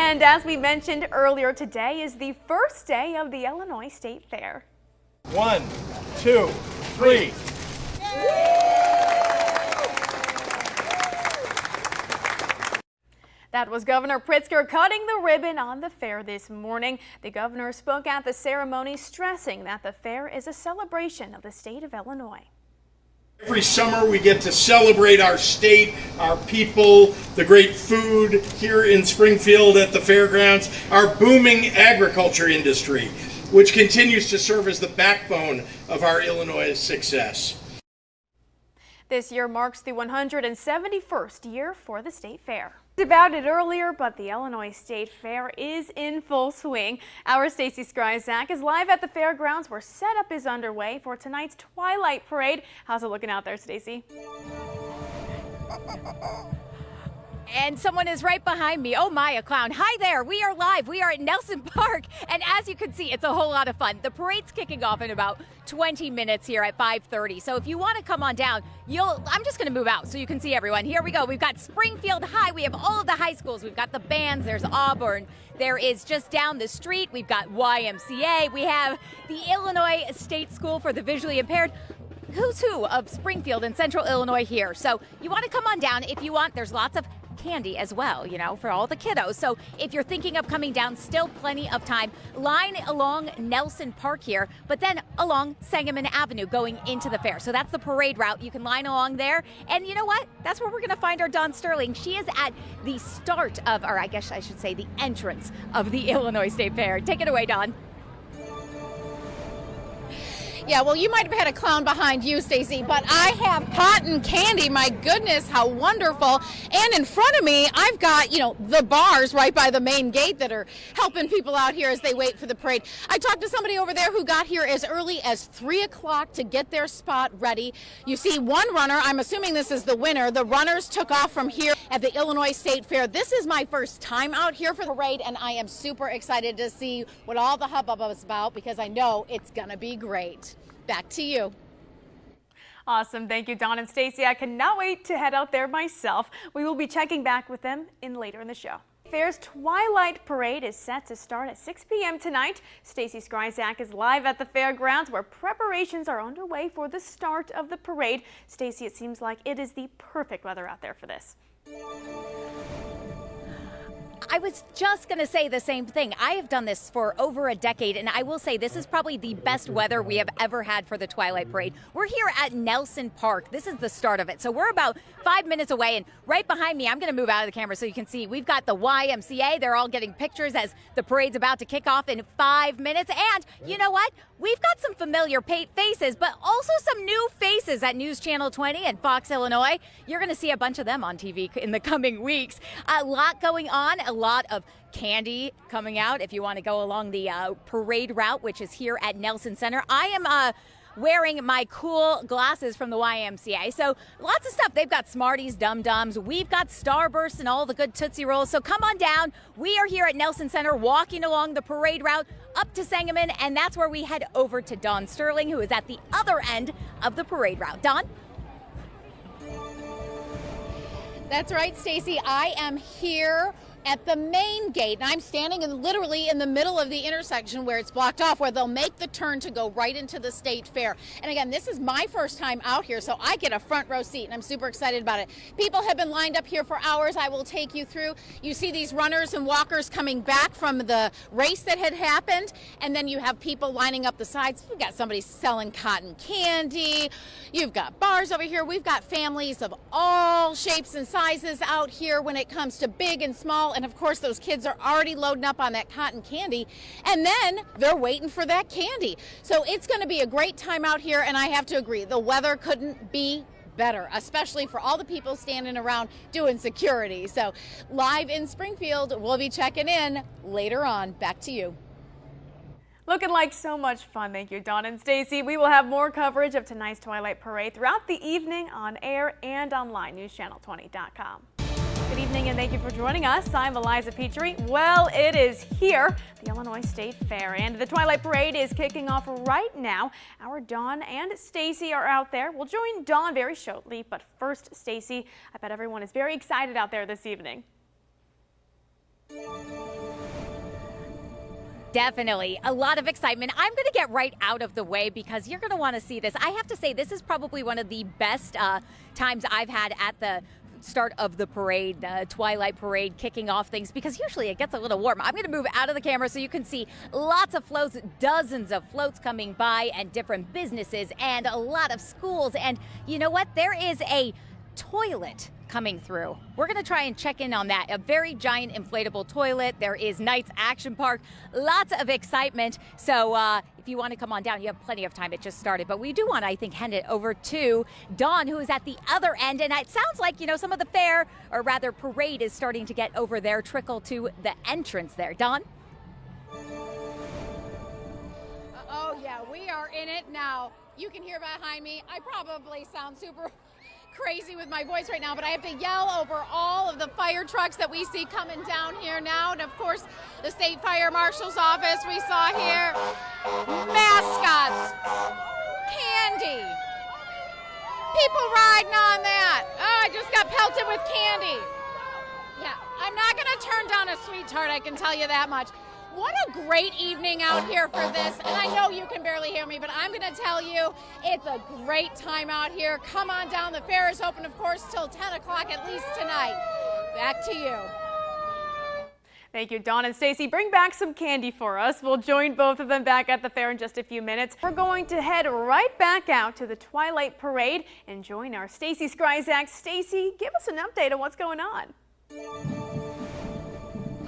And as we mentioned earlier, today is the first day of the Illinois State Fair. 1, 2, 3. That was Governor Pritzker cutting the ribbon on the fair this morning. The governor spoke at the ceremony, stressing that the fair is a celebration of the state of Illinois. Every summer we get to celebrate our state, our people, the great food here in Springfield at the fairgrounds, our booming agriculture industry, which continues to serve as the backbone of our Illinois success. This year marks the 171st year for the State Fair. About it earlier, but the Illinois State Fair is in full swing. Our Stacey Skryzak is live at the fairgrounds where setup is underway for tonight's Twilight Parade. How's it looking out there, Stacey? And someone is right behind me. Oh my, a clown. Hi there. We are live. We are at Nelson Park. And as you can see, it's a whole lot of fun. The parade's kicking off in about 20 minutes here at 5:30. So if you want to come on down, I'm just going to move out so you can see everyone. Here we go. We've got Springfield High. We have all of the high schools. We've got the bands. There's Auburn. There is just down the street. We've got YMCA. We have the Illinois State School for the Visually Impaired. Who's who of Springfield and Central Illinois here. So you want to come on down if you want. There's lots of candy as well, you know, for all the kiddos. So if you're thinking of coming down, still plenty of time. Line along Nelson Park here, but then along Sangamon Avenue going into the fair. So that's the parade route. You can line along there. And you know what? That's where we're going to find our Dawn Sterling. She is at the start of, or I guess I should say the entrance of the Illinois State Fair. Take it away, Dawn. Yeah, well, you might have had a clown behind you, Stacey, but I have cotton candy. My goodness, how wonderful. And in front of me, I've got, the bars right by the main gate that are helping people out here as they wait for the parade. I talked to somebody over there who got here as early as 3 o'clock to get their spot ready. You see one runner, I'm assuming this is the winner. The runners took off from here at the Illinois State Fair. This is my first time out here for the parade, and I am super excited to see what all the hubbub is about because I know it's going to be great. Back to you. Awesome. Thank you, Dawn and Stacey. I cannot wait to head out there myself. We will be checking back with them later in the show. Fair's Twilight Parade is set to start at 6 p.m. tonight. Stacey Skryzak is live at the fairgrounds where preparations are underway for the start of the parade. Stacey, it seems like it is the perfect weather out there for this. I was just going to say the same thing. I have done this for over a decade, and I will say this is probably the best weather we have ever had for the Twilight Parade. We're here at Nelson Park. This is the start of it. So we're about 5 minutes away, and right behind me, I'm going to move out of the camera so you can see, we've got the YMCA. They're all getting pictures as the parade's about to kick off in 5 minutes. And you know what? We've got some familiar faces, but also some new faces at Newschannel 20 and Fox, Illinois. You're going to see a bunch of them on TV in the coming weeks. A lot going on, a lot of candy coming out if you want to go along the parade route, which is here at Nelson Center. I am wearing my cool glasses from the YMCA. So lots of stuff. They've got Smarties, Dum Dums. We've got Starburst and all the good Tootsie Rolls. So come on down. We are here at Nelson Center walking along the parade route up to Sangamon, and that's where we head over to Dawn Sterling, who is at the other end of the parade route. Dawn? That's right, Stacey. I am here at the main gate, and I'm standing literally in the middle of the intersection where it's blocked off, where they'll make the turn to go right into the state fair. And again, this is my first time out here, so I get a front row seat, and I'm super excited about it. People have been lined up here for hours. I will take you through. You see these runners and walkers coming back from the race that had happened, and then you have people lining up the sides. We've got somebody selling cotton candy. You've got bars over here. We've got families of all shapes and sizes out here when it comes to big and small. And of course, those kids are already loading up on that cotton candy, and then they're waiting for that candy. So it's going to be a great time out here, and I have to agree, the weather couldn't be better, especially for all the people standing around doing security. So live in Springfield, we'll be checking in later on. Back to you. Looking like so much fun. Thank you, Dawn and Stacey. We will have more coverage of tonight's Twilight Parade throughout the evening on air and online, newschannel20.com. Good evening and thank you for joining us. I'm Eliza Petrie. Well, it is here, the Illinois State Fair, and the Twilight Parade is kicking off right now. Our Dawn and Stacey are out there. We'll join Dawn very shortly, but first, Stacey, I bet everyone is very excited out there this evening. Definitely. A lot of excitement. I'm going to get right out of the way because you're going to want to see this. I have to say, this is probably one of the best times I've had at the start of the parade, the Twilight Parade, kicking off things, because usually it gets a little warm. I'm going to move out of the camera so you can see lots of floats, dozens of floats coming by, and different businesses and a lot of schools. And you know what? There is a toilet coming through. We're going to try and check in on that. A very giant inflatable toilet. There is Knights Action Park. Lots of excitement. So if you want to come on down, you have plenty of time. It just started. But we do want to, I think, hand it over to Dawn, who is at the other end. And it sounds like, you know, some of the fair, or rather parade, is starting to get over there, trickle to the entrance there. Dawn? Oh, yeah, we are in it now. You can hear behind me. I probably sound super crazy with my voice right now, but I have to yell over all of the fire trucks that we see coming down here now. And of course, the State Fire Marshal's office we saw here. Mascots, candy, people riding on that. Oh, I just got pelted with candy. Yeah, I'm not gonna turn down a sweet tart, I can tell you that much. What a great evening out here for this. And I know you can barely hear me, but I'm going to tell you, it's a great time out here. Come on down. The fair is open, of course, till 10 o'clock at least tonight. Back to you. Thank you, Dawn and Stacy. Bring back some candy for us. We'll join both of them back at the fair in just a few minutes. We're going to head right back out to the Twilight Parade and join our Stacy Skryzak. Stacy, give us an update on what's going on.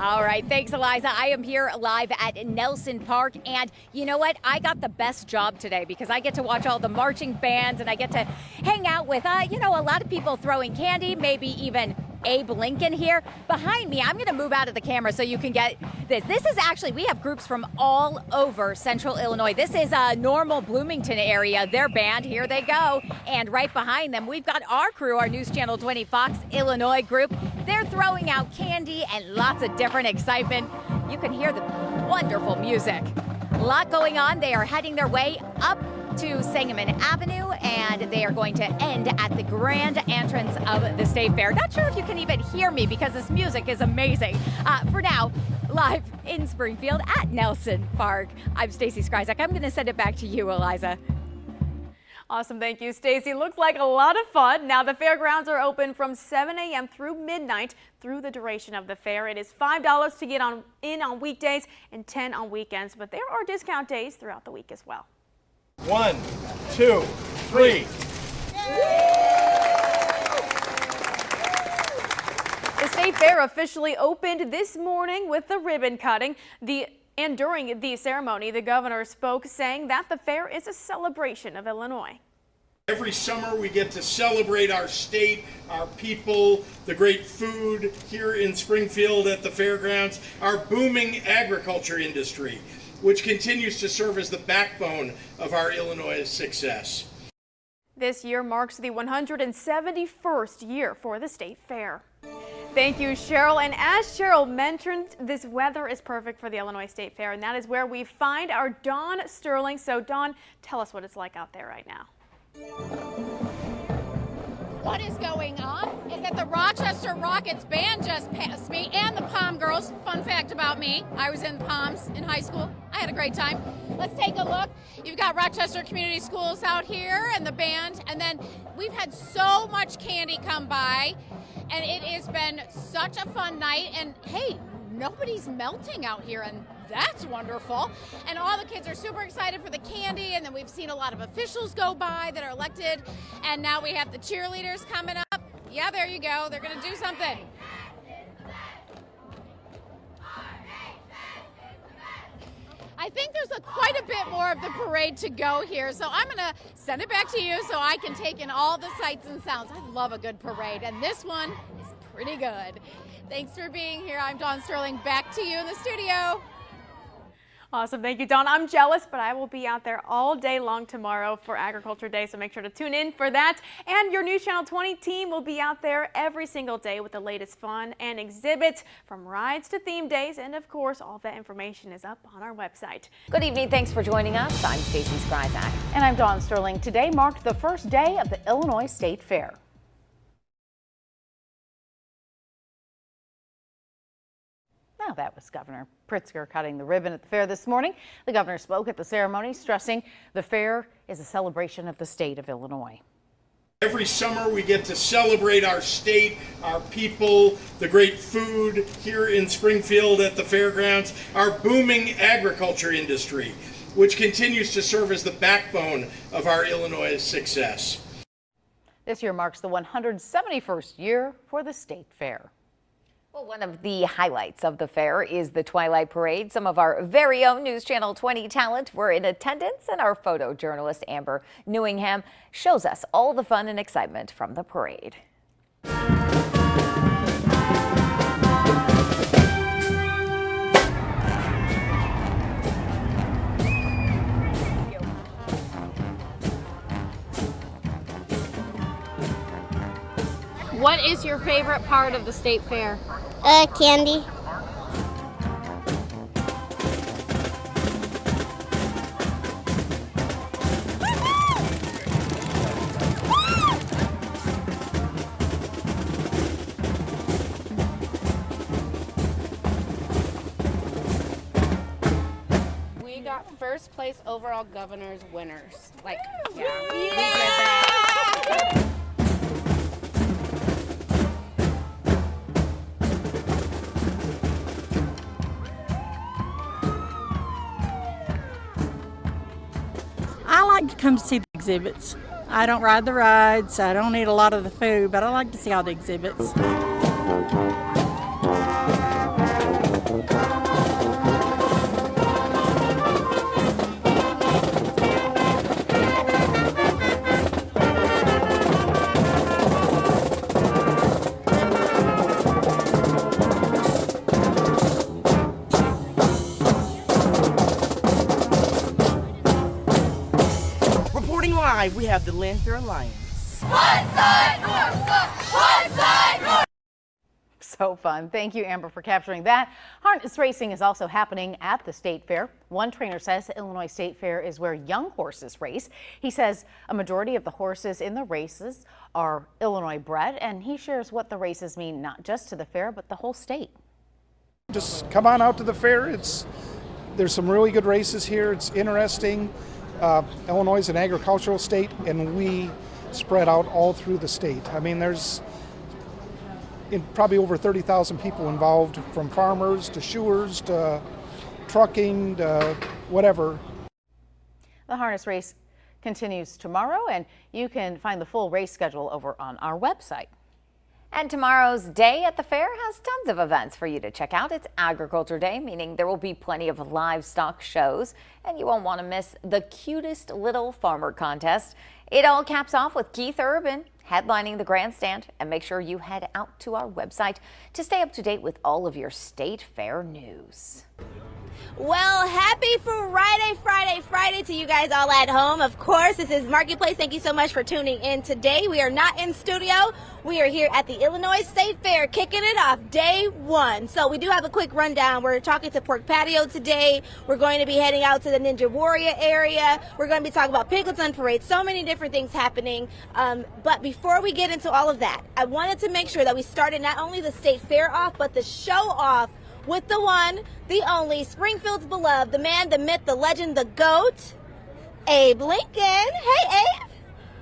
All right, thanks, Eliza. I am here live at Nelson Park, and you know what? I got the best job today because I get to watch all the marching bands, and I get to hang out with, you know, a lot of people throwing candy, maybe even Abe Lincoln here. Behind me, I'm going to move out of the camera so you can get this. This is actually, we have groups from all over Central Illinois. This is a Normal Bloomington area, their band. Here they go. And right behind them, we've got our crew, our News Channel 20 Fox Illinois group. They're throwing out candy and lots of different excitement. You can hear the wonderful music. A lot going on. They are heading their way up to Sangamon Avenue, and they are going to end at the grand entrance of the State Fair. Not sure if you can even hear me because this music is amazing. For now, live in Springfield at Nelson Park, I'm Stacy Skryzak. I'm going to send it back to you, Eliza. Awesome. Thank you, Stacy. Looks like a lot of fun. Now, the fairgrounds are open from 7 a.m. through midnight through the duration of the fair. It is $5 to get in on weekdays and $10 on weekends, but there are discount days throughout the week as well. 1, 2, 3. The State Fair officially opened this morning with the ribbon cutting. And during the ceremony, the governor spoke, saying that the fair is a celebration of Illinois. Every summer we get to celebrate our state, our people, the great food here in Springfield at the fairgrounds, our booming agriculture industry, which continues to serve as the backbone of our Illinois success. This year marks the 171st year for the State Fair. Thank you, Cheryl. And as Cheryl mentioned, this weather is perfect for the Illinois State Fair, and that is where we find our Dawn Sterling. So, Dawn, tell us what it's like out there right now. What is going on is that the Rochester Rockets band just passed me, and the Palm Girls. Fun fact about me, I was in Palms in high school. I had a great time. Let's take a look. You've got Rochester Community Schools out here and the band, and then we've had so much candy come by, and it has been such a fun night. And hey, nobody's melting out here, and that's wonderful. And all the kids are super excited for the candy, and then we've seen a lot of officials go by that are elected, and now we have the cheerleaders coming up. Yeah, there you go. They're going to do something. I think there's quite a bit more of the parade to go here, so I'm going to send it back to you so I can take in all the sights and sounds. I love a good parade, and this one is pretty good. Thanks for being here. I'm Dawn Sterling. Back to you in the studio. Awesome. Thank you, Dawn. I'm jealous, but I will be out there all day long tomorrow for Agriculture Day, so make sure to tune in for that. And your News Channel 20 team will be out there every single day with the latest fun and exhibits, from rides to theme days, and of course, all that information is up on our website. Good evening. Thanks for joining us. I'm Stacy Skryzak. And I'm Dawn Sterling. Today marked the first day of the Illinois State Fair. Well, that was Governor Pritzker cutting the ribbon at the fair this morning. The governor spoke at the ceremony, stressing the fair is a celebration of the state of Illinois. Every summer we get to celebrate our state, our people, the great food here in Springfield at the fairgrounds, our booming agriculture industry, which continues to serve as the backbone of our Illinois' success. This year marks the 171st year for the state fair. Well, one of the highlights of the fair is the Twilight Parade. Some of our very own News Channel 20 talent were in attendance, and our photojournalist Amber Newingham shows us all the fun and excitement from the parade. What is your favorite part of the state fair? Candy. We got first place overall governor's winners. Like, yeah. We did Yeah. that. I like to come to see the exhibits. I don't ride the rides, I don't eat a lot of the food, but I like to see all the exhibits. Reporting live, we have the Lanphier Alliance. So fun. Thank you, Amber, for capturing that. Harness racing is also happening at the state fair. One trainer says Illinois State Fair is where young horses race. He says a majority of the horses in the races are Illinois bred, and he shares what the races mean not just to the fair, but the whole state. Just come on out to the fair. There's some really good races here. It's interesting. Illinois is an agricultural state, and we spread out all through the state. I mean, there's probably over 30,000 people involved, from farmers to shoers to trucking to whatever. The harness race continues tomorrow, and you can find the full race schedule over on our website. And tomorrow's day at the fair has tons of events for you to check out. It's Agriculture Day, meaning there will be plenty of livestock shows, and you won't want to miss the cutest little farmer contest. It all caps off with Keith Urban headlining the grandstand, and make sure you head out to our website to stay up to date with all of your state fair news. Well, happy Friday to you guys all at home. Of course, this is Marketplace. Thank you so much for tuning in today. We are not in studio. We are here at the Illinois State Fair, kicking it off day one. So we do have a quick rundown. We're talking to Pork Patio today. We're going to be heading out to the Ninja Warrior area. We're going to be talking about Piglets on Parade. So many different things happening. But before we get into all of that, I wanted to make sure that we started not only the State Fair off, but the show off with the one, the only, Springfield's beloved, the man, the myth, the legend, the GOAT, Abe Lincoln. Hey, Abe.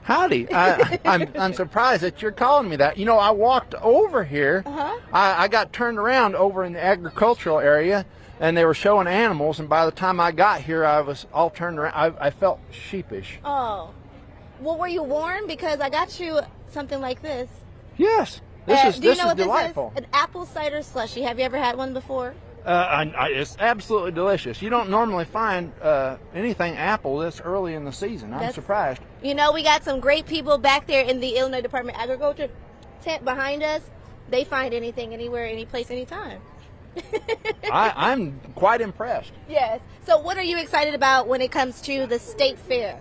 Howdy. I'm surprised that you're calling me that. You know, I walked over here. I got turned around over in the agricultural area, and they were showing animals, and by the time I got here, I was all turned around. I felt sheepish. Oh. Well, were you warned? Because I got you something like this. Yes. This do you know is what delightful. This is? An apple cider slushie. Have you ever had one before? It's absolutely delicious. You don't normally find anything apple this early in the season. I'm surprised. You know, we got some great people back there in the Illinois Department of Agriculture tent behind us. They find anything, anywhere, any place, anytime. I'm quite impressed. Yes. So what are you excited about when it comes to the state fair?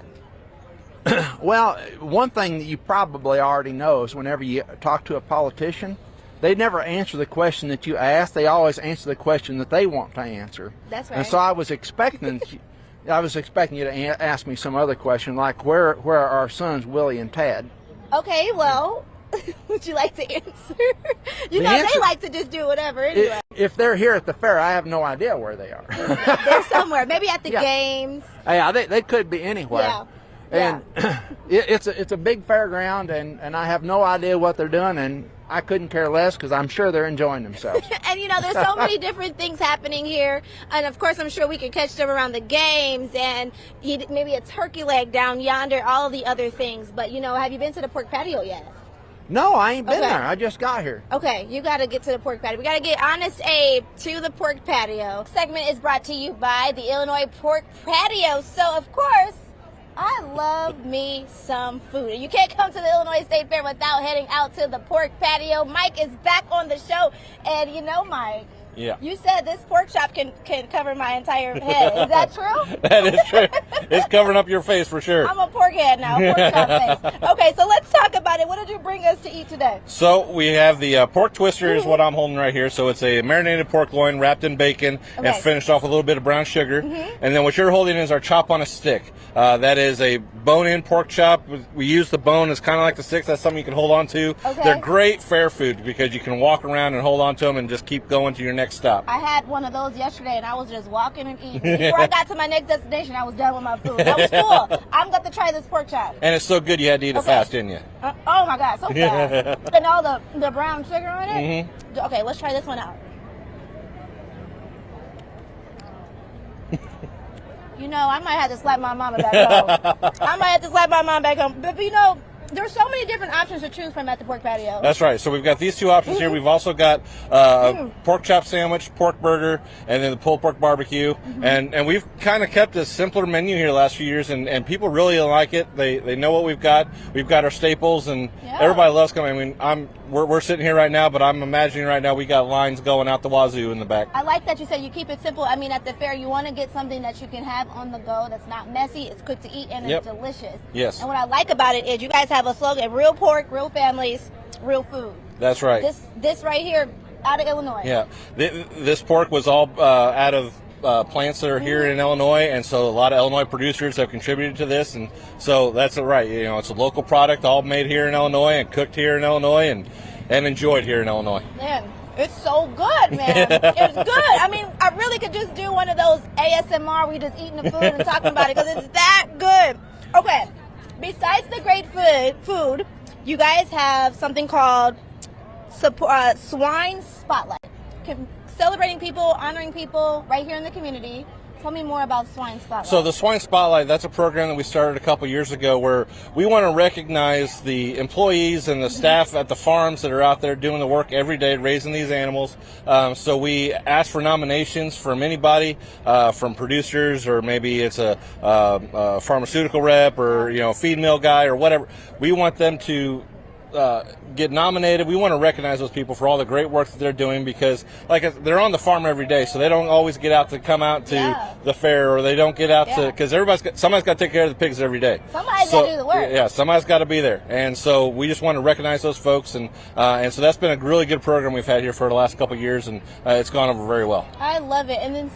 Well, one thing that you probably already know is whenever you talk to a politician, they never answer the question that you ask. They always answer the question that they want to answer. That's right. And so I was expecting you to ask me some other question, like where are our sons Willie and Tad? Okay, well, Would you like to answer? You know, they like to just do whatever anyway. If they're here at the fair, I have no idea where they are. They're somewhere, maybe at the games. Yeah, they could be anywhere. Yeah. And it's a big fairground, and I have no idea what they're doing, and I couldn't care less because I'm sure they're enjoying themselves. And you know, there's so many different things happening here, and of course I'm sure we can catch them around the games and eat maybe a turkey leg down yonder, all of the other things. But you know, have you been to the pork patio yet? No, I ain't been there. I just got here. Okay, you got to get to the pork patio. We got to get Honest Abe to the pork patio. This segment is brought to you by the Illinois Pork Patio. So, of course, I love me some food. And you can't come to the Illinois State Fair without heading out to the pork patio. Mike is back on the show. And you know, Mike, you said this pork chop can cover my entire head. Is that true? That is true. It's covering up your face for sure. I'm a pork head now, pork chop face. Okay, so let's talk about it. What did you bring us to eat today? So we have the pork twister is what I'm holding right here. So it's a marinated pork loin wrapped in bacon and finished off with a little bit of brown sugar. And then what you're holding is our chop on a stick. That is a bone-in pork chop. We use the bone as kind of like the sticks. That's something you can hold on to. They're great fair food because you can walk around and hold on to them and just keep going to your next stop. I had one of those yesterday and I was just walking and eating. Before I got to my next destination, I was done with my food. I was full. I'm going to try this pork chop. And it's so good you had to eat it fast, didn't you? Oh my God, so fast. And all the brown sugar on it. Okay, let's try this one out. You know, I might have to slap my mama back home. But you know, there's so many different options to choose from at the pork patio. That's right. So we've got these two options here. We've also got a pork chop sandwich, pork burger, and then the pulled pork barbecue. And we've kind of kept a simpler menu here the last few years, and people really like it. They know what we've got. We've got our staples, and everybody loves coming. I mean, we're sitting here right now, but I'm imagining right now we got lines going out the wazoo in the back. I like that you said you keep it simple. I mean, at the fair, you want to get something that you can have on the go that's not messy, it's quick to eat, and it's delicious. Yes. And what I like about it is you guys have a slogan: real pork, real families, real food. That's right. This right here, out of Illinois. Yeah. This pork was all out of plants that are here in Illinois, and so a lot of Illinois producers have contributed to this, and so that's right. You know, it's a local product, all made here in Illinois and cooked here in Illinois and enjoyed here in Illinois. Man, it's so good, man. It's good. I mean, I really could just do one of those ASMR where we just eating the food and talking about it because it's that good. Okay, besides the great food, you guys have something called Swine Spotlight. Celebrating people, honoring people right here in the community. Tell me more about Swine Spotlight. So the Swine Spotlight, that's a program that we started a couple years ago where we want to recognize the employees and the staff at the farms that are out there doing the work every day raising these animals. So we ask for nominations from anybody, from producers, or maybe it's a pharmaceutical rep, or feed mill guy or whatever. We want them to get nominated. We want to recognize those people for all the great work that they're doing because, they're on the farm every day, so they don't always get out to come out to the fair, or they don't get out to, because somebody's got to take care of the pigs every day. Somebody's got to do the work. Yeah, somebody's got to be there, and so we just want to recognize those folks, and so that's been a really good program we've had here for the last couple of years, and it's gone over very well. I love it. And then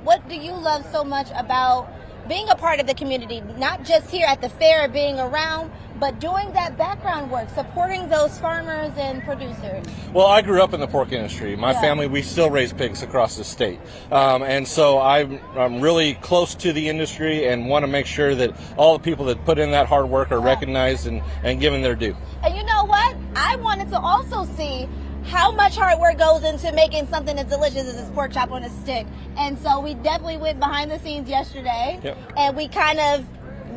what do you love so much about being a part of the community, not just here at the fair, being around, but doing that background work, supporting those farmers and producers? Well, I grew up in the pork industry. My family, we still raise pigs across the state. And so I'm really close to the industry and want to make sure that all the people that put in that hard work are recognized and given their due. And you know what? I wanted to also see how much hard work goes into making something as delicious as this pork chop on a stick. And so we definitely went behind the scenes yesterday, and we kind of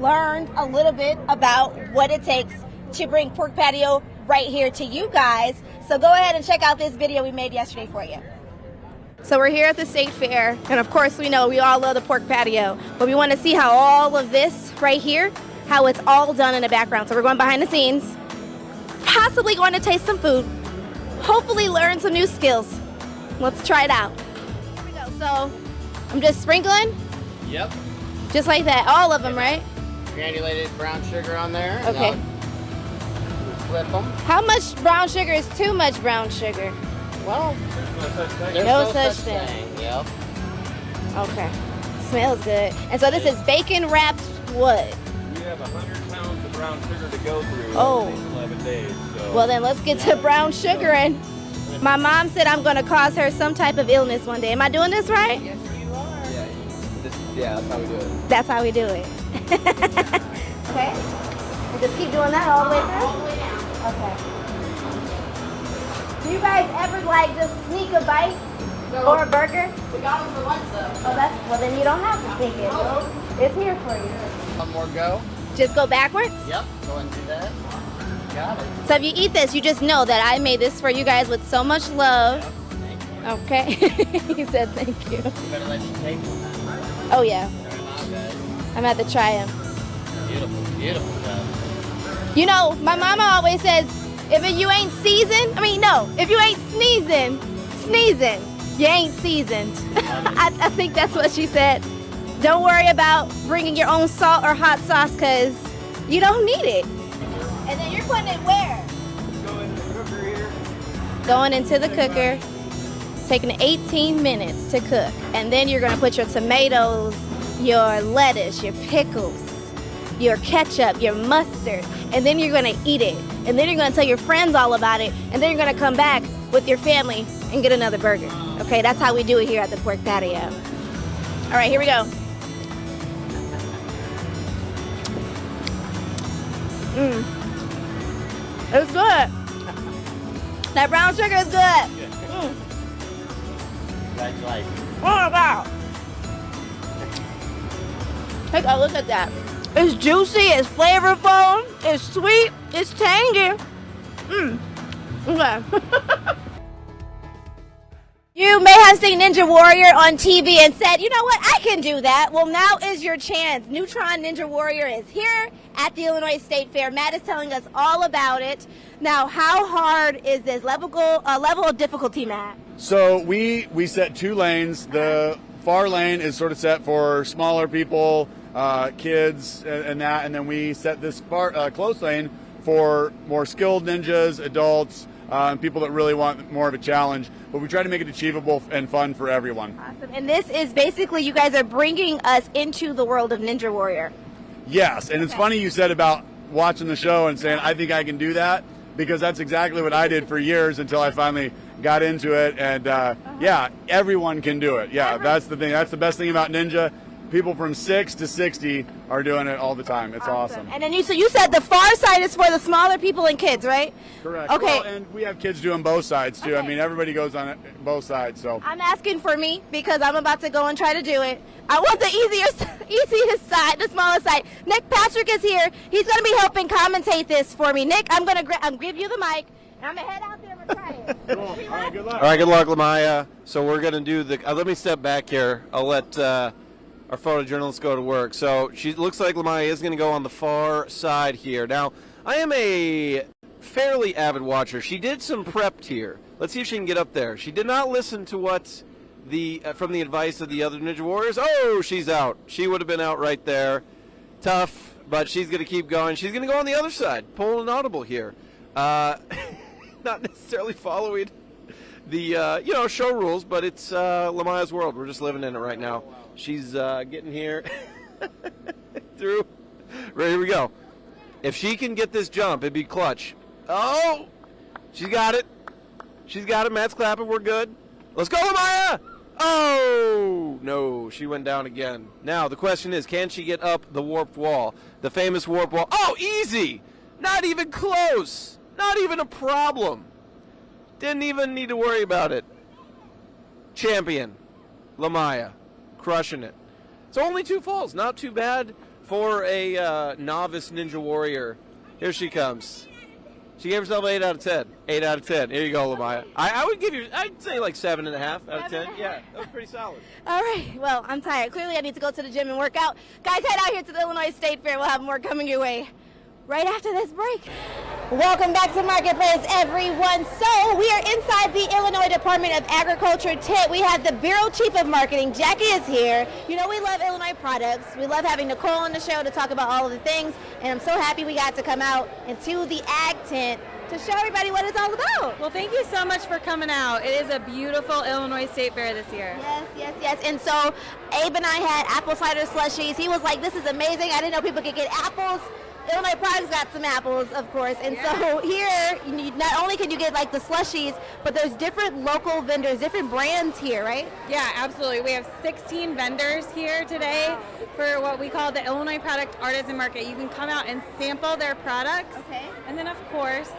learned a little bit about what it takes to bring Pork Patio right here to you guys. So go ahead and check out this video we made yesterday for you. So we're here at the State Fair, and of course we know we all love the Pork Patio, but we want to see how all of this right here, how it's all done in the background. So we're going behind the scenes, possibly going to taste some food, hopefully learn some new skills. Let's try it out. Here we go. So I'm just sprinkling. Yep. Just like that. All of them, right? Granulated brown sugar on there. Okay. Flip them. How much brown sugar is too much brown sugar? Well, there's no such thing. Yep. Okay. Smells good. And so this is bacon wrapped what? We have 100 pounds of brown sugar to go through Oh. in these 11 days. So. Well, then let's get to brown sugar. And my mom said I'm going to cause her some type of illness one day. Am I doing this right? Yeah, that's how we do it. That's how we do it. Okay. And just keep doing that all the way through? All the way down. Okay. Do you guys ever like just sneak a bite or a burger? We got them for lunch though. Oh, well then you don't have to sneak it. It's here for you. One more go. Just go backwards? Yep, go and do that. Got it. So if you eat this, you just know that I made this for you guys with so much love. Okay. He said thank you. You better let you take one. Oh yeah. I'm gonna have to try them. Beautiful, beautiful job. You know, my mama always says, if you ain't seasoned, if you ain't sneezing, you ain't seasoned. I think that's what she said. Don't worry about bringing your own salt or hot sauce because you don't need it. And then you're putting it where? Go in the cooker here. Going into the cooker, taking 18 minutes to cook. And then you're gonna put your tomatoes, your lettuce, your pickles, your ketchup, your mustard, and then you're gonna eat it. And then you're gonna tell your friends all about it, and then you're gonna come back with your family and get another burger. Okay, that's how we do it here at the Pork Patio. All right, here we go. It's good. That brown sugar is good. Congratulations. Oh my God. Take a look at that. It's juicy, it's flavorful, it's sweet, it's tangy. Okay. You may have seen Ninja Warrior on TV and said, you know what, I can do that. Well, now is your chance. Neutron Ninja Warrior is here at the Illinois State Fair. Matt is telling us all about it. Now, how hard is this level of difficulty, Matt? So we set 2 lanes. The far lane is sort of set for smaller people, kids, and that, and then we set this close lane for more skilled ninjas, adults, and people that really want more of a challenge. But we try to make it achievable and fun for everyone. Awesome. And this is basically, you guys are bringing us into the world of Ninja Warrior. Yes, and it's funny you said about watching the show and saying, I think I can do that, because that's exactly what I did for years until I finally got into it. And yeah, everyone can do it. Yeah, that's the thing. That's the best thing about Ninja. People from 6 to 60 are doing it all the time. It's awesome. And then you said the far side is for the smaller people and kids, right? Correct. Okay. Well, and we have kids doing both sides too. I mean, everybody goes on both sides. So I'm asking for me because I'm about to go and try to do it. I want the easiest side, the smallest side. Nick Patrick is here. He's going to be helping commentate this for me. Nick, I'm going to give you the mic. And I'm going to head out there and try it. Cool. All right, good luck. All right, good luck, Lamaya. So we're going to do the. Let me step back here. I'll let our photojournalist go to work. So she looks like Lamaya is going to go on the far side here. Now, I am a fairly avid watcher. She did some prep here. Let's see if she can get up there. She did not listen to what from the advice of the other Ninja Warriors. Oh, she's out. She would have been out right there. Tough, but she's going to keep going. She's going to go on the other side, pulling an audible here. Not necessarily following the show rules, but it's Lamaya's world. We're just living in it right now. She's getting here through. Right, here we go. If she can get this jump, it'd be clutch. Oh, she's got it. She's got it. Matt's clapping. We're good. Let's go, Lamaya. Oh, no, she went down again. Now, the question is, can she get up the warped wall? The famous warped wall. Oh, easy. Not even close. Not even a problem. Didn't even need to worry about it. Champion, Lamaya, crushing it. It's only 2 falls. Not too bad for a novice Ninja Warrior. Here she comes. She gave herself 8 out of 10. 8 out of 10. Here you go, Lamaya. I would give you, I'd say like 7.5 out of 10. Yeah, that was pretty solid. All right. Well, I'm tired. Clearly, I need to go to the gym and work out. Guys, head out here to the Illinois State Fair. We'll have more coming your way right after this break. Welcome back to Marketplace, everyone. So we are inside the Illinois Department of Agriculture tent. We have the Bureau Chief of Marketing. Jackie is here. You know, we love Illinois products. We love having Nicole on the show to talk about all of the things. And I'm so happy we got to come out into the ag tent to show everybody what it's all about. Well, thank you so much for coming out. It is a beautiful Illinois State Fair this year. Yes, yes, yes. And so Abe and I had apple cider slushies. He was like, this is amazing. I didn't know people could get apples Illinois Product's got some apples, of course, and so here, not only can you get like the slushies, but there's different local vendors, different brands here, right? Yeah, absolutely. We have 16 vendors here today for what we call the Illinois Product Artisan Market. You can come out and sample their products, and then of course,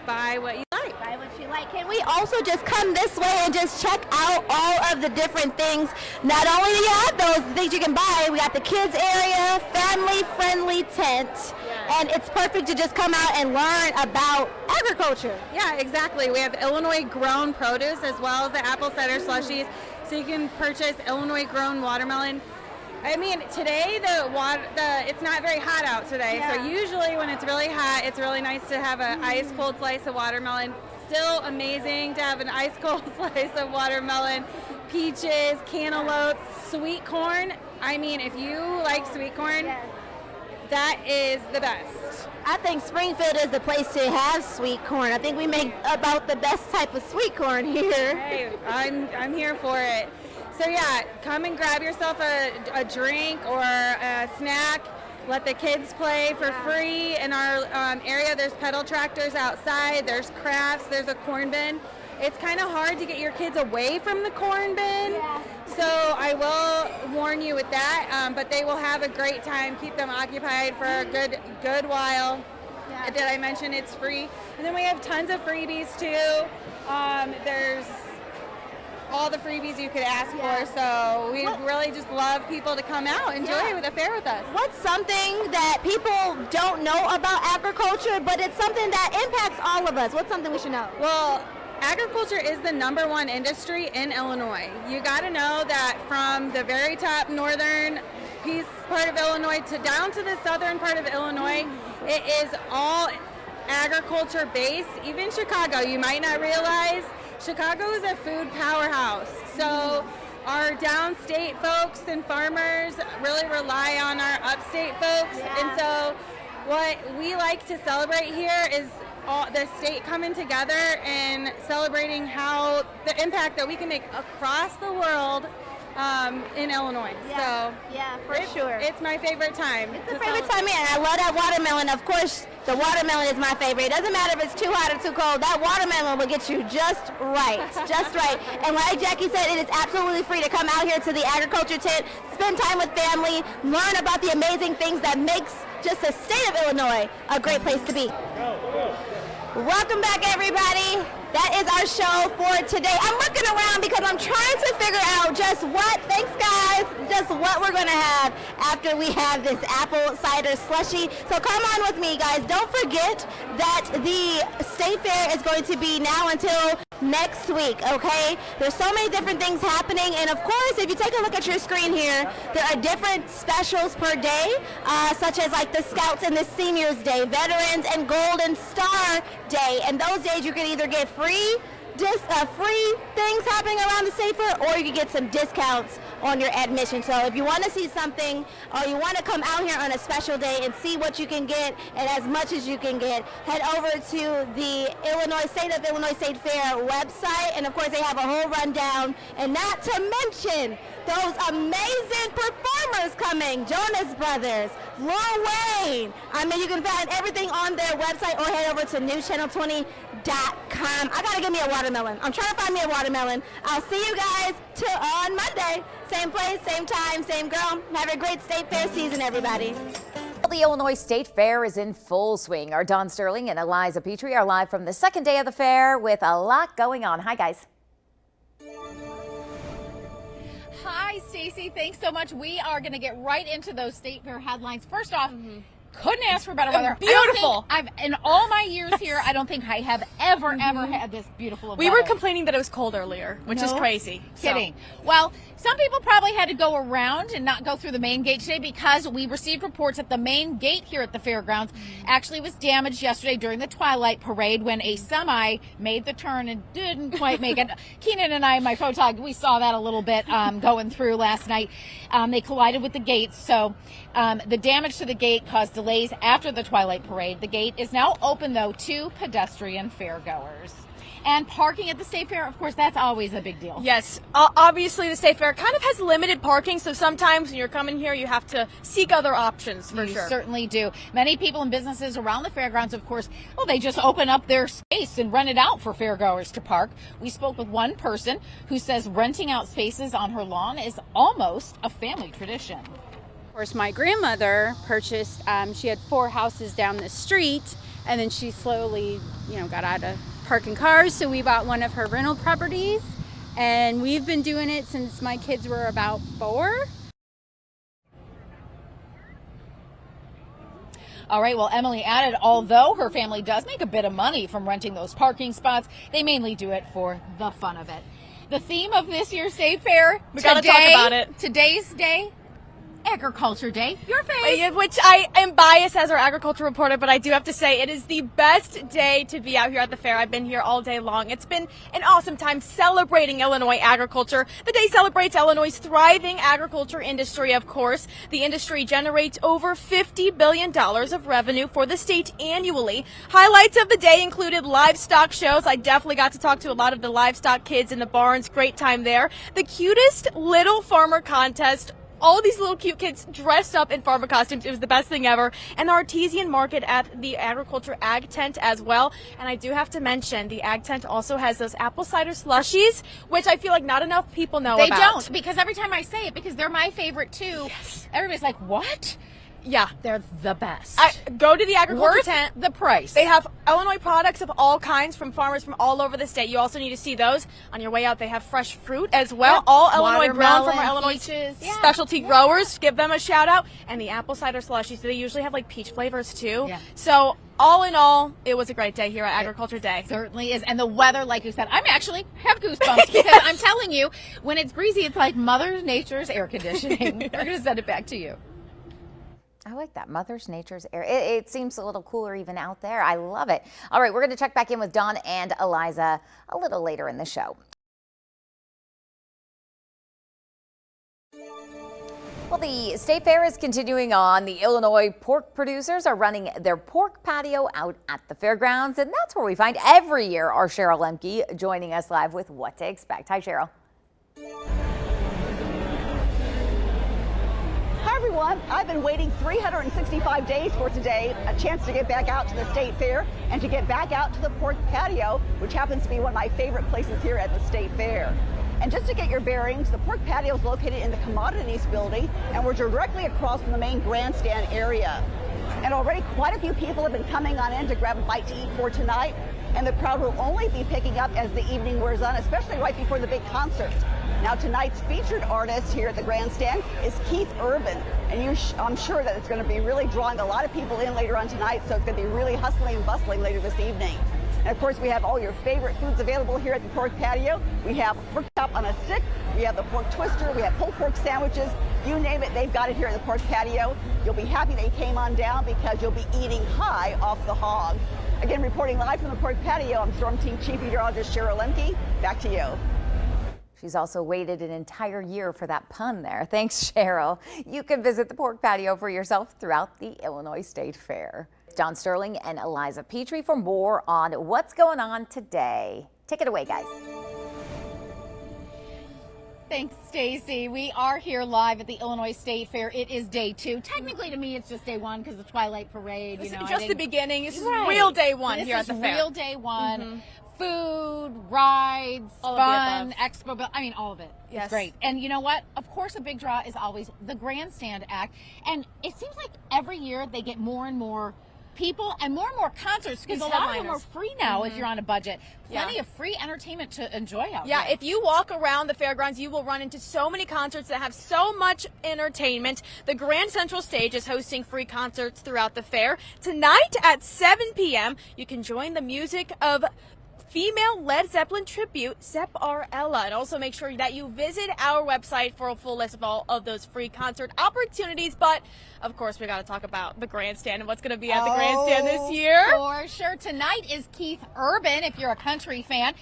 buy what you like. Buy what you like. Can we also just come this way and just check out all of the different things? Not only do you have those things you can buy, we got the kids area, family-friendly tent, and it's perfect to just come out and learn about agriculture. Yeah, exactly. We have Illinois grown produce as well as the apple cider slushies, so you can purchase Illinois grown watermelon. I mean, today it's not very hot out today, so usually when it's really hot, it's really nice to have an ice cold slice of watermelon. Still amazing to have an ice cold slice of watermelon, peaches, cantaloupes, sweet corn. I mean, if you like sweet corn, that is the best. I think Springfield is the place to have sweet corn. I think we make about the best type of sweet corn here. Hey, I'm here for it. So yeah, come and grab yourself a drink or a snack. Let the kids play for free. In our area, there's pedal tractors outside. There's crafts. There's a corn bin. It's kind of hard to get your kids away from the corn bin. So I will warn you with that. But they will have a great time. Keep them occupied for a good while. Did I mention it's free? And then we have tons of freebies too. There's all the freebies you could ask for, so we really just love people to come out, enjoy the fair with us. What's something that people don't know about agriculture, but it's something that impacts all of us? What's something we should know? Well, agriculture is the #1 industry in Illinois. You got to know that from the very top northern part of Illinois to down to the southern part of Illinois, it is all agriculture based. Even Chicago, you might not realize, Chicago is a food powerhouse, so our downstate folks and farmers really rely on our upstate folks, and so what we like to celebrate here is the state coming together and celebrating how the impact that we can make across the world in Illinois. For sure. It's my favorite time. It's the favorite time, and I love that watermelon. Of course, the watermelon is my favorite. It doesn't matter if it's too hot or too cold. That watermelon will get you just right, just right. And like Jackie said, it is absolutely free to come out here to the agriculture tent, spend time with family, learn about the amazing things that makes just the state of Illinois a great place to be. Welcome back, everybody. That is our show for today. I'm looking around because I'm trying to figure out just what we're going to have after we have this apple cider slushie. So come on with me, guys. Don't forget that the State Fair is going to be now until next week, okay? There's so many different things happening, and of course, if you take a look at your screen here, there are different specials per day, such as like the Scouts and the Seniors Day, Veterans and Golden Star Day, and those days you can either get free things happening around the State Fair, or you can get some discounts on your admission. So if you want to see something, or you want to come out here on a special day and see what you can get and as much as you can get, head over to the State of Illinois State Fair website, and of course they have a whole rundown, and not to mention those amazing performers coming, Jonas Brothers, Lil Wayne. I mean, you can find everything on their website, or head over to Newschannel20.com. I gotta get me a watermelon. I'm trying to find me a watermelon. I'll see you guys on Monday. Same place, same time, same girl. Have a great State Fair season, everybody. The Illinois State Fair is in full swing. Our Dawn Sterling and Eliza Petrie are live from the second day of the fair with a lot going on. Hi, guys. Hi, Stacy. Thanks so much. We are going to get right into those State Fair headlines. First off, couldn't ask for better weather. Beautiful. In all my years here, I don't think I have ever had this beautiful weather. We were complaining that it was cold earlier, which is crazy. Kidding. Well, some people probably had to go around and not go through the main gate today because we received reports that the main gate here at the fairgrounds actually was damaged yesterday during the Twilight Parade when a semi made the turn and didn't quite make it. Keenan and I, my photog, we saw that a little bit going through last night. They collided with the gates, so the damage to the gate caused delays after the Twilight Parade. The gate is now open, though, to pedestrian fairgoers. And parking at the State Fair, of course, that's always a big deal. Yes, obviously the State Fair kind of has limited parking, so sometimes when you're coming here, you have to seek other options for You sure. certainly do. Many people and businesses around the fairgrounds, of course, well, they just open up their space and rent it out for fairgoers to park. We spoke with one person who says renting out spaces on her lawn is almost a family tradition. Of course, my grandmother purchased, she had 4 houses down the street, and then she slowly, got out of parking cars, so we bought one of her rental properties, and we've been doing it since my kids were about 4. All right, well, Emily added, although her family does make a bit of money from renting those parking spots, they mainly do it for the fun of it. The theme of this year's State Fair, We gotta talk about it. Today's day, Agriculture Day. Your face. Which I am biased as our agriculture reporter, but I do have to say it is the best day to be out here at the fair. I've been here all day long. It's been an awesome time celebrating Illinois agriculture. The day celebrates Illinois' thriving agriculture industry, of course. The industry generates over $50 billion of revenue for the state annually. Highlights of the day included livestock shows. I definitely got to talk to a lot of the livestock kids in the barns. Great time there. The cutest little farmer contest. All these little cute kids dressed up in farmer costumes. It was the best thing ever. And the artesian market at the agriculture ag tent as well. And I do have to mention the ag tent also has those apple cider slushies, which I feel like not enough people know about. They don't, because every time I say it, because they're my favorite too, everybody's like, what? Yeah. They're the best. Go to the agriculture Worth tent. the price. They have Illinois products of all kinds from farmers from all over the state. You also need to see those. On your way out, they have fresh fruit as well. Yep. All Illinois grown from our Watermelon, Illinois peaches. Yeah. specialty growers. Give them a shout out. And the apple cider slushies, they usually have like peach flavors too. Yeah. So all in all, it was a great day here at Agriculture Day. Certainly is. And the weather, like you said, I'm actually have goosebumps because I'm telling you, when it's breezy, it's like Mother Nature's air conditioning. We're going to send it back to you. I like that. Mother's Nature's air. It seems a little cooler even out there. I love it. All right, we're going to check back in with Dawn and Eliza a little later in the show. Well, the State Fair is continuing on. The Illinois pork producers are running their pork patio out at the fairgrounds, and that's where we find every year our Cheryl Lemke joining us live with what to expect. Hi, Cheryl. Hi everyone, I've been waiting 365 days for today, a chance to get back out to the State Fair and to get back out to the pork patio, which happens to be one of my favorite places here at the State Fair. And just to get your bearings, the pork patio is located in the Commodities building, and we're directly across from the main grandstand area. And already quite a few people have been coming on in to grab a bite to eat for tonight, and the crowd will only be picking up as the evening wears on, especially right before the big concert. Now tonight's featured artist here at the grandstand is Keith Urban, and I'm sure that it's going to be really drawing a lot of people in later on tonight, so it's going to be really hustling and bustling later this evening. And of course, we have all your favorite foods available here at the pork patio. We have pork chop on a stick, we have the pork twister, we have pulled pork sandwiches, you name it, they've got it here at the pork patio. You'll be happy they came on down because you'll be eating high off the hog. Again, reporting live from the pork patio, I'm Storm Team Chief Meteorologist Cheryl Lemke. Back to you. She's also waited an entire year for that pun there. Thanks, Cheryl. You can visit the pork patio for yourself throughout the Illinois State Fair. Don Sterling and Eliza Petrie for more on what's going on today. Take it away, guys. Thanks, Stacy. We are here live at the Illinois State Fair. It is day 2. Technically, to me, it's just day 1 because the Twilight Parade. This is just the beginning. This is Right. real day 1 here at the fair. Real day 1. Food, rides, fun, expo, I mean, all of it. Yes. It's great. And you know what? Of course, a big draw is always the grandstand act. And it seems like every year they get more and more people and more concerts because a lot of them are free now if you're on a budget. Plenty of free entertainment to enjoy out there. If you walk around the fairgrounds, you will run into so many concerts that have so much entertainment. The Grand Central Stage is hosting free concerts throughout the fair. Tonight at 7 p.m., you can join the music of female Led Zeppelin tribute, Zep-Arella. And also make sure that you visit our website for a full list of all of those free concert opportunities. But, of course, we got to talk about the grandstand and what's going to be at the grandstand this year. For sure. Tonight is Keith Urban, if you're a country fan.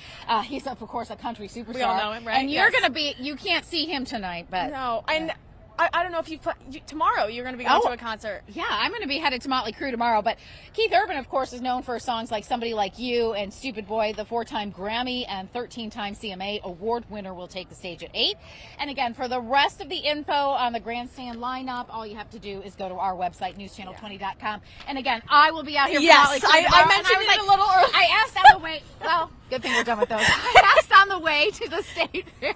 He's, of course, a country superstar. We all know him, right? And you're going to be, you can't see him tonight, but. No, and I don't know if tomorrow you're going to be going to a concert. Yeah, I'm going to be headed to Motley Crue tomorrow. But Keith Urban, of course, is known for songs like Somebody Like You and Stupid Boy. The 4-time Grammy and 13-time CMA award winner will take the stage at 8. And again, for the rest of the info on the grandstand lineup, all you have to do is go to our website, newschannel20.com. And again, I will be out here for Motley Crue tomorrow. I mentioned it a little earlier. I asked on the way, well, good thing we're done with those. I asked on the way to the state fair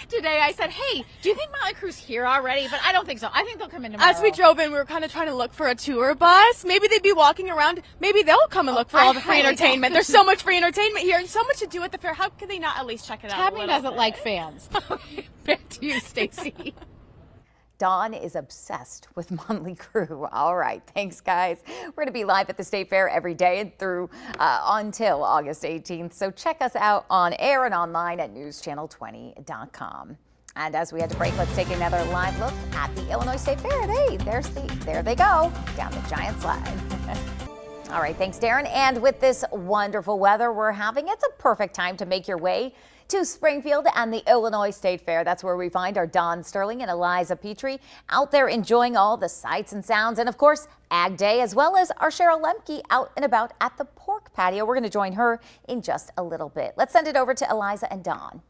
today, I said, hey, do you think Motley Crue's here already? But I don't think so. I think they'll come in tomorrow. As we drove in, we were kind of trying to look for a tour bus. Maybe they'd be walking around. Maybe they'll come and look for all the free entertainment. There's so much free entertainment here and so much to do at the fair. How could they not at least check it out? Tabby doesn't like fans. Back to you, Stacy. Dawn is obsessed with Motley Crue. All right, thanks, guys. We're going to be live at the State Fair every day and through until August 18th. So check us out on air and online at newschannel20.com. And as we head to break, let's take another live look at the Illinois State Fair. Hey, there they go, down the giant slide. All right, thanks, Darren. And with this wonderful weather we're having, it's a perfect time to make your way to Springfield and the Illinois State Fair. That's where we find our Dawn Sterling and Eliza Petrie out there enjoying all the sights and sounds. And of course, Ag Day, as well as our Cheryl Lemke out and about at the pork patio. We're going to join her in just a little bit. Let's send it over to Eliza and Dawn.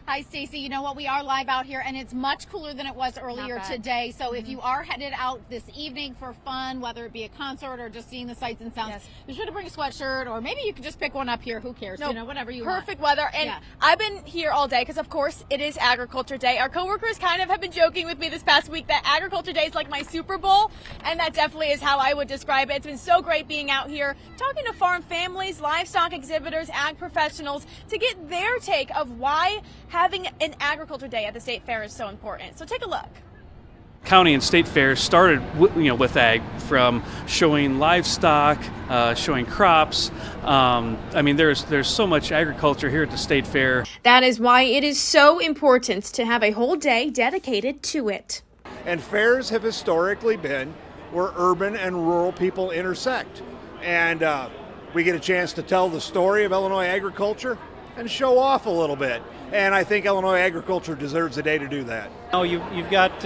Hi, Stacy. You know what? We are live out here, and it's much cooler than it was earlier today. So if you are headed out this evening for fun, whether it be a concert or just seeing the sights and sounds, be sure to bring a sweatshirt, or maybe you can just pick one up here. Who cares? You know, whatever you want. Perfect weather. And I've been here all day because, of course, it is Agriculture Day. Our coworkers kind of have been joking with me this past week that Agriculture Day is like my Super Bowl, and that definitely is how I would describe it. It's been so great being out here talking to farm families, livestock exhibitors, ag professionals to get their take of why having an Agriculture Day at the State Fair is so important. So take a look. County and state fairs started with ag, from showing livestock, showing crops. I mean, there's so much agriculture here at the state fair. That is why it is so important to have a whole day dedicated to it. And fairs have historically been where urban and rural people intersect. And we get a chance to tell the story of Illinois agriculture and show off a little bit. And I think Illinois agriculture deserves a day to do that. Oh, you've got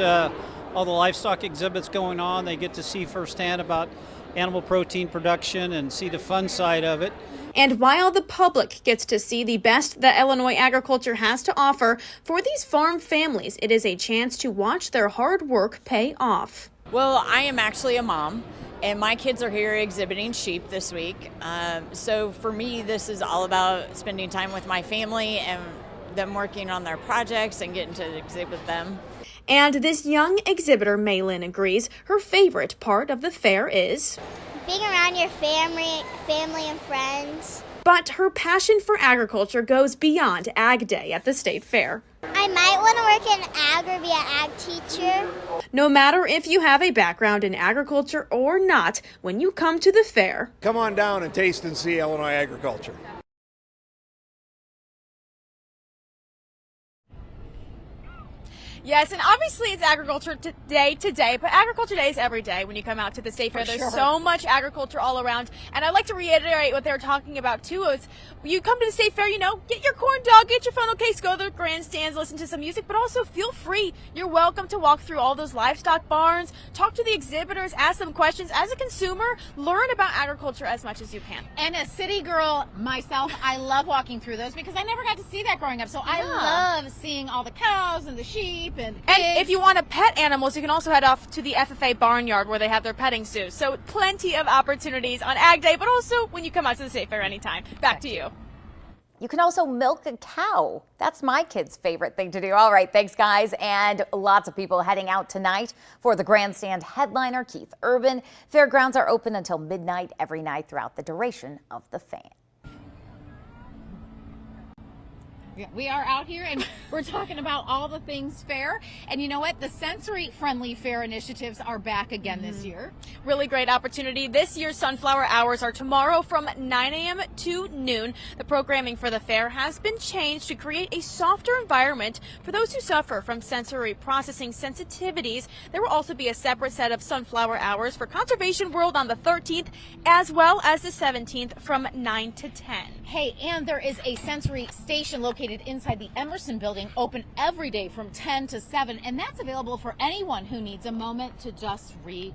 all the livestock exhibits going on. They get to see firsthand about animal protein production and see the fun side of it. And while the public gets to see the best that Illinois agriculture has to offer, for these farm families, it is a chance to watch their hard work pay off. Well, I am actually a mom, and my kids are here exhibiting sheep this week. So for me, this is all about spending time with my family and them working on their projects and getting to exhibit them. And this young exhibitor, Maylin, agrees her favorite part of the fair is being around your family and friends. But her passion for agriculture goes beyond Ag Day at the State Fair. I might want to work in ag or be an ag teacher. No matter if you have a background in agriculture or not, when you come to the fair, come on down and taste and see Illinois agriculture. Yes, and obviously it's Agriculture Day today, but Agriculture Day is every day when you come out to the State Fair. There's so much agriculture all around, and I'd like to reiterate what they're talking about too. Is you come to the State Fair, get your corn dog, get your funnel case, go to the grandstands, listen to some music, but also feel free. You're welcome to walk through all those livestock barns, talk to the exhibitors, ask them questions. As a consumer, learn about agriculture as much as you can. And a city girl myself, I love walking through those because I never got to see that growing up. So I love seeing all the cows and the sheep. And if you want to pet animals, you can also head off to the FFA barnyard where they have their petting zoo. So plenty of opportunities on Ag Day, but also when you come out to the State Fair anytime. Back to you. You can also milk a cow. That's my kid's favorite thing to do. All right, thanks, guys. And lots of people heading out tonight for the grandstand headliner, Keith Urban. Fairgrounds are open until midnight every night throughout the duration of the fan. Yeah, we are out here and we're talking about all the things fair. And you know what? The sensory-friendly fair initiatives are back again this year. Really great opportunity. This year's Sunflower Hours are tomorrow from 9 a.m. to noon. The programming for the fair has been changed to create a softer environment for those who suffer from sensory processing sensitivities. There will also be a separate set of Sunflower Hours for Conservation World on the 13th, as well as the 17th from 9 to 10. Hey, and there is a sensory station located located inside the Emerson building, open every day from 10 to 7, and that's available for anyone who needs a moment to just regroup.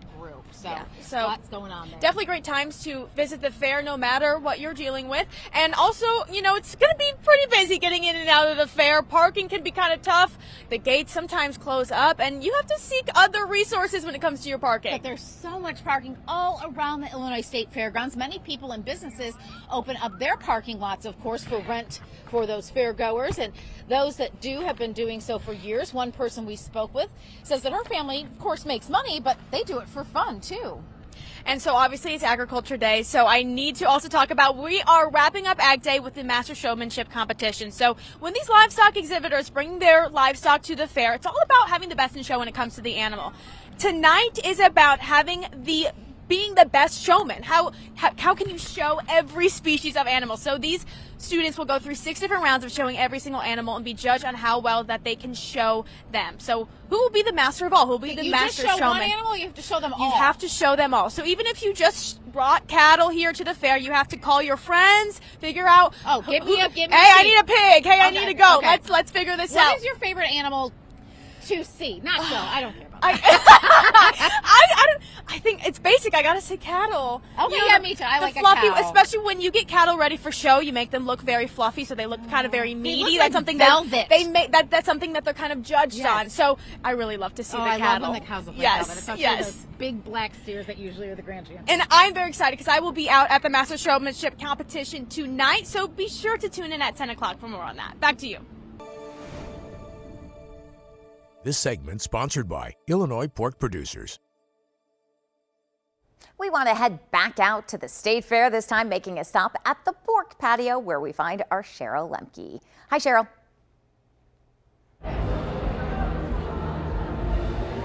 So, lots going on there. Definitely great times to visit the fair no matter what you're dealing with. And also, you know, it's going to be pretty busy getting in and out of the fair. Parking can be kind of tough. The gates sometimes close up, and you have to seek other resources when it comes to your parking. But there's so much parking all around the Illinois State Fairgrounds. Many people and businesses open up their parking lots, of course, for rent for those fair goers, and those that do have been doing so for years. One person we spoke with says that her family, of course, makes money, but they do it for fun too. And so obviously it's Agriculture Day, so I need to also talk about, we are wrapping up Ag Day with the Master Showmanship competition. So when these livestock exhibitors bring their livestock to the fair, it's all about having the best in show when it comes to the animal. Tonight is about being the best showman. How can you show every species of animal? So these students will go through 6 different rounds of showing every single animal and be judged on how well that they can show them. So who will be the master of all? Who will be the master showman? You just show one animal, you have to show them all. You have to show them all. So even if you just brought cattle here to the fair, you have to call your friends, figure out. Oh, give me a Hey, I need a pig. Hey, I need a goat. Okay. Let's figure this out. What is your favorite animal to see? Not show. I don't care about I think it's basic. I gotta say cattle. Okay, You know, yeah, me too. I like a fluffy, cow. especially when you get cattle ready for show. You make them look very fluffy, so they look kind of very meaty. look That's like something velvet. that they make. That's something that they're kind of judged Yes. on. So I really love to see the I cattle. love when the cows look like yes, velvet, especially yes. those big black steers that usually are the grand champions. And I'm very excited because I will be out at the Master Showmanship competition tonight. So be sure to tune in at 10 o'clock for more on that. Back to you. This segment sponsored by Illinois Pork Producers. We want to head back out to the State Fair, this time making a stop at the pork patio where we find our Cheryl Lemke. Hi, Cheryl.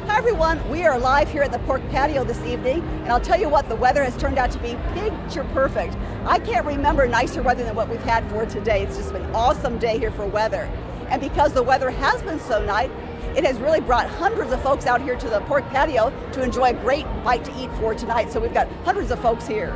Hi everyone, we are live here at the pork patio this evening, and I'll tell you what, the weather has turned out to be picture perfect. I can't remember nicer weather than what we've had for today. It's just been an awesome day here for weather. And because the weather has been so nice, it has really brought hundreds of folks out here to the pork patio to enjoy a great bite to eat for tonight. So we've got hundreds of folks here.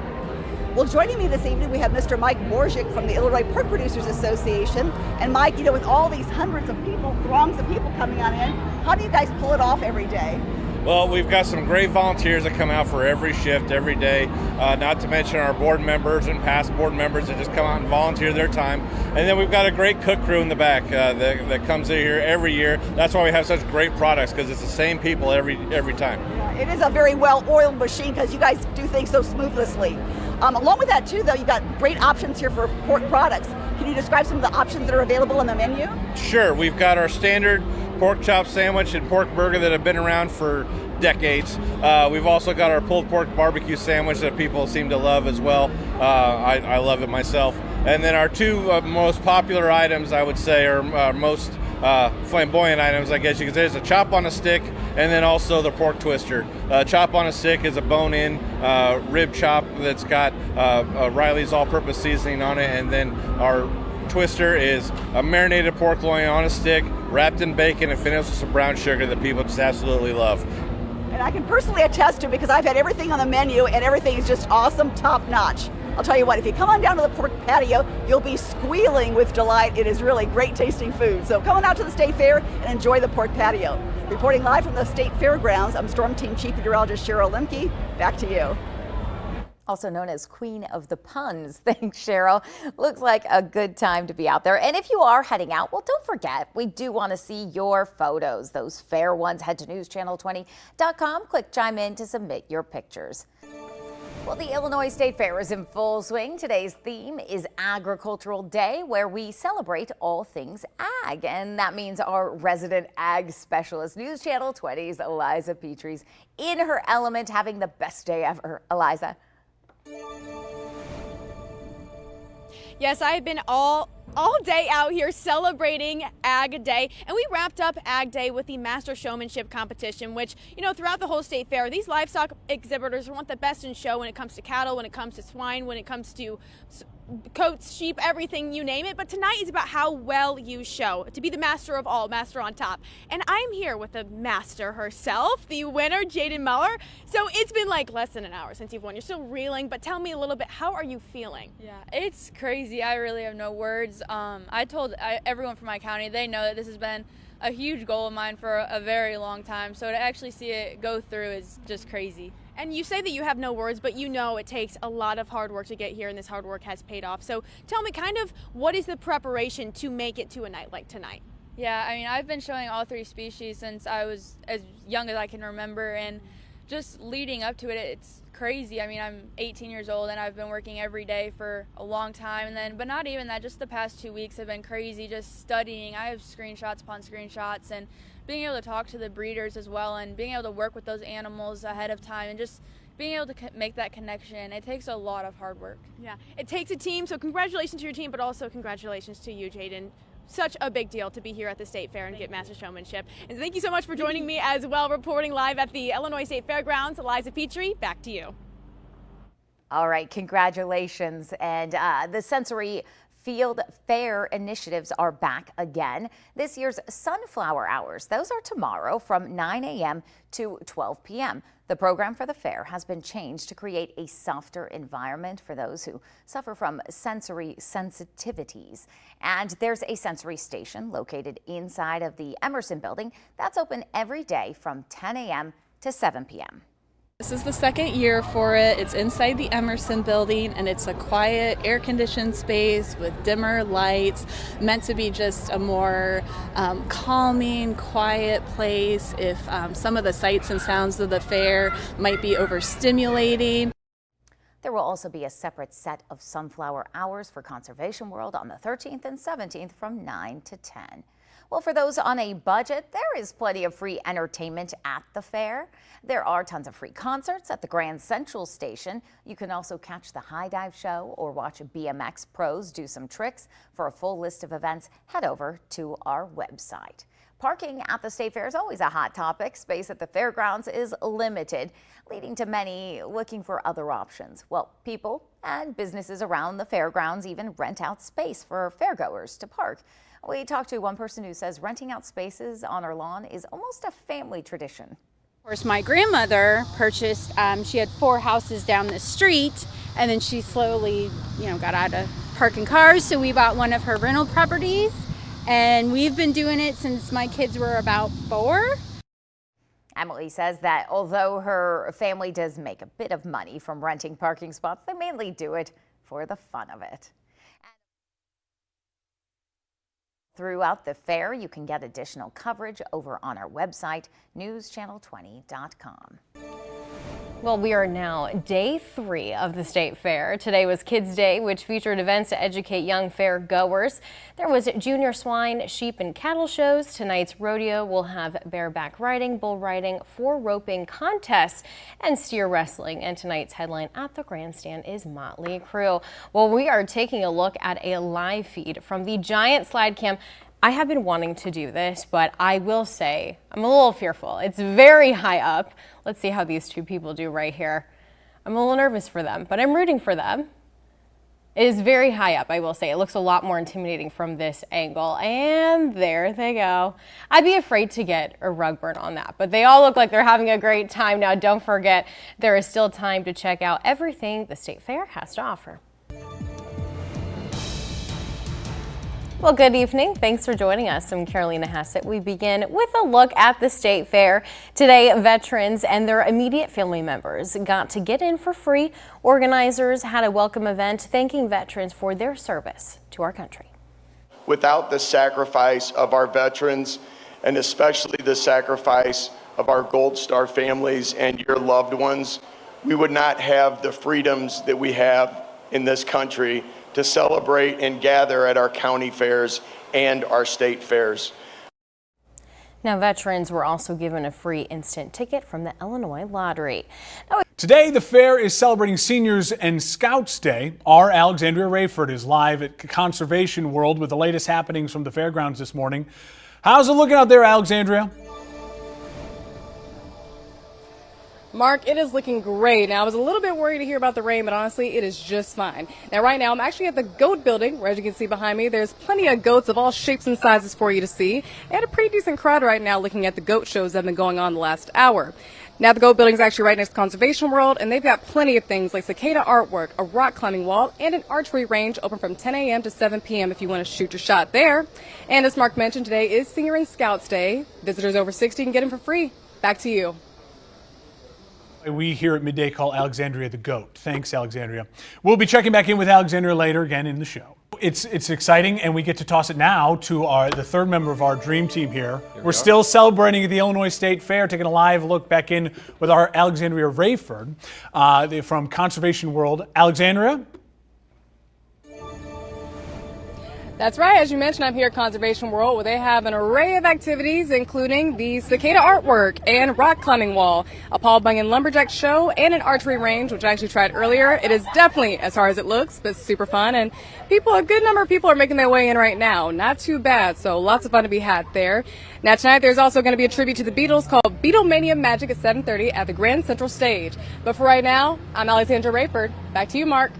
Well, joining me this evening, we have Mr. Mike Morzik from the Illinois Pork Producers Association. And Mike, you know, with all these hundreds of people, throngs of people coming on in, how do you guys pull it off every day? Well, we've got some great volunteers that come out for every shift, every day, not to mention our board members and past board members that just come out and volunteer their time. And then we've got a great cook crew in the back that comes in here every year. That's why we have such great products, because it's the same people every time. Yeah, it is a very well-oiled machine because you guys do things so smoothly. Along with that, too, though, you've got great options here for pork products. Can you describe some of the options that are available on the menu? Sure. We've got our standard pork chop sandwich and pork burger that have been around for decades. We've also got our pulled pork barbecue sandwich that people seem to love as well. I love it myself. And then our two most popular items, I would say, are most flamboyant items, I guess you could say, is a chop on a stick, and then also the pork twister. Chop on a stick is a bone-in rib chop that's got Riley's all-purpose seasoning on it, and then our twister is a marinated pork loin on a stick, wrapped in bacon and finished with some brown sugar that people just absolutely love. And I can personally attest to, because I've had everything on the menu and everything is just awesome, top notch. I'll tell you what, if you come on down to the pork patio, you'll be squealing with delight. It is really great tasting food. So come on out to the State Fair and enjoy the pork patio. Reporting live from the State Fairgrounds, I'm Storm Team Chief Meteorologist Cheryl Lemke. Back to you. Also known as Queen of the Puns. Thanks, Cheryl. Looks like a good time to be out there. And if you are heading out, well, don't forget, we do want to see your photos. Those fair ones. Head to newschannel20.com. Click chime in to submit your pictures. Well, the Illinois State Fair is in full swing. Today's theme is Agricultural Day, where we celebrate all things ag. And that means our resident ag specialist, News Channel 20's Eliza Petrie's in her element, having the best day ever. Eliza. Yes, I've been all day out here celebrating Ag Day, and we wrapped up Ag Day with the Master Showmanship competition, which, you know, throughout the whole state fair, these livestock exhibitors want the best in show when it comes to cattle, when it comes to swine, when it comes to goats, sheep, everything, you name it. But tonight is about how well you show, to be the master of all, master on top. And I'm here with the master herself, the winner, Jaden Muller. So it's been like less than an hour since you've won. You're still reeling, but tell me a little bit, how are you feeling? Yeah, it's crazy. I really have no words. I told everyone from my county, they know that this has been a huge goal of mine for a very long time. So to actually see it go through is just crazy. And you say that you have no words, but you know it takes a lot of hard work to get here, and this hard work has paid off. So tell me kind of what is the preparation to make it to a night like tonight? Yeah, I mean, I've been showing all 3 species since I was as young as I can remember, and just leading up to it, it's crazy. I mean, I'm 18 years old and I've been working every day for a long time, but not even that, just the past 2 weeks have been crazy, just studying. I have screenshots upon screenshots, and being able to talk to the breeders as well, and being able to work with those animals ahead of time, and just being able to make that connection. It takes a lot of hard work. Yeah, it takes a team, so congratulations to your team, but also congratulations to you, Jaden. Such a big deal to be here at the State Fair and get master showmanship. And thank you so much for joining me as well, reporting live at the Illinois State Fairgrounds. Eliza Petrie, back to you. All right, congratulations. And the Sensory Field Fair initiatives are back again. This year's Sunflower Hours, those are tomorrow from 9 a.m. to 12 p.m. The program for the fair has been changed to create a softer environment for those who suffer from sensory sensitivities. And there's a sensory station located inside of the Emerson building that's open every day from 10 a.m. to 7 p.m. This is the second year for it. It's inside the Emerson building, and it's a quiet, air-conditioned space with dimmer lights, meant to be just a more calming, quiet place if some of the sights and sounds of the fair might be overstimulating. There will also be a separate set of Sunflower Hours for Conservation World on the 13th and 17th from 9 to 10. Well, for those on a budget, there is plenty of free entertainment at the fair. There are tons of free concerts at the Grand Central Station. You can also catch the High Dive Show or watch BMX pros do some tricks. For a full list of events, head over to our website. Parking at the State Fair is always a hot topic. Space at the fairgrounds is limited, leading to many looking for other options. Well, people and businesses around the fairgrounds even rent out space for fairgoers to park. We talked to one person who says renting out spaces on our lawn is almost a family tradition. Of course, my grandmother purchased, she had 4 houses down the street, and then she slowly, got out of parking cars, so we bought one of her rental properties, and we've been doing it since my kids were about 4. Emily says that although her family does make a bit of money from renting parking spots, they mainly do it for the fun of it. Throughout the fair, you can get additional coverage over on our website, newschannel20.com. Well, we are now day 3 of the State Fair. Today was Kids Day, which featured events to educate young fair goers. There was junior swine, sheep, and cattle shows. Tonight's rodeo will have bareback riding, bull riding, 4 roping contests, and steer wrestling. And tonight's headline at the grandstand is Motley Crue. Well, we are taking a look at a live feed from the giant slide cam. I have been wanting to do this, but I will say I'm a little fearful. It's very high up. Let's see how these 2 people do right here. I'm a little nervous for them, but I'm rooting for them. It is very high up, I will say. It looks a lot more intimidating from this angle, and there they go. I'd be afraid to get a rug burn on that, but they all look like they're having a great time. Now, don't forget, there is still time to check out everything the State Fair has to offer. Well, good evening. Thanks for joining us. I'm Carolina Hassett. We begin with a look at the State Fair. Today, veterans and their immediate family members got to get in for free. Organizers had a welcome event thanking veterans for their service to our country. Without the sacrifice of our veterans, and especially the sacrifice of our Gold Star families and your loved ones, we would not have the freedoms that we have in this country to celebrate and gather at our county fairs and our state fairs. Now, veterans were also given a free instant ticket from the Illinois Lottery. Today, the fair is celebrating Seniors and Scouts Day. Our Alexandria Rayford is live at Conservation World with the latest happenings from the fairgrounds this morning. How's it looking out there, Alexandria? Mark, it is looking great. Now, I was a little bit worried to hear about the rain, but honestly, it is just fine. Now, right now, I'm actually at the goat building, where as you can see behind me, there's plenty of goats of all shapes and sizes for you to see, and a pretty decent crowd right now looking at the goat shows that have been going on the last hour. Now, the goat building is actually right next to Conservation World, and they've got plenty of things like cicada artwork, a rock climbing wall, and an archery range open from 10 a.m. to 7 p.m. if you want to shoot your shot there. And as Mark mentioned, today is Senior and Scouts Day. Visitors over 60 can get in for free. Back to you. We here at Midday call Alexandria the GOAT. Thanks, Alexandria. We'll be checking back in with Alexandria later again in the show. It's exciting, and we get to toss it now to the third member of our dream team here. We're still celebrating at the Illinois State Fair, taking a live look back in with our Alexandria Rayford from Conservation World. Alexandria? That's right. As you mentioned, I'm here at Conservation World, where they have an array of activities, including the cicada artwork and rock climbing wall, a Paul Bunyan lumberjack show, and an archery range, which I actually tried earlier. It is definitely as hard as it looks, but super fun. And a good number of people are making their way in right now. Not too bad. So lots of fun to be had there. Now tonight, there's also going to be a tribute to the Beatles called Beatlemania Magic at 7:30 at the Grand Central Stage. But for right now, I'm Alexandra Rayford. Back to you, Mark.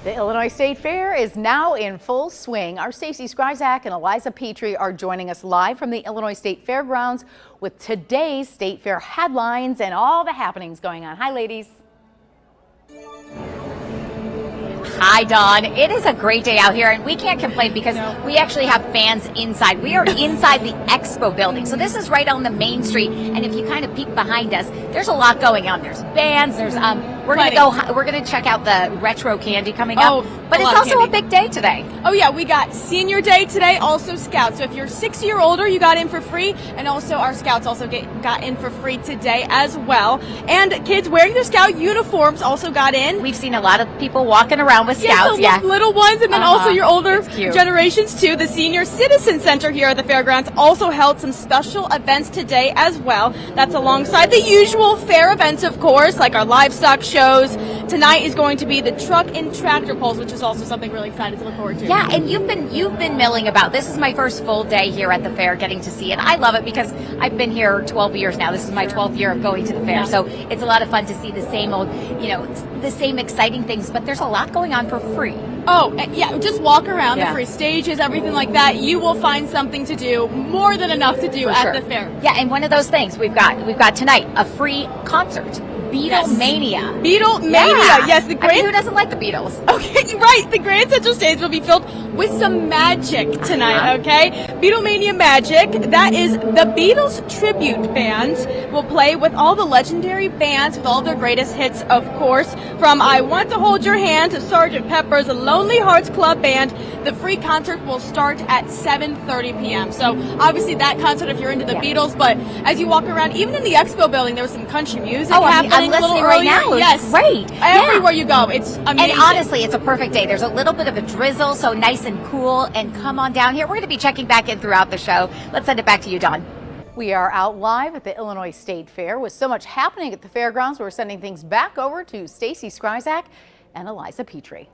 The Illinois State Fair is now in full swing. Our Stacey Skryzak and Eliza Petrie are joining us live from the Illinois State Fairgrounds with today's State Fair headlines and all the happenings going on. Hi, ladies. Hi, Dawn. It is a great day out here, and we can't complain because we actually have fans inside. We are inside the expo building, so this is right on the main street. And if you kind of peek behind us, there's a lot going on. There's bands. There's we're gonna check out the retro candy coming up. But it's also a big day today. Oh yeah, we got Senior Day today, also Scouts. So if you're 60 or older, you got in for free, and also our Scouts also got in for free today as well. And kids wearing their Scout uniforms also got in. We've seen a lot of people walking around with Scouts. So little ones, and then also your older generations too. The Senior Citizen Center here at the fairgrounds also held some special events today as well. That's alongside the usual fair events, of course, like our livestock shows. Tonight is going to be the truck and tractor pulls, which is also something really excited to look forward to. Yeah, and you've been milling about. This is my first full day here at the fair, getting to see it. I love it because I've been here 12 years now. This is my 12th year of going to the fair, so it's a lot of fun to see the same old, the same exciting things. But there's a lot going on for free. Oh, yeah, just walk around the free stages, everything like that. You will find something to do, more than enough to do at the fair. Yeah, and one of those things we've got tonight, a free concert. Beatlemania. Beatlemania, yes. I mean, who doesn't like the Beatles? Okay, right. The Grand Central Stage will be filled with some magic tonight, okay? Beatlemania Magic, that is the Beatles tribute band, will play with all the legendary bands with all their greatest hits, of course, from I Want to Hold Your Hand to Sgt. Pepper's Lonely Hearts Club Band. The free concert will start at 7:30 p.m. So obviously that concert if you're into the Beatles, but as you walk around, even in the expo building, there was some country music happening. I'm listening right now. Yes, great. Everywhere you go, it's amazing. And honestly, it's a perfect day. There's a little bit of a drizzle, so nice and cool. And come on down here. We're going to be checking back in throughout the show. Let's send it back to you, Dawn. We are out live at the Illinois State Fair with so much happening at the fairgrounds. We're sending things back over to Stacey Skryzak and Eliza Petrie.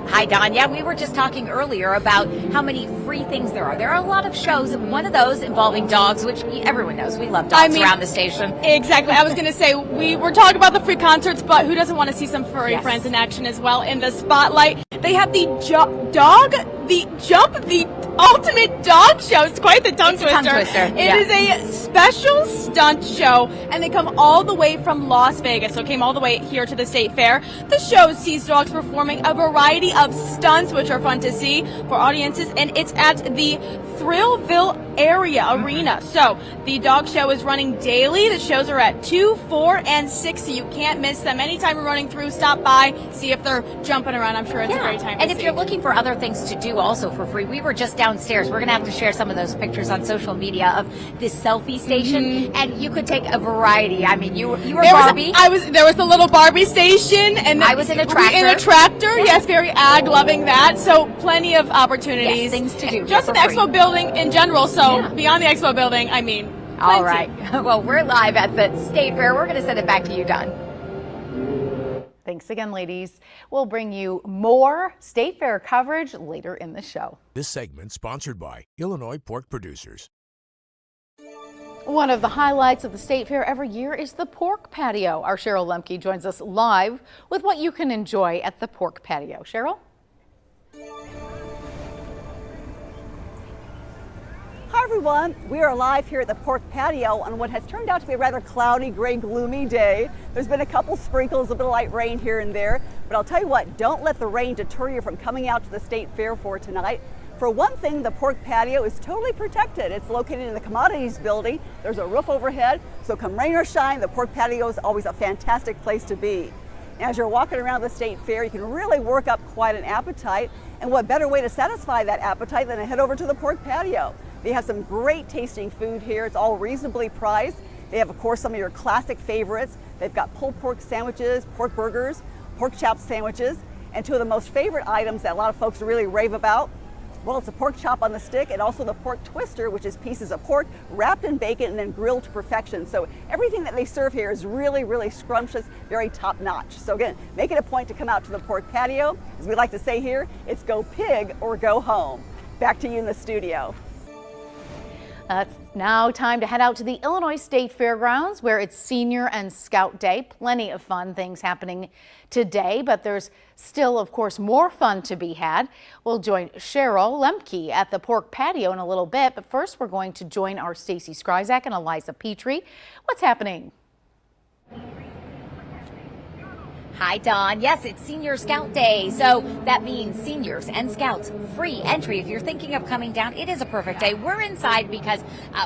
Hi, Don. Yeah, we were just talking earlier about how many free things there are. There are a lot of shows, one of those involving dogs, which everyone knows. We love dogs around the station. Exactly. I was going to say, we were talking about the free concerts, but who doesn't want to see some furry friends in action as well in the spotlight? They have the ultimate dog show. It's quite the tongue twister. It is a special stunt show, and they come all the way from Las Vegas, so it came all the way here to the State Fair. The show sees dogs performing a variety of stunts, which are fun to see for audiences, and it's at the Thrillville arena. So the dog show is running daily. The shows are at 2, 4, and 6, so you can't miss them. Anytime you're running through, stop by, see if they're jumping around. I'm sure it's a great time to And if see. you're looking for other things to do also for free, we were just downstairs. We're going to have to share some of those pictures on social media of this selfie station, and you could take a variety. I mean, you were Barbie. There was the little Barbie station, and I was in a tractor. Yes, very ag, loving that. So plenty of opportunities. Yes, things to do. Just in the expo building in general. So beyond the expo building, I mean. All right. Well, we're live at the State Fair. We're going to send it back to you, Don. Thanks again, ladies. We'll bring you more State Fair coverage later in the show. This segment sponsored by Illinois Pork Producers. One of the highlights of the State Fair every year is the pork patio. Our Cheryl Lemke joins us live with what you can enjoy at the pork patio. Cheryl? Hi everyone, we are live here at the pork patio on what has turned out to be a rather cloudy, gray, gloomy day. There's been a couple sprinkles, a bit of light rain here and there, but I'll tell you what, don't let the rain deter you from coming out to the State Fair for tonight. For one thing, the pork patio is totally protected. It's located in the commodities building. There's a roof overhead, so come rain or shine, the pork patio is always a fantastic place to be. As you're walking around the State Fair, you can really work up quite an appetite, and what better way to satisfy that appetite than to head over to the pork patio. They have some great tasting food here. It's all reasonably priced. They have, of course, some of your classic favorites. They've got pulled pork sandwiches, pork burgers, pork chop sandwiches, and two of the most favorite items that a lot of folks really rave about. Well, it's a pork chop on the stick and also the pork twister, which is pieces of pork wrapped in bacon and then grilled to perfection. So everything that they serve here is really, really scrumptious, very top notch. So again, make it a point to come out to the pork patio. As we like to say here, it's go pig or go home. Back to you in the studio. It's now time to head out to the Illinois State Fairgrounds where it's Senior and Scout Day. Plenty of fun things happening today, but there's still, of course, more fun to be had. We'll join Cheryl Lemke at the pork patio in a little bit, but first we're going to join our Stacy Skryzak and Eliza Petrie. What's happening? Hi, Dawn. Yes, it's Senior Scout Day, so that means seniors and scouts free entry. If you're thinking of coming down, it is a perfect day. We're inside because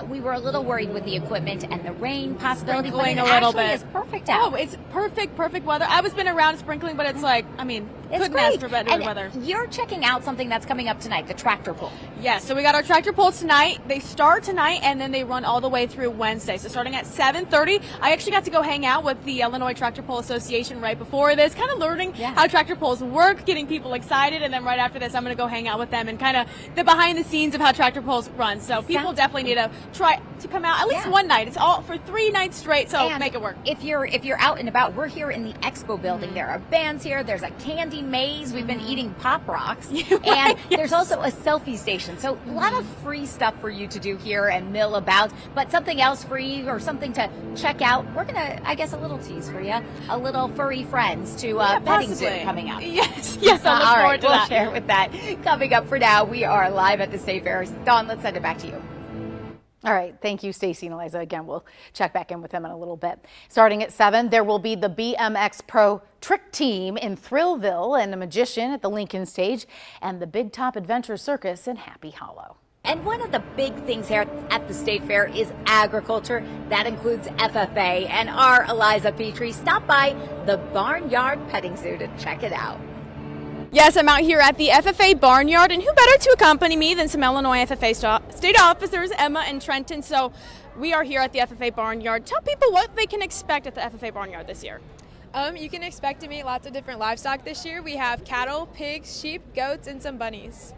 we were a little worried with the equipment and the rain possibility, but it actually is perfect out. Oh, it's perfect weather. I was been around sprinkling, but it's like, I mean, couldn't ask for better weather. You're checking out something that's coming up tonight, the tractor pull. Yes, so we got our tractor pulls tonight. They start tonight and then they run all the way through Wednesday. So starting at 7:30, I actually got to go hang out with the Illinois Tractor Pull Association right before this, kind of learning how tractor pulls work, getting people excited, and then right after this, I'm going to go hang out with them and kind of the behind the scenes of how tractor pulls run. So people definitely need to try to come out at least one night. It's all for 3 nights straight, so And make it work. If you're out and about, we're here in the expo building. There are bands here. There's a candy maze. We've been eating Pop Rocks. And there's also a selfie station. So a lot of free stuff for you to do here and mill about. But something else free or something to check out, we're going to, I guess, a little tease for you. A little furry friends to petting zoo coming up. Yes, I look all forward right, to we'll that. share with that. Coming up for now, we are live at the State Fair. Dawn, let's send it back to you. All right, thank you, Stacy and Eliza. Again, we'll check back in with them in a little bit. Starting at 7, there will be the BMX Pro Trick Team in Thrillville and a magician at the Lincoln Stage and the Big Top Adventure Circus in Happy Hollow. And one of the big things here at the State Fair is agriculture. That includes FFA. And our Eliza Petrie stopped by the Barnyard Petting Zoo to check it out. Yes, I'm out here at the FFA Barnyard, and who better to accompany me than some Illinois FFA state officers, Emma and Trenton. So we are here at the FFA Barnyard. Tell people what they can expect at the FFA Barnyard this year. You can expect to meet lots of different livestock this year. We have cattle, pigs, sheep, goats, and some bunnies.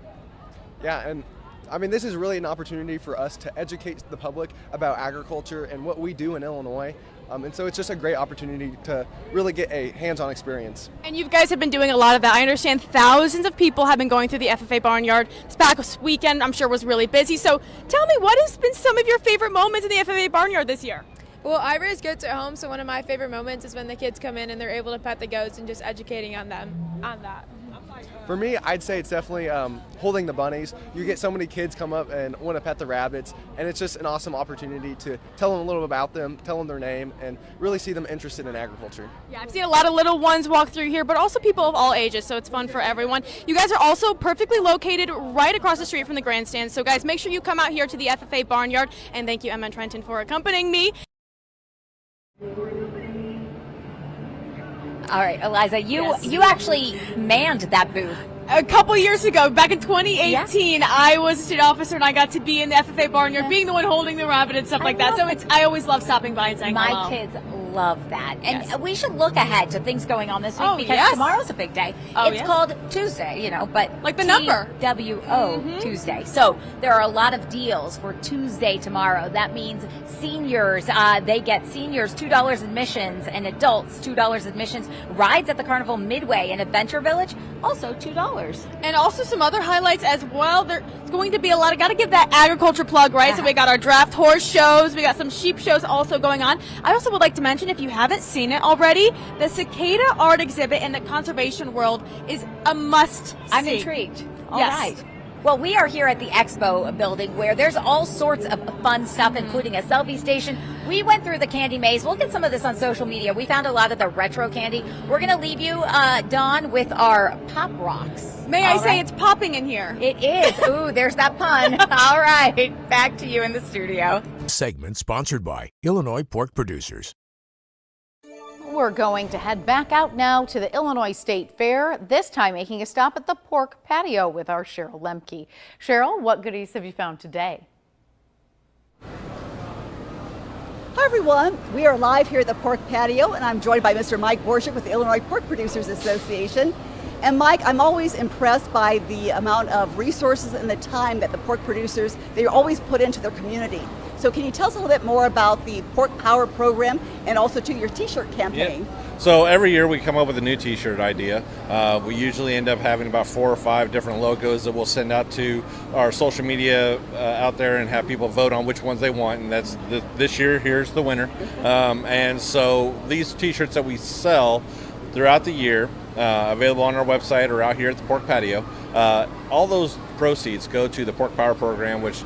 Yeah, and I mean, this is really an opportunity for us to educate the public about agriculture and what we do in Illinois. And so it's just a great opportunity to really get a hands-on experience. And you guys have been doing a lot of that. I understand thousands of people have been going through the FFA Barnyard. This past weekend, I'm sure, was really busy. So tell me, what has been some of your favorite moments in the FFA Barnyard this year? Well, I raise goats at home, so one of my favorite moments is when the kids come in and they're able to pet the goats and just educating on them on that. For me, I'd say it's definitely holding the bunnies. You get so many kids come up and want to pet the rabbits, and it's just an awesome opportunity to tell them a little about them, tell them their name, and really see them interested in agriculture. Yeah, I've seen a lot of little ones walk through here, but also people of all ages, so it's fun for everyone. You guys are also perfectly located right across the street from the grandstand, so guys, make sure you come out here to the FFA Barnyard, and thank you, Emma and Trenton, for accompanying me. All right, Eliza, you actually manned that booth. A couple years ago, back in 2018, I was a state officer and I got to be in the FFA Barnyard, being the one holding the rabbit and stuff like that. So I always love stopping by and saying hello. My kids love that. And we should look ahead to things going on this week because tomorrow's a big day. It's called Tuesday, but like the number. TWO Tuesday. So there are a lot of deals for Tuesday tomorrow. That means seniors, they get seniors $2 admissions and adults $2 admissions. Rides at the Carnival Midway and Adventure Village, also $2. And also some other highlights as well. It's going to be a lot of, got to give that agriculture plug, right? So we got our draft horse shows, we got some sheep shows also going on. I also would like to mention, if you haven't seen it already, the cicada art exhibit in the conservation world is a must see. I'm intrigued. All Yes. right. Well, we are here at the Expo building where there's all sorts of fun stuff, including a selfie station. We went through the candy maze. We'll get some of this on social media. We found a lot of the retro candy. We're going to leave you, Dawn, with our Pop Rocks. May I say it's popping in here? It is. Ooh, there's that pun. All right. Back to you in the studio. Segment sponsored by Illinois Pork Producers. We're going to head back out now to the Illinois State Fair, this time making a stop at the pork patio with our Cheryl Lemke. Cheryl, what goodies have you found today? Hi everyone, we are live here at the pork patio and I'm joined by Mr. Mike Borshik with the Illinois Pork Producers Association. And Mike, I'm always impressed by the amount of resources and the time that the pork producers, they always put into their community. So can you tell us a little bit more about the Pork Power program and also to your t-shirt campaign? Yep. So every year we come up with a new t-shirt idea. We usually end up having about 4 or 5 different logos that we'll send out to our social media out there and have people vote on which ones they want. And that's this year, here's the winner. And so these t-shirts that we sell throughout the year, available on our website or out here at the pork patio, all those proceeds go to the Pork Power program, which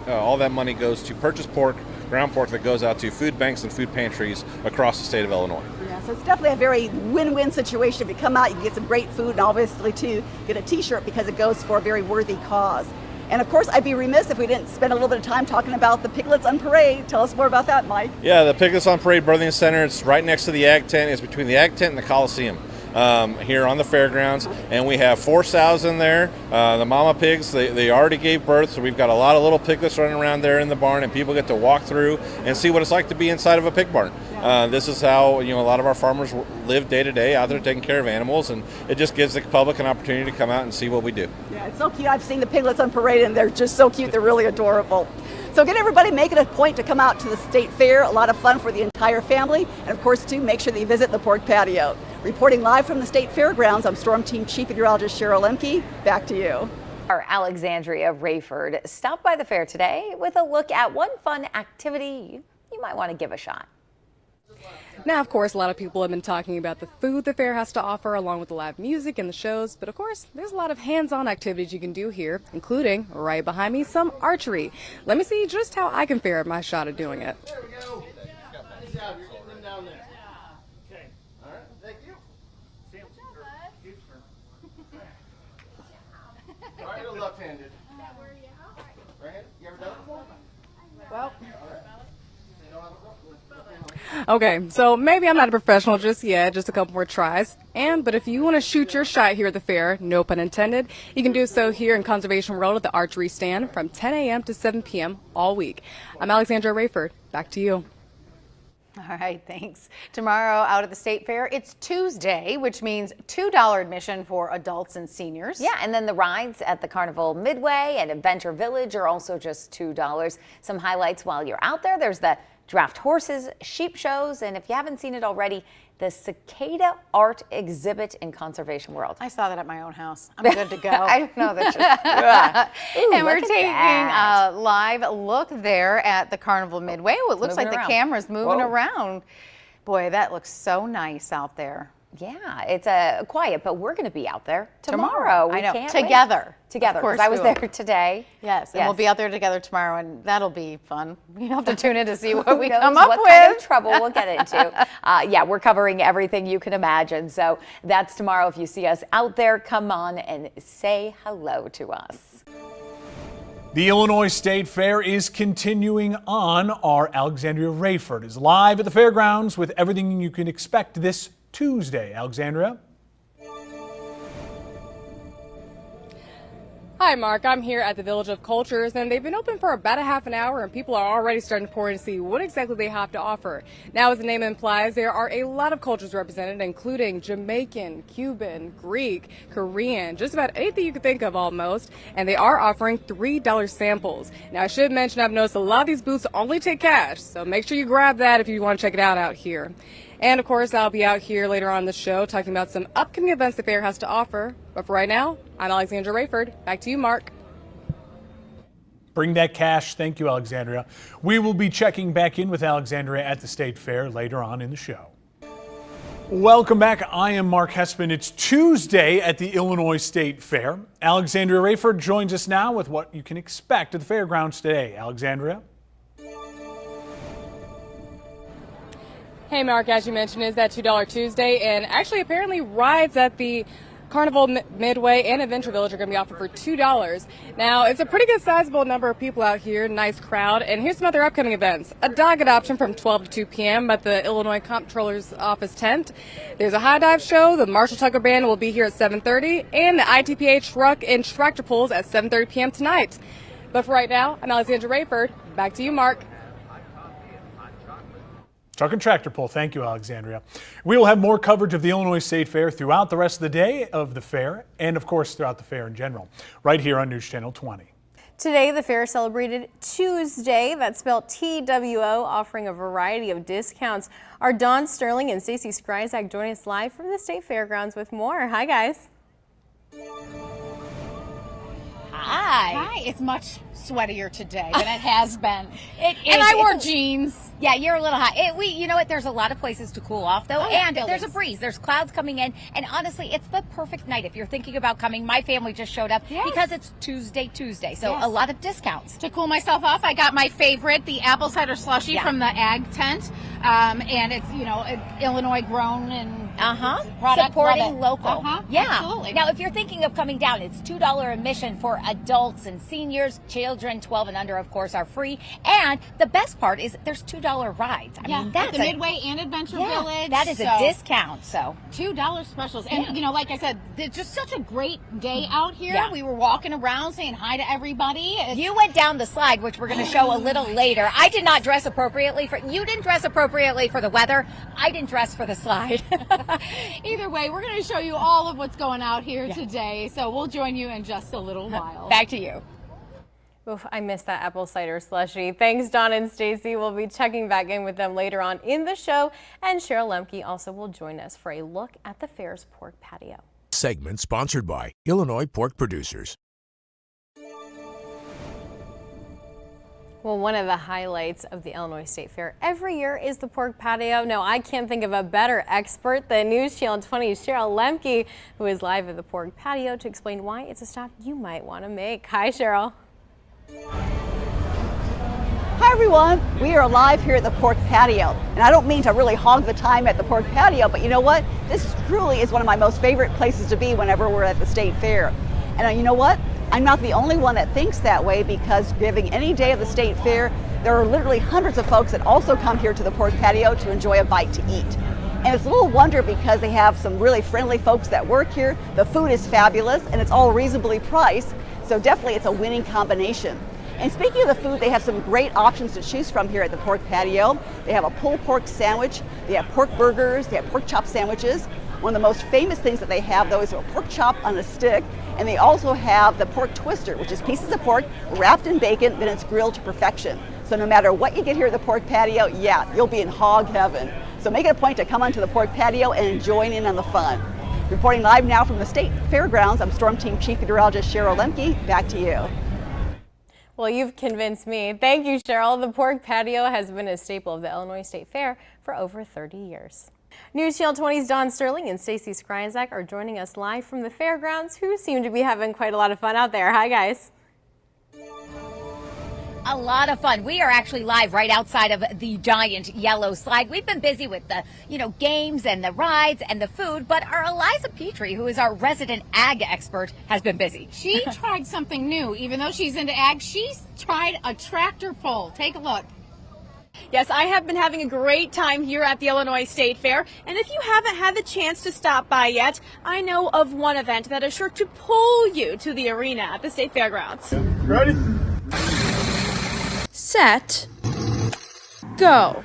all that money goes to purchase pork, ground pork that goes out to food banks and food pantries across the state of Illinois. Yeah, so it's definitely a very win-win situation. If you come out, you can get some great food and obviously too get a t-shirt because it goes for a very worthy cause. And of course, I'd be remiss if we didn't spend a little bit of time talking about the Piglets on Parade. Tell us more about that, Mike. Yeah, the Piglets on Parade Birthing Center, it's right next to the Ag Tent. It's between the Ag Tent and the Coliseum. Here on the fairgrounds, and we have 4 sows in there. The mama pigs, they already gave birth, so we've got a lot of little piglets running around there in the barn, and people get to walk through and see what it's like to be inside of a pig barn. This is how a lot of our farmers live day to day out there taking care of animals, and it just gives the public an opportunity to come out and see what we do. Yeah, it's so cute. I've seen the Piglets on Parade, and they're just so cute. They're really adorable. So get everybody, make it a point to come out to the State Fair. A lot of fun for the entire family, and of course, too, make sure that you visit the pork patio. Reporting live from the State Fairgrounds, I'm Storm Team Chief Meteorologist Cheryl Lemke. Back to you. Our Alexandria Rayford stopped by the fair today with a look at one fun activity you might want to give a shot. Now, of course, a lot of people have been talking about the food the fair has to offer, along with the live music and the shows. But of course, there's a lot of hands-on activities you can do here, including, right behind me, some archery. Let me see just how I can fare my shot at doing it. There we go. Good job. You're getting them down there. Okay. All right. Thank you. Sam, all right, you're left-handed. Right-handed? You ever done it before? Well. Okay, so maybe I'm not a professional just yet, just a couple more tries. But if you want to shoot your shot here at the fair, no pun intended, you can do so here in Conservation Road at the archery stand from 10 a.m. to 7 p.m. all week. I'm Alexandra Rayford. Back to you. All right, thanks. Tomorrow out at the State Fair, it's Tuesday, which means $2 admission for adults and seniors. Yeah, and then the rides at the Carnival Midway and Adventure Village are also just $2. Some highlights while you're out there, there's the draft horses, sheep shows, and if you haven't seen it already, the cicada art exhibit in Conservation World. I saw that at my own house. I'm good to go. I know that. And we're taking a live look there at the Carnival Midway. Oh, it looks like the camera's moving around. Boy, that looks so nice out there. Yeah, it's quiet, but we're going to be out there tomorrow. I know. Can't together. Wait. Together, because I was there today. Yes, and we'll be out there together tomorrow, and that'll be fun. You have to tune in to see what we knows come up what with. Kind of trouble we'll get into. Yeah, we're covering everything you can imagine. So that's tomorrow. If you see us out there, come on and say hello to us. The Illinois State Fair is continuing on. Our Alexandria Rayford is live at the fairgrounds with everything you can expect this Tuesday. Alexandria? Hi, Mark. I'm here at the Village of Cultures, and they've been open for about a half an hour, and people are already starting to pour in to see what exactly they have to offer. Now, as the name implies, there are a lot of cultures represented, including Jamaican, Cuban, Greek, Korean, just about anything you could think of almost, and they are offering $3 samples. Now, I should mention I've noticed a lot of these booths only take cash, so make sure you grab that if you want to check it out here. And, of course, I'll be out here later on in the show talking about some upcoming events the fair has to offer. But for right now, I'm Alexandra Rayford. Back to you, Mark. Bring that cash. Thank you, Alexandria. We will be checking back in with Alexandria at the State Fair later on in the show. Welcome back. I am Mark Hespin. It's Tuesday at the Illinois State Fair. Alexandria Rayford joins us now with what you can expect at the fairgrounds today. Alexandria? Hey, Mark, as you mentioned, is that $2 Tuesday, and actually apparently rides at the Carnival Midway and Adventure Village are going to be offered for $2. Now, it's a pretty good sizable number of people out here, nice crowd, and here's some other upcoming events. A dog adoption from 12 to 2 p.m. at the Illinois Comptroller's Office tent. There's a high dive show. The Marshall Tucker Band will be here at 7:30, and the ITPA truck and tractor pulls at 7:30 p.m. tonight. But for right now, I'm Alexandra Rayford. Back to you, Mark. Truck and tractor pull. Thank you, Alexandria. We will have more coverage of the Illinois State Fair throughout the rest of the day of the fair and, of course, throughout the fair in general, right here on Newschannel 20. Today, the fair celebrated Tuesday. That's spelled TWO, offering a variety of discounts. Our Dawn Sterling and Stacey Skryzak join us live from the State Fairgrounds with more. Hi, guys. Hi. It's much sweatier today than it has been. It is. And I wore jeans. Yeah, you're a little hot. You know what? There's a lot of places to cool off, though, and buildings. there's a breeze. There's clouds coming in, and honestly, it's the perfect night if you're thinking about coming. My family just showed up because it's Tuesday, so a lot of discounts. To cool myself off, I got my favorite, the apple cider slushy from the Ag Tent, and it's Illinois grown and product. Supporting local. Yeah. Absolutely. Now, if you're thinking of coming down, it's $2 admission for adults and seniors. Children 12 and under, of course, are free. And the best part is there's $2 rides. I mean, that's at the Midway and Adventure Village. That is a discount. So $2 specials. And like I said, it's just such a great day out here. Yeah. We were walking around saying hi to everybody. You went down the slide, which we're going to show a little later. I did not dress appropriately you didn't dress appropriately for the weather. I didn't dress for the slide. Either way, we're going to show you all of what's going out here today. So we'll join you in just a little while. Back to you. Oof, I missed that apple cider slushy. Thanks, Dawn and Stacey. We'll be checking back in with them later on in the show. And Cheryl Lemke also will join us for a look at the fair's pork patio. Segment sponsored by Illinois Pork Producers. Well, one of the highlights of the Illinois State Fair every year is the pork patio. Now, I can't think of a better expert than Newschannel 20's Cheryl Lemke, who is live at the pork patio to explain why it's a stop you might want to make. Hi, Cheryl. Hi everyone, we are live here at the pork patio, and I don't mean to really hog the time at the pork patio, but you know what? This truly is one of my most favorite places to be whenever we're at the State Fair. And you know what? I'm not the only one that thinks that way, because giving any day of the State Fair, there are literally hundreds of folks that also come here to the pork patio to enjoy a bite to eat. And it's a little wonder because they have some really friendly folks that work here. The food is fabulous and it's all reasonably priced, so definitely it's a winning combination. And speaking of the food, they have some great options to choose from here at the pork patio. They have a pulled pork sandwich, they have pork burgers, they have pork chop sandwiches. One of the most famous things that they have, though, is a pork chop on a stick, and they also have the pork twister, which is pieces of pork wrapped in bacon, then it's grilled to perfection. So no matter what you get here at the pork patio, you'll be in hog heaven. So make it a point to come onto the pork patio and join in on the fun. Reporting live now from the State Fairgrounds, I'm Storm Team Chief Meteorologist Cheryl Lemke. Back to you. Well, you've convinced me. Thank you, Cheryl. The pork patio has been a staple of the Illinois State Fair for over 30 years. Newschannel 20's Dawn Sterling and Stacey Skryzak are joining us live from the fairgrounds, who seem to be having quite a lot of fun out there. Hi, guys. A lot of fun. We are actually live right outside of the giant yellow slide. We've been busy with the, games and the rides and the food, but our Eliza Petrie, who is our resident ag expert, has been busy. She tried something new. Even though she's into ag, she's tried a tractor pull. Take a look. Yes, I have been having a great time here at the Illinois State Fair, and if you haven't had the chance to stop by yet, I know of one event that is sure to pull you to the arena at the State Fairgrounds. Ready? Set, go.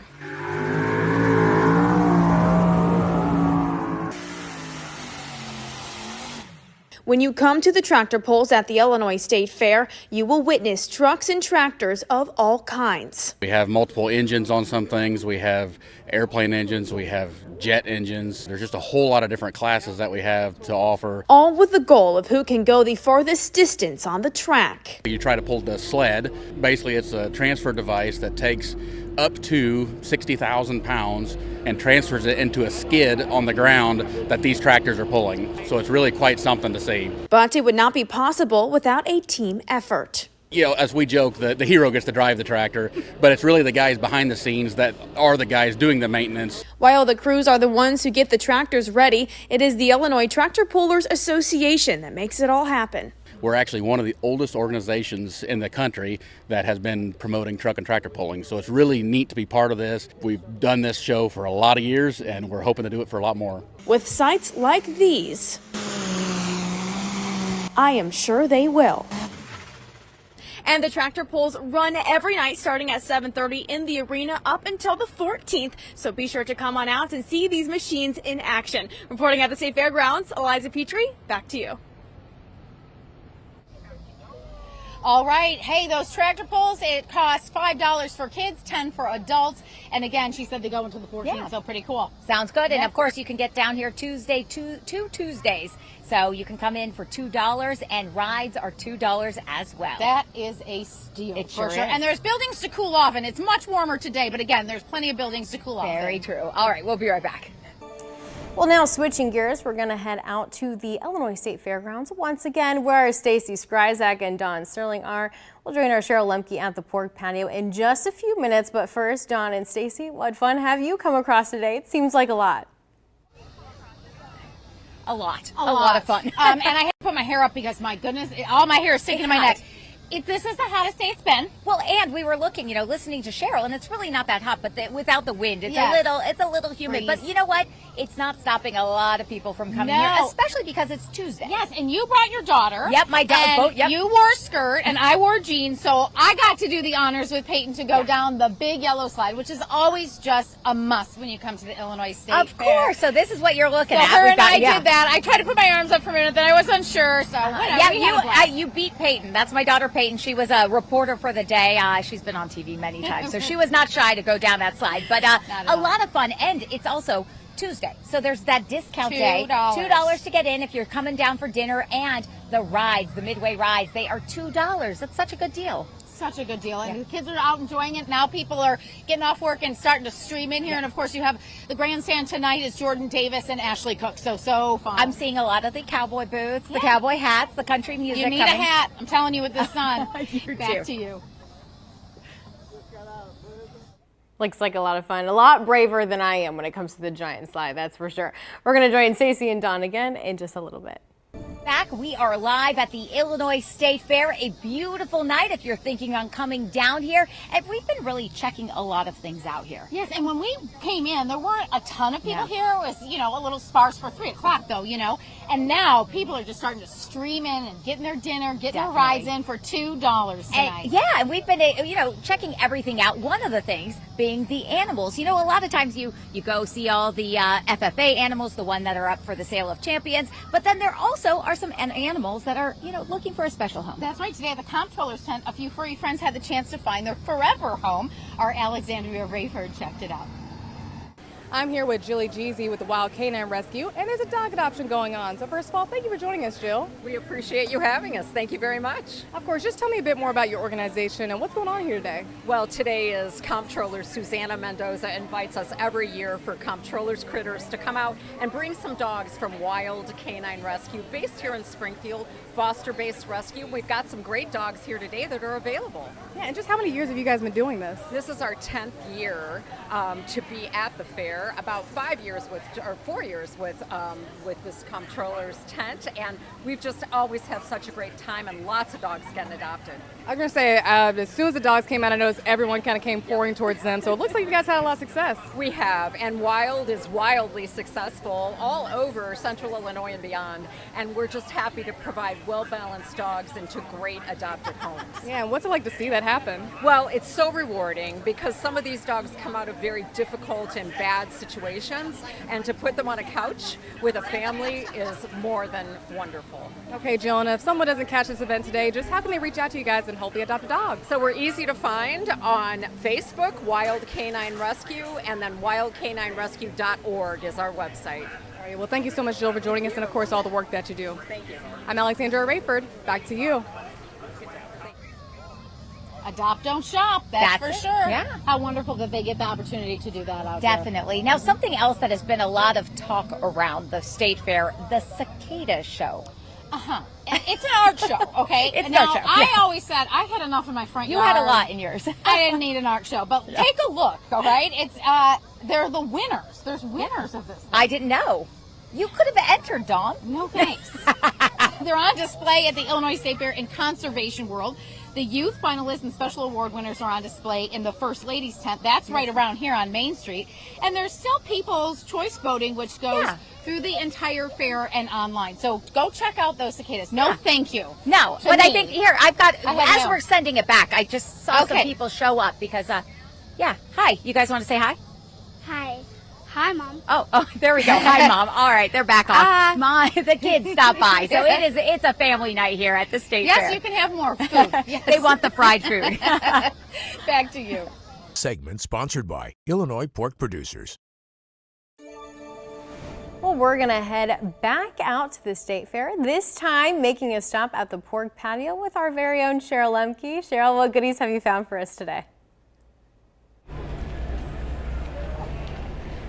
When you come to the tractor pulls at the Illinois State Fair, you will witness trucks and tractors of all kinds. We have multiple engines on some things. We have airplane engines. We have jet engines. There's just a whole lot of different classes that we have to offer. All with the goal of who can go the farthest distance on the track. You try to pull the sled. Basically, it's a transfer device that takes up to 60,000 pounds and transfers it into a skid on the ground that these tractors are pulling. So it's really quite something to see. But it would not be possible without a team effort. You know, as we joke, the hero gets to drive the tractor, but it's really the guys behind the scenes that are the guys doing the maintenance. While the crews are the ones who get the tractors ready, it is the Illinois Tractor Pullers Association that makes it all happen. We're actually one of the oldest organizations in the country that has been promoting truck and tractor pulling. So it's really neat to be part of this. We've done this show for a lot of years, and we're hoping to do it for a lot more. With sites like these, I am sure they will. And the tractor pulls run every night starting at 7:30 in the arena up until the 14th. So be sure to come on out and see these machines in action. Reporting at the State Fairgrounds, Eliza Petrie, back to you. All right. Hey, those tractor pulls, it costs $5 for kids, $10 for adults. And again, she said they go until the 14th, so pretty cool. Sounds good. And Yeah. of course, you can get down here two Tuesdays. So you can come in for $2 and rides are $2 as well. That is a steal. It for sure sure. is. And there's buildings to cool off, and it's much warmer today. But again, there's plenty of buildings to cool off. Very true. All right, we'll be right back. Well, now switching gears, we're going to head out to the Illinois State Fairgrounds once again, where Stacy Skryzak and Dawn Sterling are. We'll join our Cheryl Lemke at the pork patio in just a few minutes. But first, Dawn and Stacy, what fun have you come across today? It seems like a lot. A lot of fun. And I had to put my hair up because, my goodness, all my hair is sticking to my neck. This is the hottest day it's been. Well, and we were looking, listening to Cheryl, and it's really not that hot, but without the wind, it's Yes. a little humid. Breeze. But you know what? It's not stopping a lot of people from coming here, especially because it's Tuesday. Yes, and you brought your daughter. Yep, my daughter. And you wore a skirt, and I wore jeans, so I got to do the honors with Peyton to go down the big yellow slide, which is always just a must when you come to the Illinois State Fair. Of course. So this is what you're looking So at. her We've and got- I yeah. did that. I tried to put my arms up for a minute, then I was unsure, so whatever. Yeah, We had a blast. you beat Peyton. That's my daughter Peyton. She was a reporter for the day. She's been on TV many times, so she was not shy to go down that slide. But a lot of fun, and it's also Tuesday, so there's that discount day. $2 to get in if you're coming down for dinner, and the rides, the midway rides, they are $2. That's such a good deal. Such a good deal. And the kids are out enjoying it. Now people are getting off work and starting to stream in here. And of course, you have the grandstand tonight is Jordan Davis and Ashley Cook. So fun. I'm seeing a lot of the cowboy boots, the cowboy hats, the country music. You need coming. a hat. I'm telling you with the sun. You Back do. to you. Looks like a lot of fun. A lot braver than I am when it comes to the giant slide, that's for sure. We're going to join Stacy and Dawn again in just a little bit. Back, we are live at the Illinois State Fair. A beautiful night if you're thinking on coming down here. And we've been really checking a lot of things out here. Yes, and when we came in, there weren't a ton of people here. It was, a little sparse for 3 o'clock, though, And now people are just starting to stream in and getting their dinner, getting their rides in for $2 tonight. And we've been, checking everything out. One of the things being the animals. A lot of times you go see all the FFA animals, the one that are up for the Sale of Champions. But then there also are some animals that are, looking for a special home. That's right. Today at the Comptroller's tent, a few furry friends had the chance to find their forever home. Our Alexandria Rayford checked it out. I'm here with Jilly Jeezy with the Wild Canine Rescue, and there's a dog adoption going on. So first of all, thank you for joining us, Jill. We appreciate you having us. Thank you very much. Of course, just tell me a bit more about your organization and what's going on here today. Well, today is Comptroller Susanna Mendoza invites us every year for Comptroller's Critters to come out and bring some dogs from Wild Canine Rescue, based here in Springfield, foster-based rescue. We've got some great dogs here today that are available. Yeah, and just how many years have you guys been doing this? This is our 10th year to be at the fair. About 4 years with this Comptroller's tent, and we've just always had such a great time and lots of dogs getting adopted. I was going to say, as soon as the dogs came out, I noticed everyone kind of came pouring towards them, so it looks like you guys had a lot of success. We have, and Wild is wildly successful all over Central Illinois and beyond, and we're just happy to provide well-balanced dogs into great adopted homes. Yeah, and what's it like to see that happen? Well, it's so rewarding because some of these dogs come out of very difficult and bad bad situations, and to put them on a couch with a family is more than wonderful. Okay, Jill, and if someone doesn't catch this event today, just how can they reach out to you guys and hopefully adopt a dog? So we're easy to find on Facebook, Wild Canine Rescue, and then wildcaninerescue.org is our website. All right, well, thank you so much, Jill, for joining us and, of course, all the work that you do. Thank you. I'm Alexandra Rayford. Back to you. Adopt, don't shop. That's for it. sure. Yeah. How wonderful that they get the opportunity to do that out Definitely. Now, something else that has been a lot of talk around the State Fair, the cicada show. It's an art show, okay? It's an now, art show. I Yeah. always said I had enough in my front You yard. had a lot in yours. I didn't need an art show, but take a look, all right? It's they're the winners. There's winners of this thing. I didn't know. You could have entered, Dawn. No thanks. They're on display at the Illinois State Fair in Conservation World. The youth finalists and special award winners are on display in the First Ladies tent. That's right around here on Main Street. And there's still People's Choice voting, which goes through the entire fair and online. So go check out those cicadas. No, thank you. No, To but I me. think here I've got. I have As no. we're sending it back, I just saw some Okay. people show up because, yeah. Hi, you guys want to say hi? Hi. Hi, Mom. Oh, there we go. Hi, Mom. All right, they're back on. Mom, the kids stopped by, so it's a family night here at the State Fair. Yes, you can have more food. Yes. They want the fried food. Back to you. Segment sponsored by Illinois Pork Producers. Well, we're going to head back out to the State Fair, this time making a stop at the pork patio with our very own Cheryl Lemke. Cheryl, what goodies have you found for us today?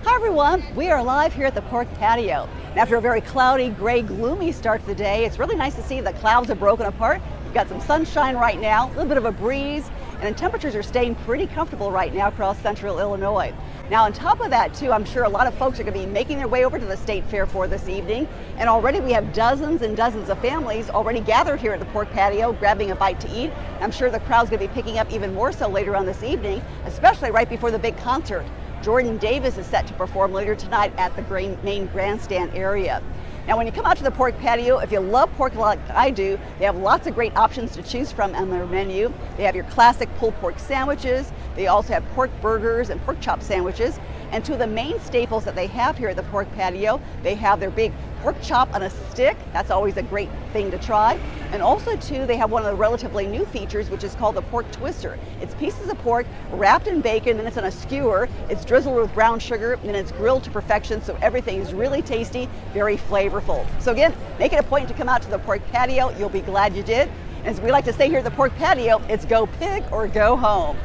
Hi everyone, we are live here at the pork patio. And after a very cloudy, gray, gloomy start to the day, it's really nice to see the clouds have broken apart. We've got some sunshine right now, a little bit of a breeze, and the temperatures are staying pretty comfortable right now across central Illinois. Now on top of that too, I'm sure a lot of folks are going to be making their way over to the State Fair for this evening, and already we have dozens and dozens of families already gathered here at the pork patio grabbing a bite to eat. I'm sure the crowd's going to be picking up even more so later on this evening, especially right before the big concert. Jordan Davis is set to perform later tonight at the main grandstand area. Now when you come out to the pork patio, if you love pork like I do, they have lots of great options to choose from on their menu. They have your classic pulled pork sandwiches. They also have pork burgers and pork chop sandwiches. And two of the main staples that they have here at the pork patio, they have their big pork chop on a stick. That's always a great thing to try. And also too, they have one of the relatively new features, which is called the pork twister. It's pieces of pork wrapped in bacon, then it's on a skewer. It's drizzled with brown sugar, and then it's grilled to perfection, so everything is really tasty, very flavorful. So again, make it a point to come out to the pork patio. You'll be glad you did. And as we like to say here at the pork patio, it's go pig or go home.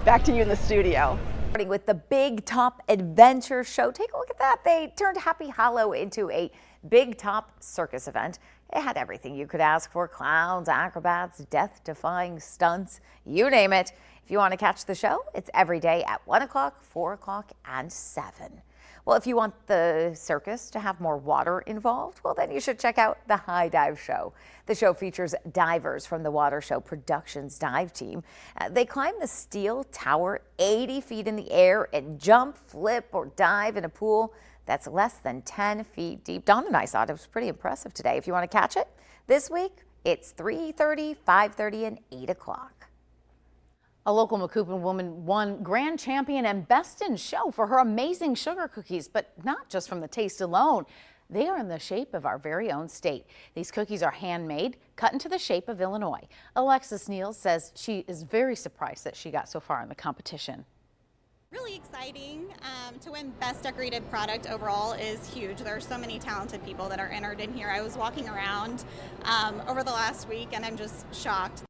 Back to you in the studio. With the Big Top Adventure Show. Take a look at that. They turned Happy Hollow into a Big Top circus event. It had everything you could ask for: clowns, acrobats, death-defying stunts, you name it. If you want to catch the show, it's every day at 1 o'clock, 4 o'clock, and 7. Well, if you want the circus to have more water involved, well, then you should check out the High Dive Show. The show features divers from the Water Show Productions dive team. They climb the steel tower 80 feet in the air and jump, flip, or dive in a pool that's less than 10 feet deep. Dawn and I thought it was pretty impressive today. If you want to catch it this week, it's 3:30, 5:30, and 8 o'clock. A local Macoupin woman won Grand Champion and Best in Show for her amazing sugar cookies, but not just from the taste alone. They are in the shape of our very own state. These cookies are handmade, cut into the shape of Illinois. Alexis Neal says she is very surprised that she got so far in the competition. Really exciting. To win Best Decorated Product overall is huge. There are so many talented people that are entered in here. I was walking around over the last week and I'm just shocked.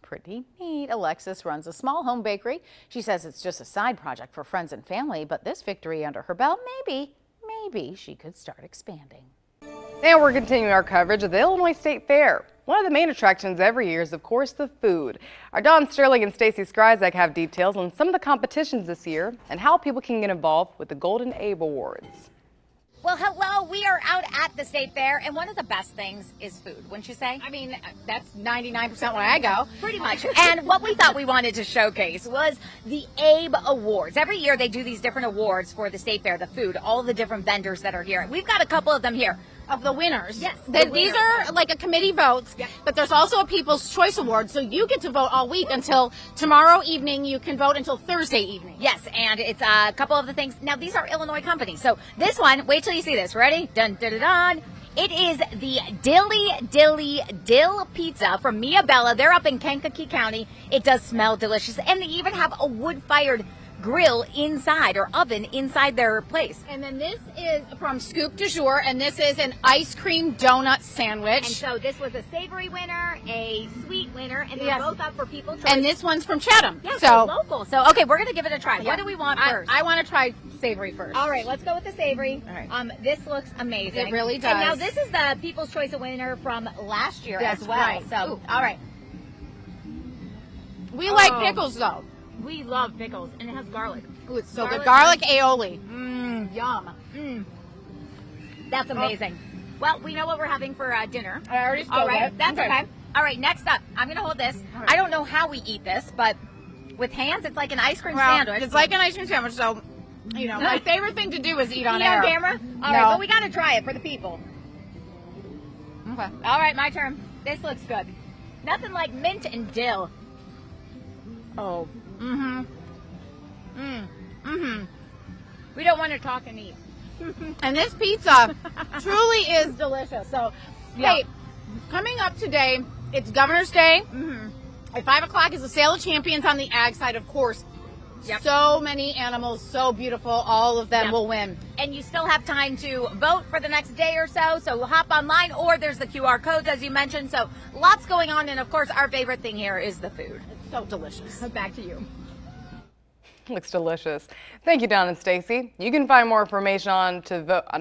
Pretty neat. Alexis runs a small home bakery. She says it's just a side project for friends and family, but this victory under her belt, maybe she could start expanding. And we're continuing our coverage of the Illinois State Fair. One of the main attractions every year is, of course, the food. Our Dawn Sterling and Stacy Skryzak have details on some of the competitions this year and how people can get involved with the Golden Abe Awards. Well, hello, we are out at the State Fair, and one of the best things is food, wouldn't you say? I mean, that's 99% when I go. Pretty much. And what we thought we wanted to showcase was the Abe Awards. Every year they do these different awards for the State Fair, the food, all the different vendors that are here. We've got a couple of them here. of the winners. Yes. These are like a committee votes, but there's also a People's Choice Award, so you get to vote all week until tomorrow evening. You can vote until Thursday evening. Yes, and it's a couple of the things. Now, these are Illinois companies. So this one, wait till you see this. Ready? Dun, dun, dun, dun. It is the Dilly Dill Pizza from Mia Bella. They're up in Kankakee County. It does smell delicious, and they even have a wood-fired grill inside, or oven inside their place. And then this is from Scoop du Jour, and this is an ice cream donut sandwich. And so this was a savory winner, a sweet winner, and they're both up for People's Choice. And this one's from Chatham. Yeah, so local. So, okay, we're going to give it a try. Yeah. What do we want first? I want to try savory first. All right, let's go with the savory. All right. This looks amazing. It really does. And now this is the People's Choice winner from last year That's as well. right. So, Ooh. all right. We like pickles, though. We love pickles, and it has garlic. Ooh, it's so good. Garlic aioli. Yum. That's amazing. Well, we know what we're having for dinner. I already spilled All right, it. that's Okay. okay. All right, next up, I'm going to hold this. I don't know how we eat this, but with hands, it's like an ice cream sandwich. It's like an ice cream sandwich, so, you know, my favorite thing to do is eat on Eat air. on camera? All right, but we got to try it for the people. Okay. All right, my turn. This looks good. Nothing like mint and dill. Oh. We don't want to talk and eat. And this pizza truly is delicious. So, hey, coming up today, it's Governor's Day. At 5 o'clock is the Sale of Champions on the ag side, of course. So many animals, so beautiful. All of them will win. And you still have time to vote for the next day or so. So we'll hop online, or there's the QR codes, as you mentioned. So lots going on. And of course, our favorite thing here is the food. It's so delicious. Back to you. Looks delicious. Thank you, Don and Stacy. You can find more information on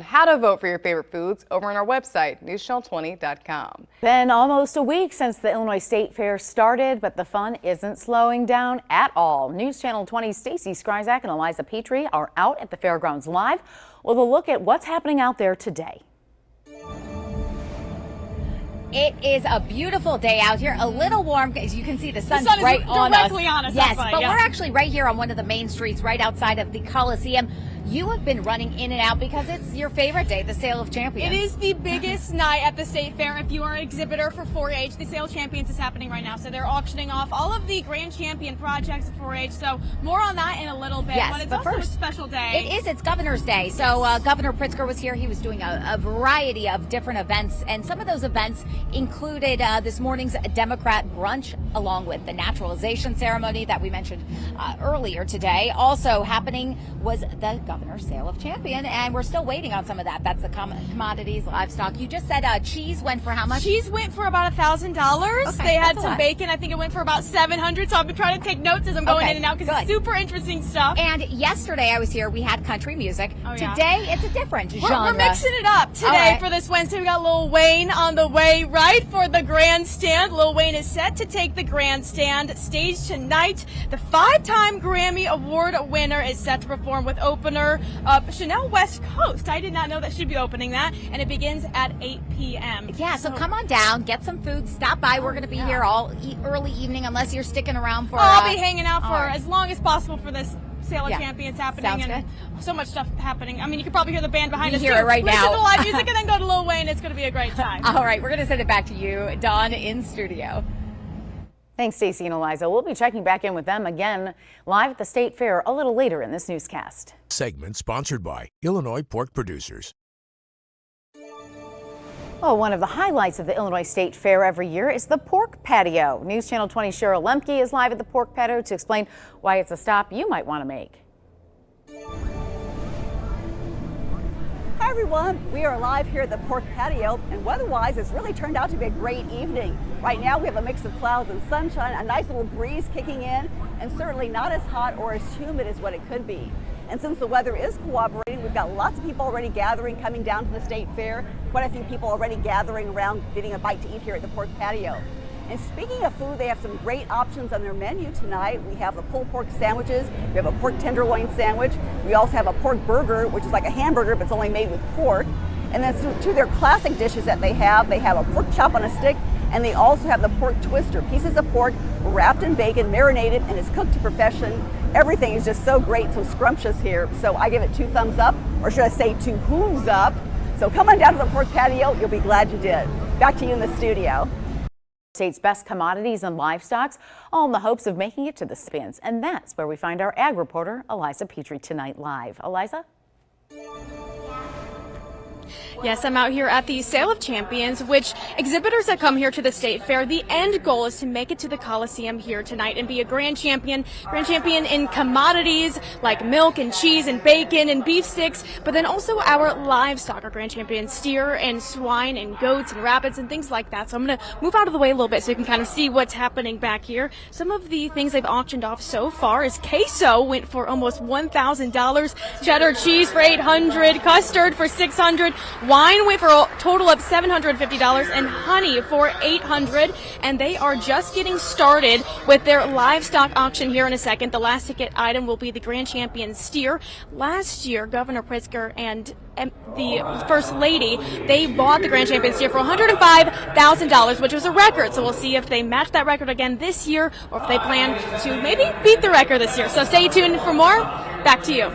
how to vote for your favorite foods over on our website, Newschannel20.com. Been almost a week since the Illinois State Fair started, but the fun isn't slowing down at all. News Channel 20's Stacy Skryzak and Eliza Petrie are out at the fairgrounds live with a look at what's happening out there today. It is a beautiful day out here, a little warm, as you can see the sun's sun is right on us. directly on us, Yes, that's but right, we're actually right here on one of the main streets right outside of the Coliseum. You have been running in and out because it's your favorite day, the Sale of Champions. It is the biggest night at the State Fair. If you are an exhibitor for 4-H, the Sale of Champions is happening right now. So they're auctioning off all of the Grand Champion projects of 4-H. So more on that in a little bit. Yes, but it's but also first, a special day. It is. It's Governor's Day. So Governor Pritzker was here. He was doing a variety of different events. And some of those events included this morning's Democrat brunch, along with the naturalization ceremony that we mentioned earlier today. Also happening was the Governor's Sale of Champions. And we're still waiting on some of that. That's the commodities, livestock. You just said cheese went for how much? Cheese went for about $1,000. Okay, they had that's a some lot. bacon. I think it went for about $700. So I've been trying to take notes as I'm going in and out because it's super interesting stuff. And yesterday I was here. We had country music. Yeah. Today it's a different genre. We're mixing it up today All right. for this Wednesday. We got Lil Wayne on the way right for the grandstand. Lil Wayne is set to take the grandstand stage tonight. The 5-time Grammy Award winner is set to perform with opener Chanel West Coast. I did not know that she'd be opening that, and it begins at 8 p.m. Yeah, so come on down, get some food, stop by. We're going to be here all early evening, unless you're sticking around for. I'll be hanging out for all right. as long as possible for this Sale of Champions happening. Sounds and so much stuff happening. I mean, you can probably hear the band behind We us hear too. it right Listen now. to live music and then go to Lil Wayne. It's going to be a great time. All right, we're going to send it back to you, Dawn, in studio. Thanks, Stacy and Eliza. We'll be checking back in with them again live at the State Fair a little later in this newscast. Segment sponsored by Illinois Pork Producers. Well, one of the highlights of the Illinois State Fair every year is the pork patio. News Channel 20's Cheryl Lemke is live at the pork patio to explain why it's a stop you might want to make. Hi everyone, we are live here at the pork patio, and weather-wise it's really turned out to be a great evening. Right now we have a mix of clouds and sunshine, a nice little breeze kicking in, and certainly not as hot or as humid as what it could be. And since the weather is cooperating, we've got lots of people already gathering, coming down to the State Fair. Quite a few people already gathering around, getting a bite to eat here at the pork patio. And speaking of food, they have some great options on their menu tonight. We have the pulled pork sandwiches, we have a pork tenderloin sandwich, we also have a pork burger, which is like a hamburger, but it's only made with pork. And then two of their classic dishes that they have a pork chop on a stick, and they also have the pork twister, pieces of pork wrapped in bacon, marinated, and it's cooked to perfection. Everything is just so great, so scrumptious here. So I give it 2 thumbs up, or should I say 2 hooves up. So come on down to the pork patio. You'll be glad you did. Back to you in the studio. State's best commodities and livestock, all in the hopes of making it to the spins. And that's where we find our ag reporter, Eliza Petrie, tonight live. Eliza? Yes, I'm out here at the Sale of Champions, which exhibitors that come here to the State Fair, the end goal is to make it to the Coliseum here tonight and be a grand champion in commodities like milk and cheese and bacon and beef sticks, but then also our livestock, our grand champion steer and swine and goats and rabbits and things like that. So I'm going to move out of the way a little bit so you can kind of see what's happening back here. Some of the things they've auctioned off so far is queso went for almost $1,000, cheddar cheese for $800, custard for $600, wine went for a total of $750, and honey for $800. And they are just getting started with their livestock auction here in a second. The last ticket item will be the grand champion steer. Last year, Governor Pritzker and the First Lady, they bought the grand champion steer for $105,000, which was a record. So we'll see if they match that record again this year or if they plan to maybe beat the record this year. So stay tuned for more. Back to you.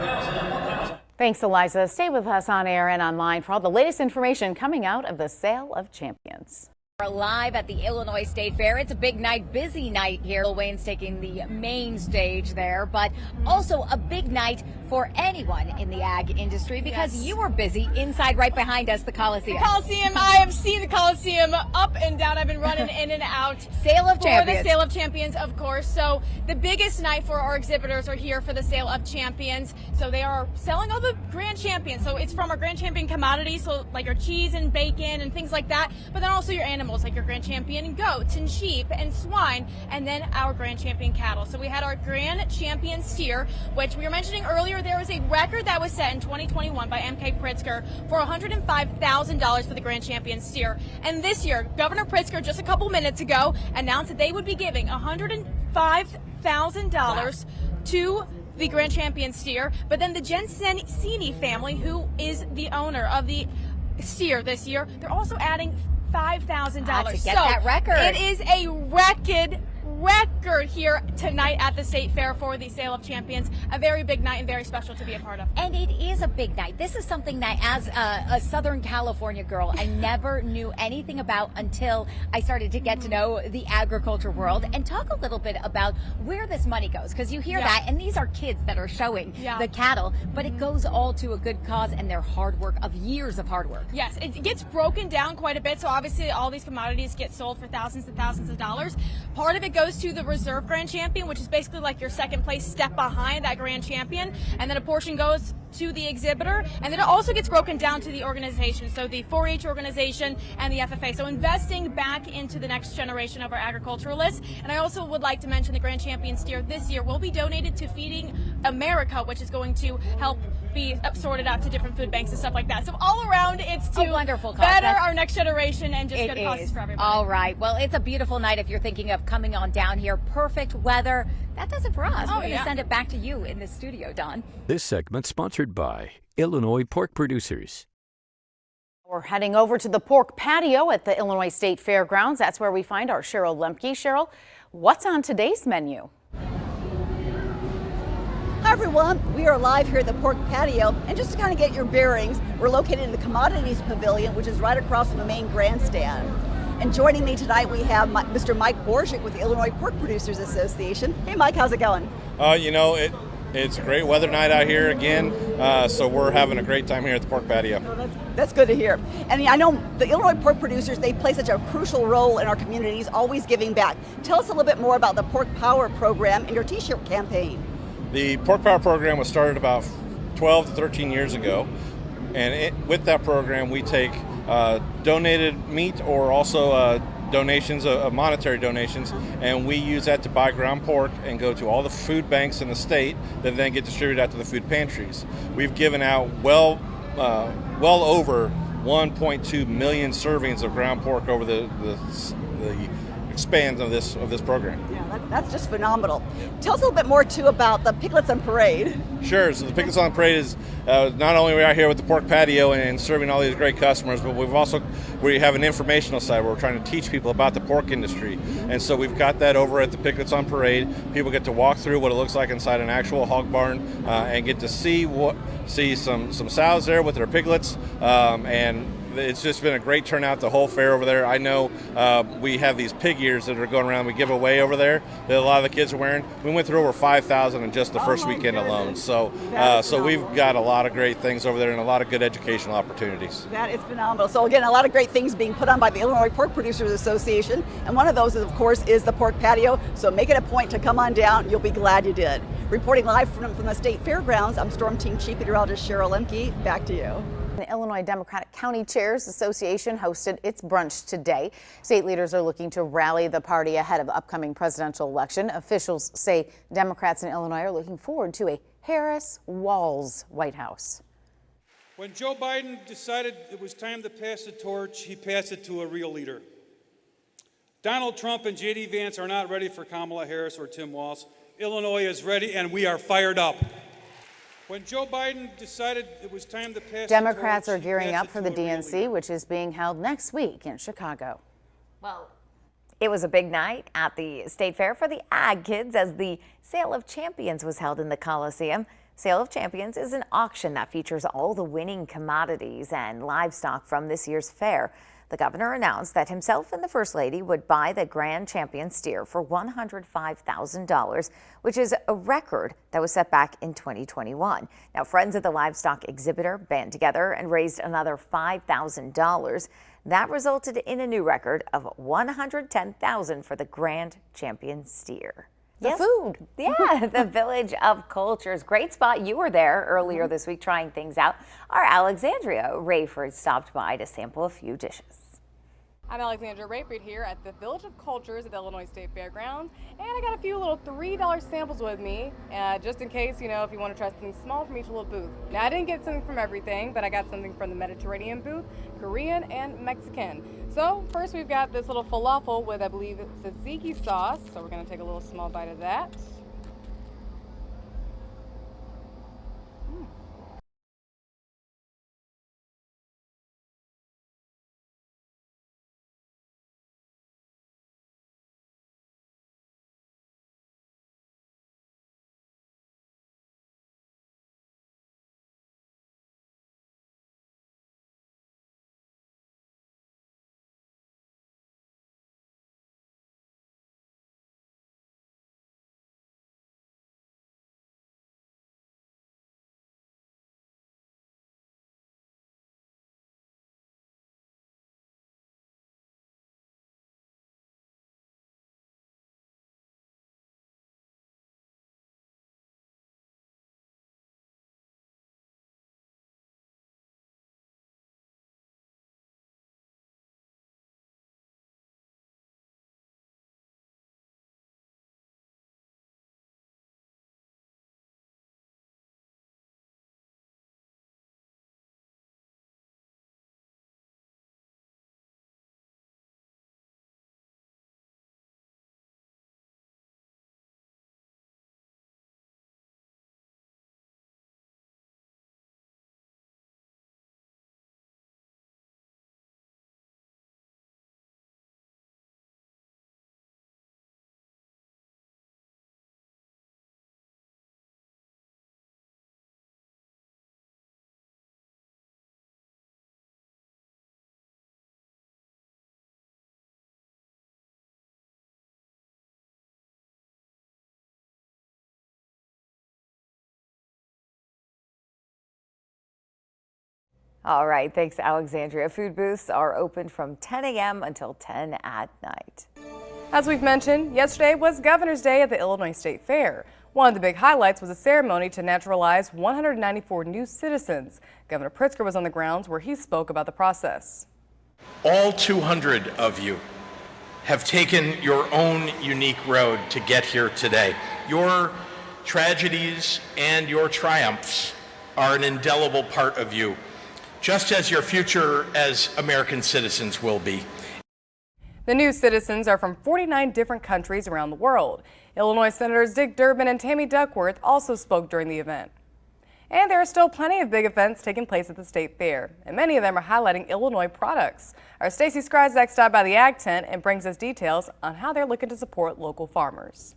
Thanks, Eliza. Stay with us on air and online for all the latest information coming out of the Sale of Champions. We're live at the Illinois State Fair. It's a big night, busy night here. Lil Wayne's taking the main stage there, but also a big night for anyone in the ag industry because you were busy inside right behind us, the Coliseum. The Coliseum, I have seen the Coliseum up and down. I've been running in and out. Sale of Champions. For the Sale of Champions, of course. So the biggest night for our exhibitors are here for the Sale of Champions. So they are selling all the grand champions. So it's from our grand champion commodities, so like your cheese and bacon and things like that, but then also your animals, like your grand champion goats and sheep and swine, and then our grand champion cattle. So we had our grand champion steer, which we were mentioning earlier. There was a record that was set in 2021 by M.K. Pritzker for $105,000 for the grand champion steer. And this year, Governor Pritzker just a couple minutes ago announced that they would be giving $105,000 to the grand champion steer. But then the Gensini family, who is the owner of the steer this year, they're also adding $5,000 to get that record. It is a record here tonight at the State Fair for the Sale of Champions. A very big night and very special to be a part of. And it is a big night. This is something that as a Southern California girl, I never knew anything about until I started to get to know the agriculture world and talk a little bit about where this money goes. Because you hear that, and these are kids that are showing the cattle, but it goes all to a good cause and their hard work of years of hard work. Yes, it gets broken down quite a bit. So obviously all these commodities get sold for thousands and thousands of dollars. Part of it goes to the reserve grand champion, which is basically like your second place step behind that grand champion, and then a portion goes to the exhibitor, and then it also gets broken down to the organization, so the 4-H organization and the FFA. So investing back into the next generation of our agriculturalists. And I also would like to mention the grand champion steer this year will be donated to Feeding America, which is going to help be sorted out to different food banks and stuff like that. So all around, it's to wonderful cause. better our next generation and just good causes for everybody. All right. Well, it's a beautiful night if you're thinking of coming on down here. Perfect weather. That does it for us. We're going to send it back to you in the studio, Don. This segment sponsored by Illinois Pork Producers. We're heading over to the pork patio at the Illinois State Fairgrounds. That's where we find our Cheryl Lemke. Cheryl, what's on today's menu? Hi everyone, we are live here at the pork patio, and just to kind of get your bearings, we're located in the Commodities Pavilion, which is right across from the main grandstand. And joining me tonight we have Mr. Mike Borchik with the Illinois Pork Producers Association. Hey Mike, how's it going? It's a great weather night out here again, so we're having a great time here at the pork patio. Well, that's good to hear. And I know the Illinois Pork Producers, they play such a crucial role in our communities, always giving back. Tell us a little bit more about the Pork Power program and your t-shirt campaign. The Pork Power program was started about 12 to 13 years ago, and with that program we take donated meat or also donations, monetary donations, and we use that to buy ground pork and go to all the food banks in the state that then get distributed out to the food pantries. We've given out well over 1.2 million servings of ground pork over the expand of this program. Yeah, that's just phenomenal. Tell us a little bit more too about the Piglets on Parade. Sure. So the Piglets on Parade is not only we are here with the pork patio and serving all these great customers, but we have an informational side where we're trying to teach people about the pork industry. And so we've got that over at the Piglets on Parade. People get to walk through what it looks like inside an actual hog barn and get to see some sows there with their piglets, and it's just been a great turnout the whole fair over there. I know we have these pig ears that are going around we give away over there that a lot of the kids are wearing. We went through over 5,000 in just the first weekend alone. So we've got a lot of great things over there and a lot of good educational opportunities. That is phenomenal. So again, a lot of great things being put on by the Illinois Pork Producers Association, and one of those, of course, is the pork patio. So make it a point to come on down. You'll be glad you did. Reporting live from the State Fairgrounds, I'm Storm Team Chief Meteorologist Cheryl Lemke. Back to you. The Illinois Democratic County Chairs Association hosted its brunch today. State leaders are looking to rally the party ahead of the upcoming presidential election. Officials say Democrats in Illinois are looking forward to a Harris-Walz White House. When Joe Biden decided it was time to pass the torch, he passed it to a real leader. Donald Trump and J.D. Vance are not ready for Kamala Harris or Tim Walz. Illinois is ready, and we are fired up. When Joe Biden decided it was time to pass, Democrats are gearing up for the DNC, which is being held next week in Chicago. Well, it was a big night at the State Fair for the Ag Kids as the Sale of Champions was held in the Coliseum. Sale of Champions is an auction that features all the winning commodities and livestock from this year's fair. The governor announced that himself and the First Lady would buy the Grand Champion steer for $105,000, which is a record that was set back in 2021. Now, friends of the livestock exhibitor band together and raised another $5,000. That resulted in a new record of $110,000 for the Grand Champion steer. The food. Yeah, the Village of Cultures. Great spot. You were there earlier this week trying things out. Our Alexandria Rayford stopped by to sample a few dishes. I'm Alexandra Rayford here at the Village of Cultures at the Illinois State Fairgrounds, and I got a few little $3 samples with me, just in case, if you want to try something small from each little booth. Now, I didn't get something from everything, but I got something from the Mediterranean booth, Korean, and Mexican. So first we've got this little falafel with, I believe it's tzatziki sauce, so we're going to take a little small bite of that. All right, thanks, Alexandria. Food booths are open from 10 a.m. until 10 at night. As we've mentioned, yesterday was Governor's Day at the Illinois State Fair. One of the big highlights was a ceremony to naturalize 194 new citizens. Governor Pritzker was on the grounds where he spoke about the process. All 200 of you have taken your own unique road to get here today. Your tragedies and your triumphs are an indelible part of you, just as your future as American citizens will be. The new citizens are from 49 different countries around the world. Illinois Senators Dick Durbin and Tammy Duckworth also spoke during the event. And there are still plenty of big events taking place at the State Fair, and many of them are highlighting Illinois products. Our Stacey Skryzak stopped by the Ag Tent and brings us details on how they're looking to support local farmers.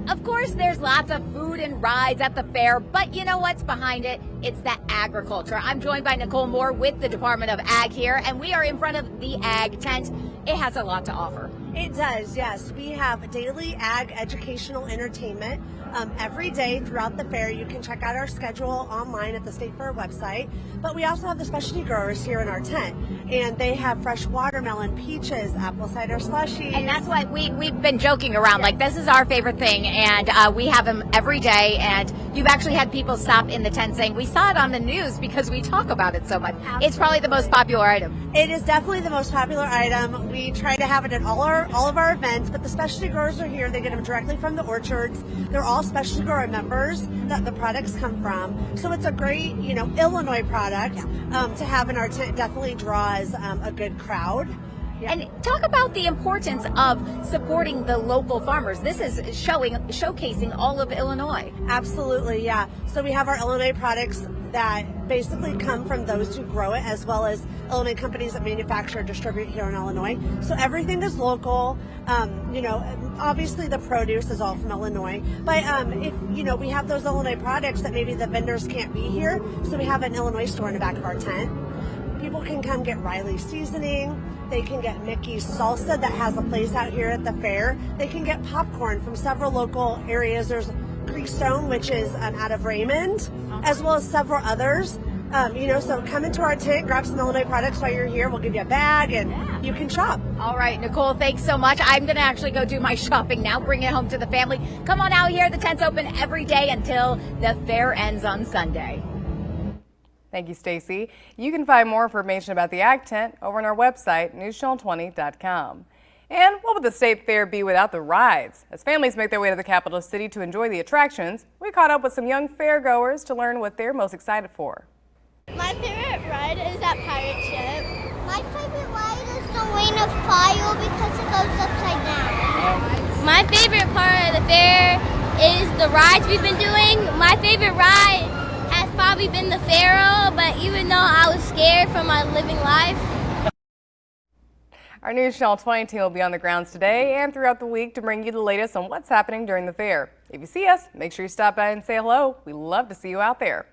Of course, there's lots of food and rides at the fair, but you know what's behind it? It's the agriculture. I'm joined by Nicole Moore with the Department of Ag here, and we are in front of the Ag Tent. It has a lot to offer. It does, yes. We have daily ag educational entertainment every day throughout the fair. You can check out our schedule online at the State Fair website. But we also have the specialty growers here in our tent, and they have fresh watermelon, peaches, apple cider slushies. And that's why we've been joking around, like this is our favorite thing, and we have them every day. And you've actually had people stop in the tent saying, we saw it on the news because we talk about it so much. Absolutely. It's probably the most popular item. It is definitely the most popular item. We try to have it at all of our events, but the specialty growers are here. They get them directly from the orchards. They're all specialty grower members that the products come from. So it's a great, Illinois product to have in our tent. Definitely draws a good crowd. Yeah. And talk about the importance of supporting the local farmers. This is showcasing all of Illinois. Absolutely, yeah. So we have our Illinois products that basically come from those who grow it, as well as Illinois companies that manufacture and distribute here in Illinois. So everything is local. Obviously the produce is all from Illinois, but if we have those Illinois products that maybe the vendors can't be here, so we have an Illinois store in the back of our tent. People can come get Riley's seasoning. They can get Mickey's salsa that has a place out here at the fair. They can get popcorn from several local areas. There's Creekstone, which is out of Raymond, as well as several others. So come into our tent, grab some Illinois products while you're here. We'll give you a bag and you can shop. All right, Nicole, thanks so much. I'm going to actually go do my shopping now, bring it home to the family. Come on out here. The tent's open every day until the fair ends on Sunday. Thank you, Stacey. You can find more information about the Ag Tent over on our website, Newschannel20.com. And what would the State Fair be without the rides? As families make their way to the capital city to enjoy the attractions, we caught up with some young fairgoers to learn what they're most excited for. My favorite ride is that pirate ship. My favorite ride is the Ring of Fire because it goes upside down. My favorite part of the fair is the rides we've been doing. My favorite ride has probably been the Pharaoh, but even though I was scared for my living life. Our Newschannel 20 team will be on the grounds today and throughout the week to bring you the latest on what's happening during the fair. If you see us, make sure you stop by and say hello. We love to see you out there.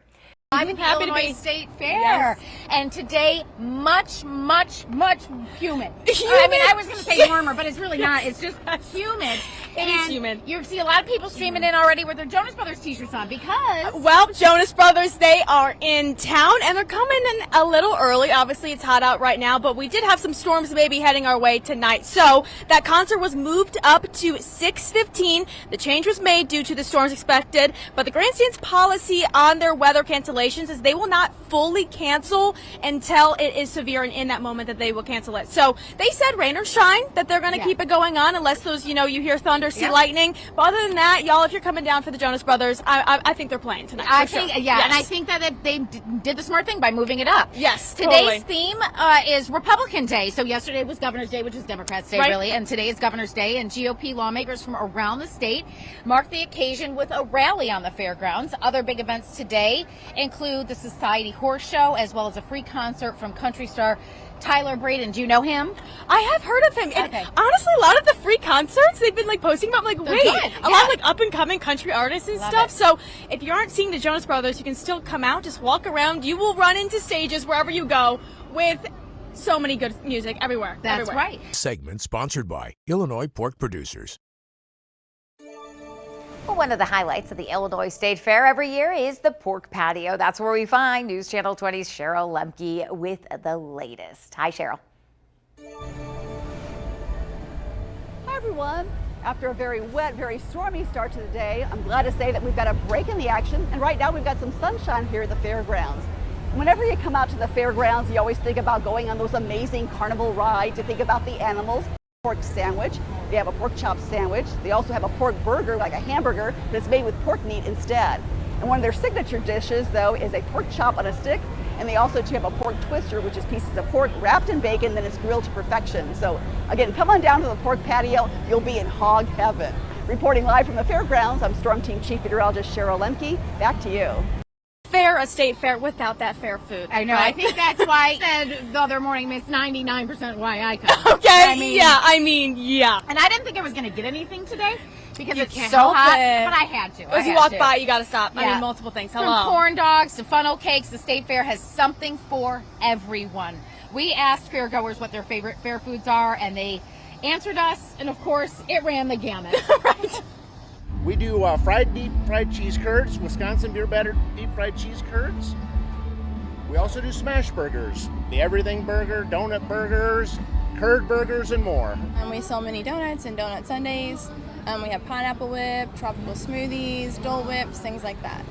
I'm in the Illinois State Fair, yes. And today, much humid. I was going to say warmer, but it's really not. It's just humid. It is humid. You see a lot of people streaming in already with their Jonas Brothers t-shirts on because... Well, Jonas Brothers, they are in town, and they're coming in a little early. Obviously, it's hot out right now, but we did have some storms maybe heading our way tonight. So that concert was moved up to 6:15. The change was made due to the storms expected, but the grandstand's policy on their weather cancellations is they will not fully cancel until it is severe, and in that moment that they will cancel it. So they said rain or shine that they're going to keep it going on unless those, you hear thunder, see lightning. But other than that, y'all, if you're coming down for the Jonas Brothers, I think they're playing tonight. I think, and I think that they did the smart thing by moving it up. Yes, Today's theme is Republican Day. So yesterday was Governor's Day, which is Democrats' Day, really, and today is Governor's Day, and GOP lawmakers from around the state marked the occasion with a rally on the fairgrounds. Other big events today include the Society Horse Show, as well as a free concert from country star Tyler Braden. Do you know him? I have heard of him. Okay. And honestly, a lot of the free concerts they've been posting about. I'm like, wait, a lot of up and coming country artists and stuff. So if you aren't seeing the Jonas Brothers, you can still come out, just walk around. You will run into stages wherever you go with so many good music everywhere. That's right. Segment sponsored by Illinois Pork Producers. Well, one of the highlights of the Illinois State Fair every year is the pork patio. That's where we find News Channel 20's Cheryl Lemke with the latest. Hi, Cheryl. Hi, everyone. After a very wet, very stormy start to the day, I'm glad to say that we've got a break in the action, and right now we've got some sunshine here at the fairgrounds. Whenever you come out to the fairgrounds, you always think about going on those amazing carnival rides. You think about the animals. Pork sandwich. They have a pork chop sandwich. They also have a pork burger, like a hamburger, that's made with pork meat instead. And one of their signature dishes, though, is a pork chop on a stick. And they also have a pork twister, which is pieces of pork wrapped in bacon, then it's grilled to perfection. So again, come on down to the pork patio. You'll be in hog heaven. Reporting live from the fairgrounds, I'm Storm Team Chief Meteorologist Cheryl Lemke. Back to you. Fair, a state fair without that fair food. I know. Right? I think that's why I said the other morning it's 99% why I come. Okay. I mean, yeah. And I didn't think I was going to get anything today because You it's can't so help hot, it. but I had to. As you walk by, you got to stop. I Yeah. mean, multiple things. From Hello. corn dogs to funnel cakes, the state fair has something for everyone. We asked fairgoers what their favorite fair foods are, and they answered us, and of course, it ran the gamut. Right. We do deep fried cheese curds, Wisconsin beer battered deep fried cheese curds. We also do smash burgers, the everything burger, donut burgers, curd burgers, and more. And we sell mini donuts and donut sundaes. We have pineapple whip, tropical smoothies, Dole Whips, things like that.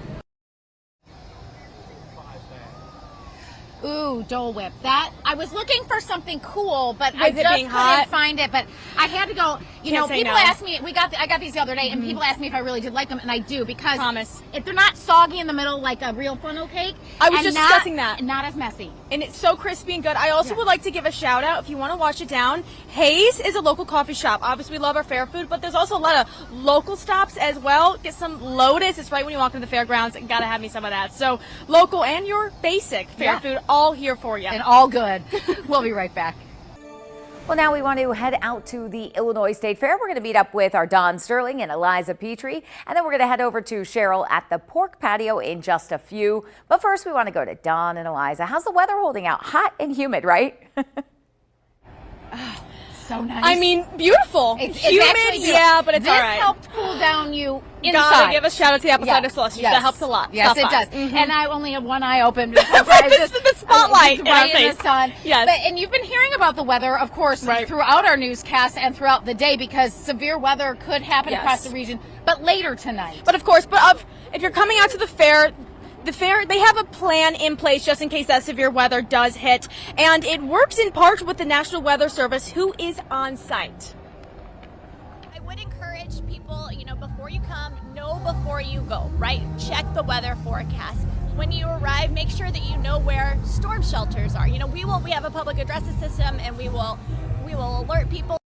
Ooh, Dole Whip. That I was looking for something cool, but With I it just being couldn't hot? find it. But I had to go. You Can't know, say people no. ask me. I got these the other day, and people ask me if I really did like them, and I do because Promise. if they're not soggy in the middle like a real funnel cake. I was and just not, discussing that. Not as messy. And it's so crispy and good. I also would like to give a shout out if you want to wash it down. Hayes is a local coffee shop. Obviously, we love our fair food, but there's also a lot of local stops as well. Get some Lotus. It's right when you walk into the fairgrounds. Gotta have me some of that. So local and your basic fair food, all here for you. And all good. We'll be right back. Well, now we want to head out to the Illinois State Fair. We're going to meet up with our Don Sterling and Eliza Petrie, and then we're going to head over to Cheryl at the pork patio in just a few. But first, we want to go to Don and Eliza. How's the weather holding out? Hot and humid, right? So nice. I mean, beautiful. It's humid, actually beautiful. yeah, but it's this all right. helped cool down you inside. Gotta give a shout out to the apple cider Yes. slushie. Yes. That helps a lot. Yes, Stop it by. does. And I only have one eye open because the spotlight in our right in face. the sun. Yes. But, and you've been hearing about the weather, of course, throughout our newscasts and throughout the day because severe weather could happen across the region. But later tonight. But of course, if you're coming out to the fair, they have a plan in place just in case that severe weather does hit. And it works in part with the National Weather Service, who is on site. I would encourage people, before you come, know before you go, right? Check the weather forecast. When you arrive, make sure that you know where storm shelters are. We have a public addresses system, and we will alert people.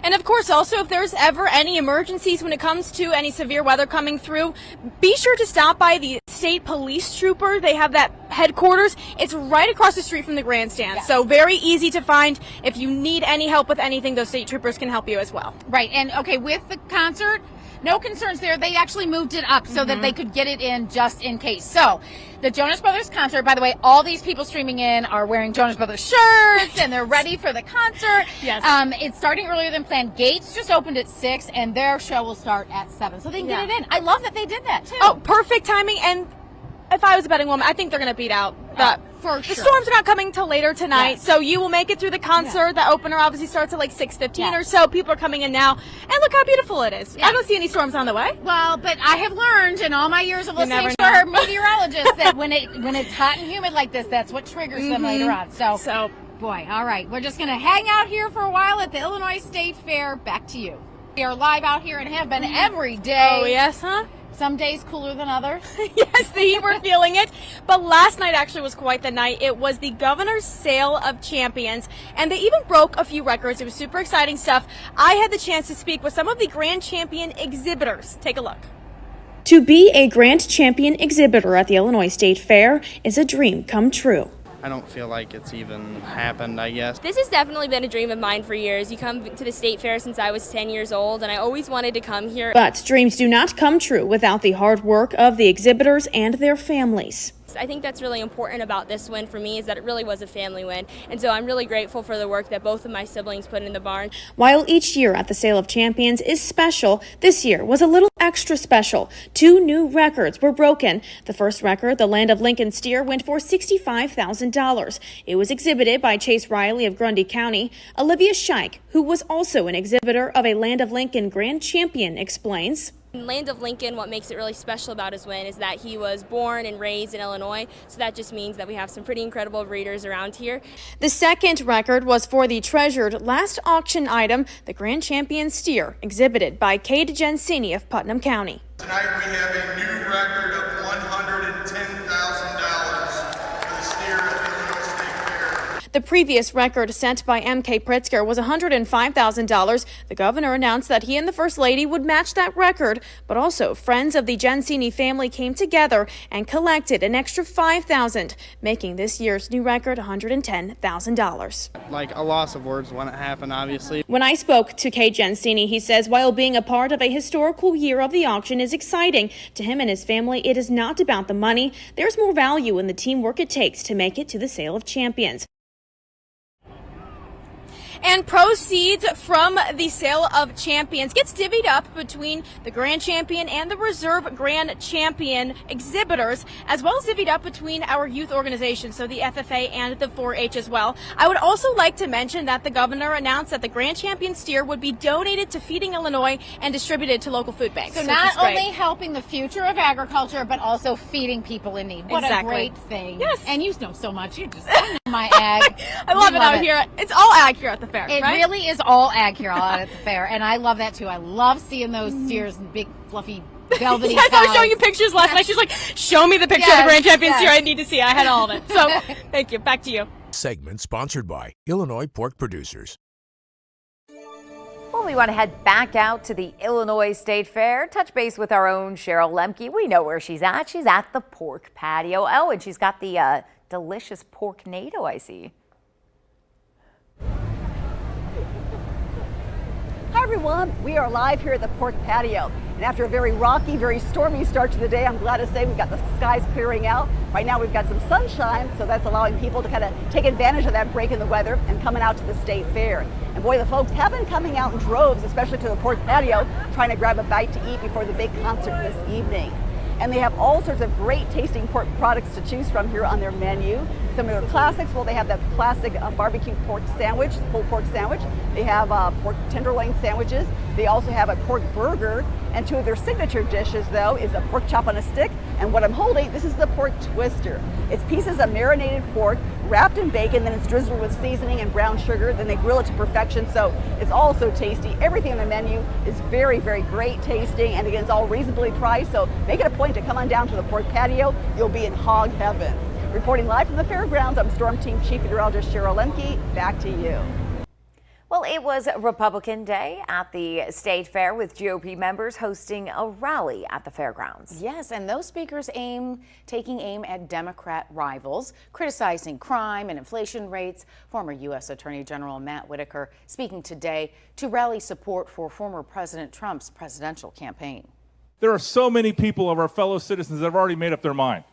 And of course, also, if there's ever any emergencies when it comes to any severe weather coming through, be sure to stop by the state police trooper. They have that headquarters. It's right across the street from the grandstand. Yes. So very easy to find. If you need any help with anything, those state troopers can help you as well. Right. And okay, with the concert, no concerns there. They actually moved it up so that they could get it in just in case. So the Jonas Brothers concert, by the way, all these people streaming in are wearing Jonas Brothers shirts and they're ready for the concert. Yes. It's starting earlier than planned. Gates just opened at 6 and their show will start at 7. So they can get it in. I love that they did that too. Oh, perfect timing. And if I was a betting woman, I think they're going to beat out for the sure. storms are not coming till later tonight, Yes. so you will make it through the concert. The opener obviously starts at like 6:15 or so. People are coming in now, and look how beautiful it is. I don't see any storms on the way. Well, but I have learned in all my years of You listening never to our know. meteorologists that when it's hot and humid like this, that's what triggers them later on. So, boy, all right. We're just going to hang out here for a while at the Illinois State Fair. Back to you. We are live out here and have been every day. Oh, yes, huh? Some days cooler than others. Yes, the heat, we're feeling it. But last night actually was quite the night. It was the Governor's Sale of Champions, and they even broke a few records. It was super exciting stuff. I had the chance to speak with some of the Grand Champion exhibitors. Take a look. To be a Grand Champion exhibitor at the Illinois State Fair is a dream come true. I don't feel like it's even happened, I guess. This has definitely been a dream of mine for years. You come to the state fair since I was 10 years old, and I always wanted to come here. But dreams do not come true without the hard work of the exhibitors and their families. I think that's really important about this win for me is that it really was a family win. And so I'm really grateful for the work that both of my siblings put in the barn. While each year at the Sale of Champions is special, this year was a little extra special. 2 new records were broken. The first record, the Land of Lincoln steer, went for $65,000. It was exhibited by Chase Riley of Grundy County. Olivia Scheich, who was also an exhibitor of a Land of Lincoln Grand Champion, explains. In Land of Lincoln, what makes it really special about his win is that he was born and raised in Illinois, so that just means that we have some pretty incredible breeders around here. The second record was for the treasured last auction item, the Grand Champion steer, exhibited by Cade Gensini of Putnam County. Tonight we have a new record of The previous record set by M.K. Pritzker was $105,000. The governor announced that he and the First Lady would match that record, but also friends of the Gensini family came together and collected an extra $5,000, making this year's new record $110,000. Like a loss of words when it happened, obviously. When I spoke to Kay Gensini, he says while being a part of a historical year of the auction is exciting, to him and his family, it is not about the money. There's more value in the teamwork it takes to make it to the Sale of Champions. And proceeds from the Sale of Champions gets divvied up between the Grand Champion and the Reserve Grand Champion exhibitors, as well as divvied up between our youth organizations, so the FFA and the 4-H as well. I would also like to mention that the governor announced that the Grand Champion steer would be donated to Feeding Illinois and distributed to local food banks. So not only helping the future of agriculture, but also feeding people in need. What a great thing. Yes. And you know so much. You just know my ag. I love it out here. It's all ag here at the fair. It right? really is all ag here out at the fair, and I love that too. I love seeing those steers and big, fluffy, velvety Yes, I was cows. showing you pictures last night. She's like, show me the picture of the Grand Champion steer. I need to see. I had all of it. So, thank you. Back to you. Segment sponsored by Illinois Pork Producers. Well, we want to head back out to the Illinois State Fair, touch base with our own Cheryl Lemke. We know where she's at. She's at the pork patio. Oh, and she's got the delicious pork NATO, I see. Hi everyone, we are live here at the pork patio. And after a very rocky, very stormy start to the day, I'm glad to say we've got the skies clearing out. Right now we've got some sunshine, so that's allowing people to kind of take advantage of that break in the weather and coming out to the state fair. And boy, the folks have been coming out in droves, especially to the pork patio, trying to grab a bite to eat before the big concert this evening. And they have all sorts of great tasting pork products to choose from here on their menu. Some of their classics, well, they have that classic barbecue pork sandwich, pulled pork sandwich. They have pork tenderloin sandwiches. They also have a pork burger. And two of their signature dishes, though, is a pork chop on a stick. And what I'm holding, this is the pork twister. It's pieces of marinated pork wrapped in bacon, then it's drizzled with seasoning and brown sugar. Then they grill it to perfection, so it's all so tasty. Everything on the menu is very, very great tasting. And again, it's all reasonably priced, so make it a point to come on down to the pork patio. You'll be in hog heaven. Reporting live from the fairgrounds, I'm Storm Team Chief Meteorologist Cheryl Lemke. Back to you. Well, it was Republican Day at the State Fair with GOP members hosting a rally at the fairgrounds. Yes, and those speakers taking aim at Democrat rivals, criticizing crime and inflation rates. Former U.S. Attorney General Matt Whitaker speaking today to rally support for former President Trump's presidential campaign. There are so many people of our fellow citizens that have already made up their mind.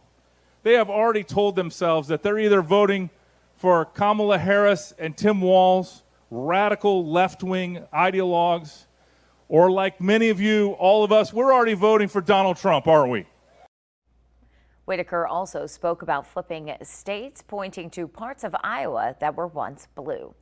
They have already told themselves that they're either voting for Kamala Harris and Tim Walz, radical left-wing ideologues, or like many of you, all of us, we're already voting for Donald Trump, aren't we? Whitaker also spoke about flipping states, pointing to parts of Iowa that were once blue.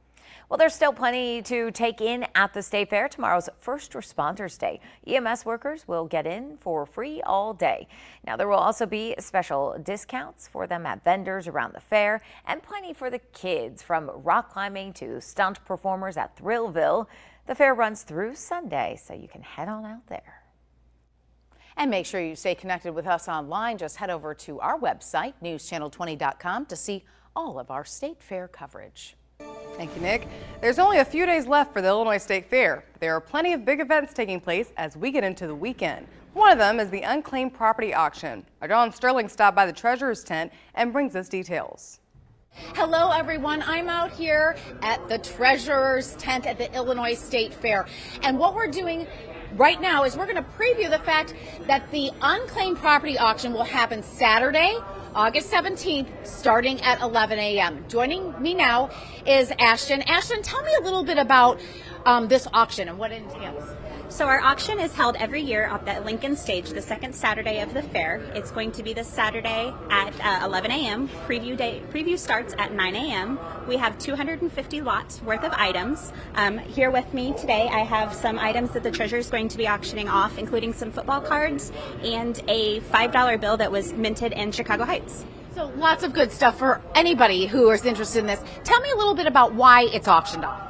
Well, there's still plenty to take in at the State Fair. Tomorrow's First Responders Day. EMS workers will get in for free all day. Now, there will also be special discounts for them at vendors around the fair and plenty for the kids, from rock climbing to stunt performers at Thrillville. The fair runs through Sunday, so you can head on out there. And make sure you stay connected with us online. Just head over to our website, newschannel20.com, to see all of our State Fair coverage. Thank you, Nick. There's only a few days left for the Illinois State Fair. There are plenty of big events taking place as we get into the weekend. One of them is the unclaimed property auction. Our John Sterling stopped by the treasurer's tent and brings us details. Hello, everyone. I'm out here at the treasurer's tent at the Illinois State Fair. And what we're doing right now is we're going to preview the fact that the unclaimed property auction will happen Saturday, August 17th, starting at 11 a.m. Joining me now is Ashton. Ashton, tell me a little bit about this auction and what it entails. So our auction is held every year up at Lincoln Stage, the second Saturday of the fair. It's going to be this Saturday at 11 a.m. Preview starts at 9 a.m. We have 250 lots worth of items. Here with me today, I have some items that the treasurer is going to be auctioning off, including some football cards and a $5 bill that was minted in Chicago Heights. So lots of good stuff for anybody who is interested in this. Tell me a little bit about why it's auctioned off.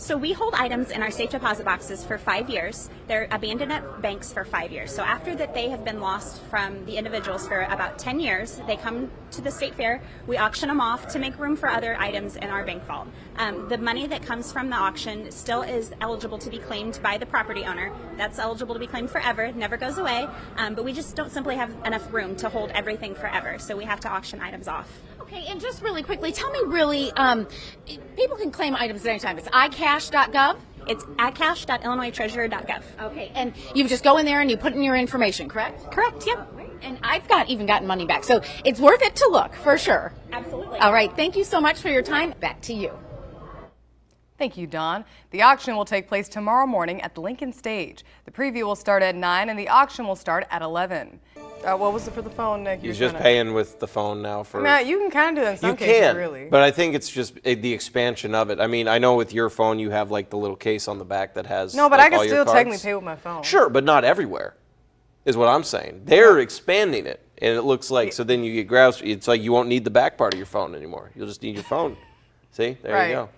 So we hold items in our safe deposit boxes for 5 years. They're abandoned at banks for 5 years. So after that they have been lost from the individuals for about 10 years, they come to the state fair. We auction them off to make room for other items in our bank vault. The money that comes from the auction still is eligible to be claimed by the property owner. That's eligible to be claimed forever. It never goes away. But we just don't simply have enough room to hold everything forever. So we have to auction items off. Okay, and just really quickly, tell me really, people can claim items at any time. It's icash.gov? It's icash.illinoistreasurer.gov. Okay, and you just go in there and you put in your information, correct? Correct, yep. And I've even gotten money back, so it's worth it to look, for sure. Absolutely. All right, thank you so much for your time. Back to you. Thank you, Dawn. The auction will take place tomorrow morning at the Lincoln Stage. The preview will start at 9 and the auction will start at 11. What was it for the phone, Nick? He's just paying with the phone now for... I mean, you can kind of do that in some you cases, can, really. But I think it's just the expansion of it. I mean, I know with your phone you have like the little case on the back that has No, but like, I can all your still cards. technically pay with my phone. Sure, but not everywhere, is what I'm saying. They're expanding it, and it looks like, so then you get groused. It's like you won't need the back part of your phone anymore. You'll just need your phone. See? There you go.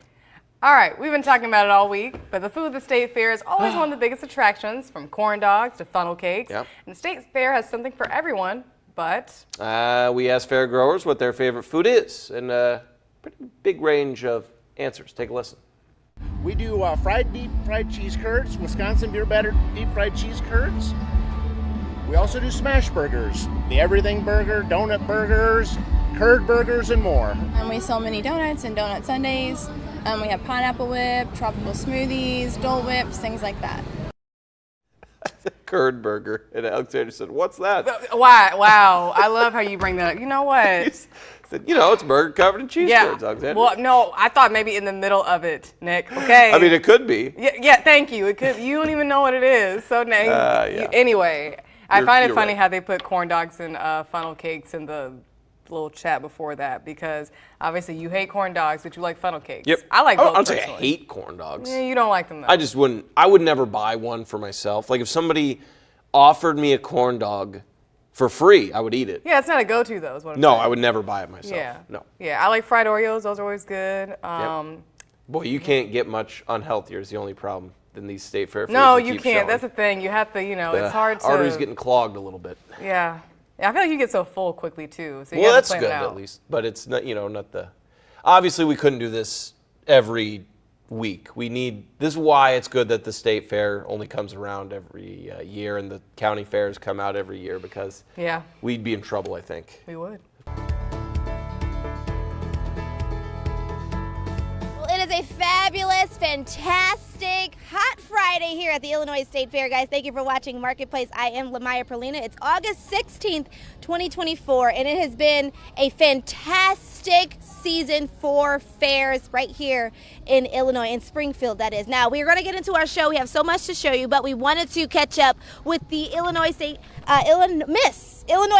All right, we've been talking about it all week, but the food at the State Fair is always one of the biggest attractions, from corn dogs to funnel cakes. Yep. And the State Fair has something for everyone, but... We asked fair growers what their favorite food is, and a pretty big range of answers. Take a listen. We do deep fried cheese curds, Wisconsin beer battered deep fried cheese curds. We also do smash burgers, the everything burger, donut burgers, curd burgers, and more. And we sell mini donuts and donut sundaes. We have pineapple whip, tropical smoothies, Dole Whips, things like that. Curd burger. And Alexander said, "What's that?" Why? Wow. I love how you bring that up. You know what? He said, it's burger covered in cheese curds, Alexander. Well, no, I thought maybe in the middle of it, Nick. Okay. I mean, it could be. Yeah, thank you. It could. You don't even know what it is. So, anyway, I find it funny how they put corn dogs and funnel cakes in the little chat before that, because obviously you hate corn dogs, but you like funnel cakes. Yep. I like both. I'm saying I hate corn dogs. Yeah, you don't like them though. I just wouldn't. I would never buy one for myself. Like if somebody offered me a corn dog for free, I would eat it. Yeah, it's not a go-to though. Is what I'm No, saying. I would never buy it myself. Yeah. No. Yeah, I like fried Oreos. Those are always good. Boy, you can't get much unhealthier is the only problem than these state fair foods. No, that you keep showing. Showing. That's the thing. You have to, The it's hard to. arteries getting clogged a little bit. Yeah. I feel like you get so full quickly too. So you Well, have to that's plan good it out. at least, but it's not, not the. Obviously, we couldn't do this every week. This is why it's good that the state fair only comes around every year, and the county fairs come out every year, because we'd be in trouble, I think. We would. Well, it is a fabulous, fantastic, hot Friday here at the Illinois State Fair, guys. Thank you for watching Marketplace. I am Lamaya Perlina. It's August 16th, 2024, and it has been a fantastic season for fairs right here in Illinois, in Springfield, that is. Now, we're going to get into our show. We have so much to show you, but we wanted to catch up with the Illinois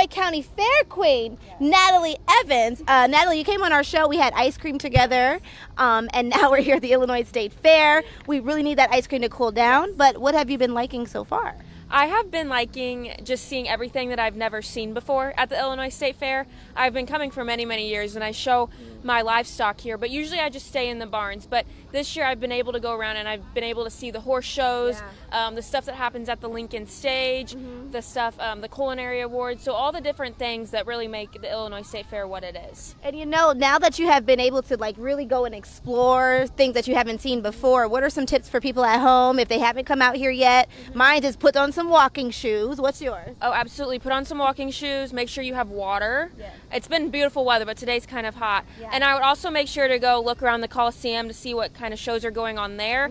County Fair Queen, Natalie Evans. Natalie, you came on our show. We had ice cream together, and now we're here at the Illinois State Fair. We really need that ice cream to cool down, but what have you been liking so far? I have been liking just seeing everything that I've never seen before at the Illinois State Fair. I've been coming for many, many years, and I show my livestock here, but usually I just stay in the barns. But this year I've been able to go around and I've been able to see the horse shows, the stuff that happens at the Lincoln Stage, the stuff, the culinary awards, so all the different things that really make the Illinois State Fair what it is. And now that you have been able to really go and explore things that you haven't seen before, what are some tips for people at home if they haven't come out here yet? Mine is put on some walking shoes. What's yours? Oh, absolutely. Put on some walking shoes. Make sure you have water. It's been beautiful weather, but today's kind of hot. And I would also make sure to go look around the Coliseum to see what kind of shows are going on there.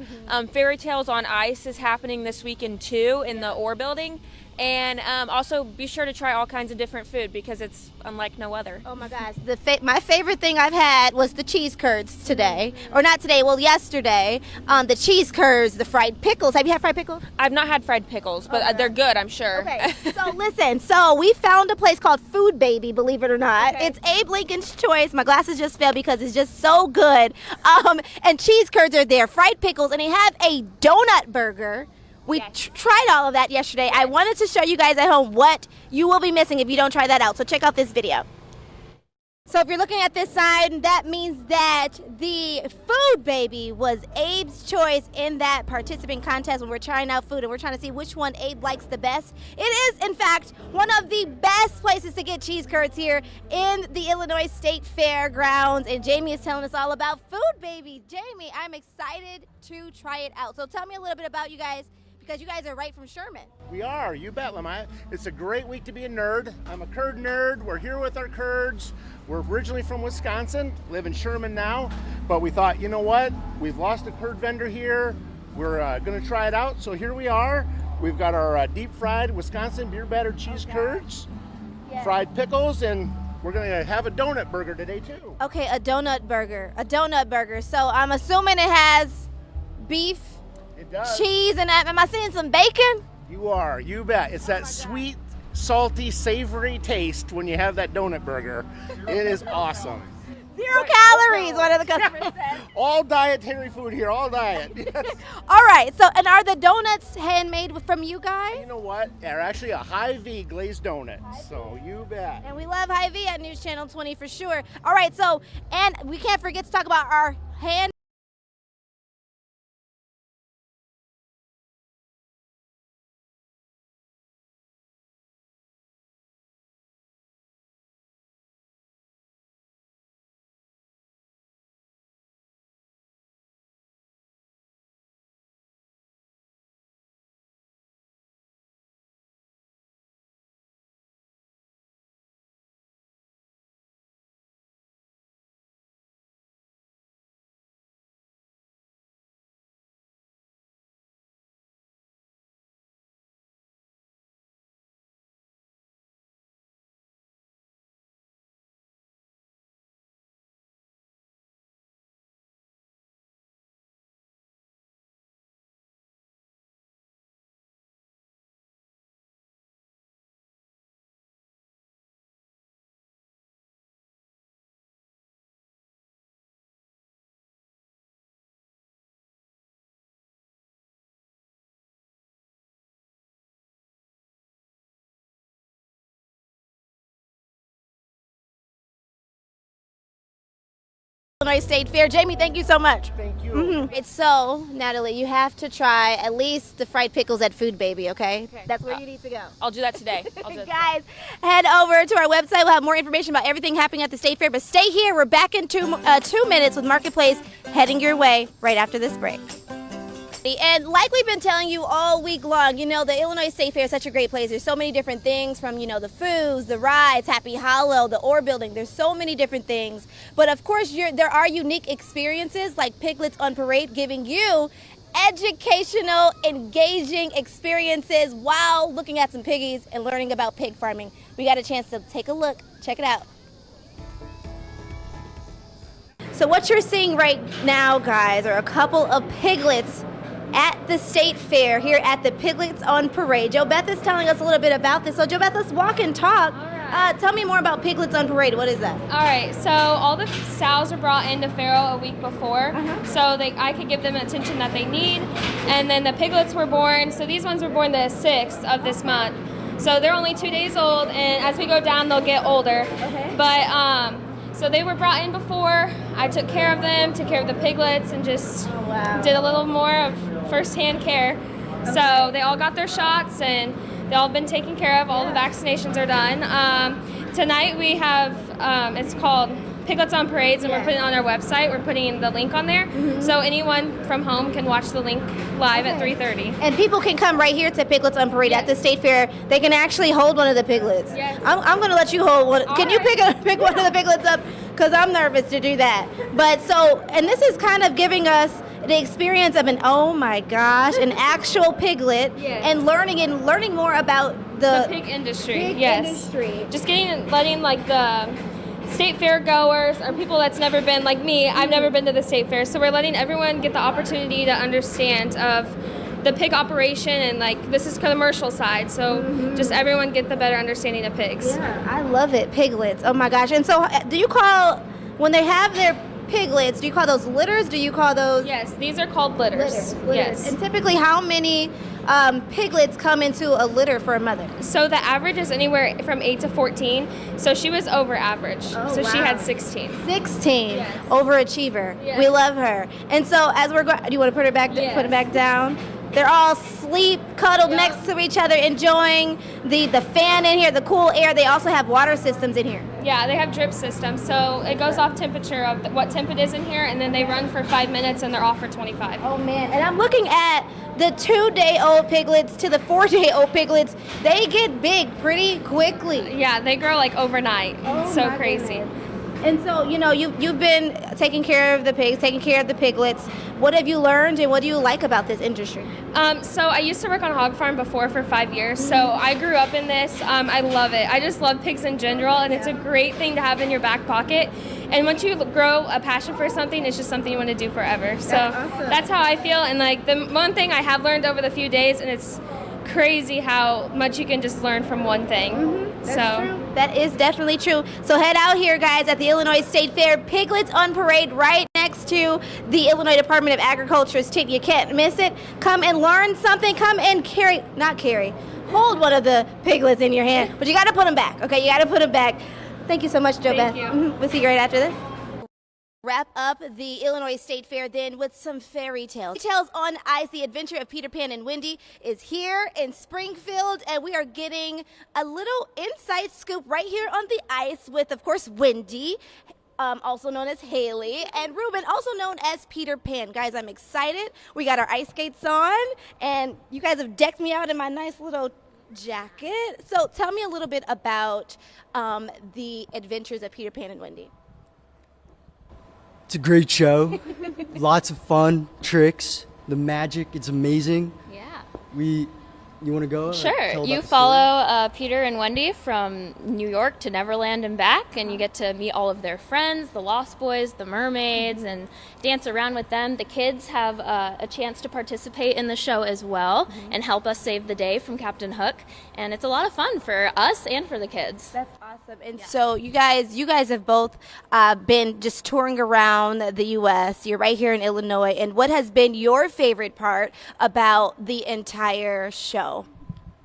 Fairy Tales on Ice is happening this weekend too in the Orr building. And also be sure to try all kinds of different food, because it's unlike no other. Oh my gosh, my favorite thing I've had was the cheese curds today, or not today, well yesterday. The cheese curds, the fried pickles. Have you had fried pickles? I've not had fried pickles, but they're good, I'm sure. Okay, so listen, we found a place called Food Baby, believe it or not. It's Abe Lincoln's Choice. My glasses just fell because it's just so good. And cheese curds are there, fried pickles, and they have a donut burger. We tried all of that yesterday. I wanted to show you guys at home what you will be missing if you don't try that out. So check out this video. So if you're looking at this side, that means that the food baby was Abe's choice in that participant contest when we're trying out food and we're trying to see which one Abe likes the best. It is, in fact, one of the best places to get cheese curds here in the Illinois State Fairgrounds. And Jamie is telling us all about food baby. Jamie, I'm excited to try it out. So tell me a little bit about you guys, because you guys are right from Sherman. We are, you bet, Lamaya. It's a great week to be a nerd. I'm a curd nerd. We're here with our curds. We're originally from Wisconsin, live in Sherman now, but we thought, you know what? We've lost a curd vendor here. We're gonna try it out, so here we are. We've got our deep fried Wisconsin beer battered cheese curds, fried pickles, and we're gonna have a donut burger today too. Okay, a donut burger. So I'm assuming it has beef, cheese, and am I seeing some bacon? You are, you bet. It's that sweet, salty, savory taste when you have that donut burger. It is awesome. 0 calories, one of the customers said. All dietary food here, all diet. Yes. All right, so, and are the donuts handmade from you guys? You know what? They're actually a Hy-Vee glazed donut, so you bet. And we love Hy-Vee at News Channel 20 for sure. All right, so, and we can't forget to talk about our hand Illinois State Fair. Jamie, thank you so much. Thank you. It's so, Natalie, you have to try at least the fried pickles at Food Baby, okay? That's where you need to go. I'll do that today. Guys, head over to our website. We'll have more information about everything happening at the State Fair. But stay here. We're back in 2 minutes with Marketplace heading your way right after this break. And like we've been telling you all week long, you know, the Illinois State Fair is such a great place. There's so many different things from, you know, the foods, the rides, Happy Hollow, the Orr Building. There's so many different things. But of course, there are unique experiences like Piglets on Parade, giving you educational, engaging experiences while looking at some piggies and learning about pig farming. We got a chance to take a look. Check it out. So what you're seeing right now, guys, are a couple of piglets at the State Fair here at the Piglets on Parade. Jo Beth is telling us a little bit about this. So Jo Beth, let's walk and talk. Tell me more about Piglets on Parade. What is that? All right, so all the sows were brought into Faro a week before, so I could give them the attention that they need. And then the piglets were born, so these ones were born the 6th of this month. So they're only 2 days old, and as we go down, they'll get older. Okay. But so they were brought in before. I took care of them, took care of the piglets, and just did a little more of first-hand care. Okay. So they all got their shots, and they all been taken care of. All the vaccinations are done. Tonight we have, it's called Piglets on Parades, and we're putting it on our website. We're putting the link on there, so anyone from home can watch the link live at 3:30. And people can come right here to Piglets on Parade at the State Fair. They can actually hold one of the piglets. Yes. I'm going to let you hold one. Can you pick one of the piglets up? Because I'm nervous to do that. But so, and this is kind of giving us the experience of an an actual piglet, and learning more about the pig industry. Pig industry. Just letting like the State Fair goers or people that's never been, like me, I've never been to the State Fair, so we're letting everyone get the opportunity to understand of the pig operation, and like this is commercial side, so just everyone get the better understanding of pigs. Yeah, I love it, piglets. Oh my gosh. And so do you call, when they have their piglets, do you call those litters? Do you call those? Yes, these are called litters. Litters. Yes. And typically how many piglets come into a litter for a mother? So the average is anywhere from 8 to 14. So she was over average. Oh, so she wow. had 16. 16, Yes. overachiever. Yes. We love her. And so as we're going, do you want to put her back? Yes. Put it back down. They're all sleep, cuddled Yep. next to each other, enjoying the fan in here, the cool air. They also have water systems in here. Yeah, they have drip systems. So it goes off temperature of what temp it is in here, and then they run for 5 minutes and they're off for 25. Oh man! And I'm looking at the 2-day-old piglets to the 4-day-old piglets. They get big pretty quickly. Yeah, they grow like overnight. Oh, It's so my crazy. goodness. And so, you've been taking care of the pigs, taking care of the piglets. What have you learned, and what do you like about this industry? So I used to work on a hog farm before for 5 years, so I grew up in this. I love it. I just love pigs in general, and it's a great thing to have in your back pocket. And once you grow a passion for something, it's just something you want to do forever. So that's how I feel. And like the one thing I have learned over the few days, and it's crazy how much you can just learn from one thing. That's true. That is definitely true. So head out here, guys, at the Illinois State Fair. Piglets on parade right next to the Illinois Department of Agriculture's tent. You can't miss it. Come and learn something. Come and hold one of the piglets in your hand. But you got to put them back, okay? You got to put them back. Thank you so much, Jo Beth. Thank you. We'll see you right after this. Wrap up the Illinois State Fair then with some fairy tales. Tales on Ice, the adventure of Peter Pan and Wendy is here in Springfield, and we are getting a little inside scoop right here on the ice with, of course, Wendy, also known as Haley, and Ruben, also known as Peter Pan. Guys, I'm excited. We got our ice skates on, and you guys have decked me out in my nice little jacket. So tell me a little bit about the adventures of Peter Pan and Wendy. It's a great show. Lots of fun, tricks, the magic. It's amazing. Yeah. You want to go? Sure. You follow Peter and Wendy from New York to Neverland and back, and you get to meet all of their friends, the Lost Boys, the mermaids, and dance around with them. The kids have a chance to participate in the show as well and help us save the day from Captain Hook. And it's a lot of fun for us and for the kids. That's awesome. And so you guys have both been just touring around the U.S. You're right here in Illinois. And what has been your favorite part about the entire show?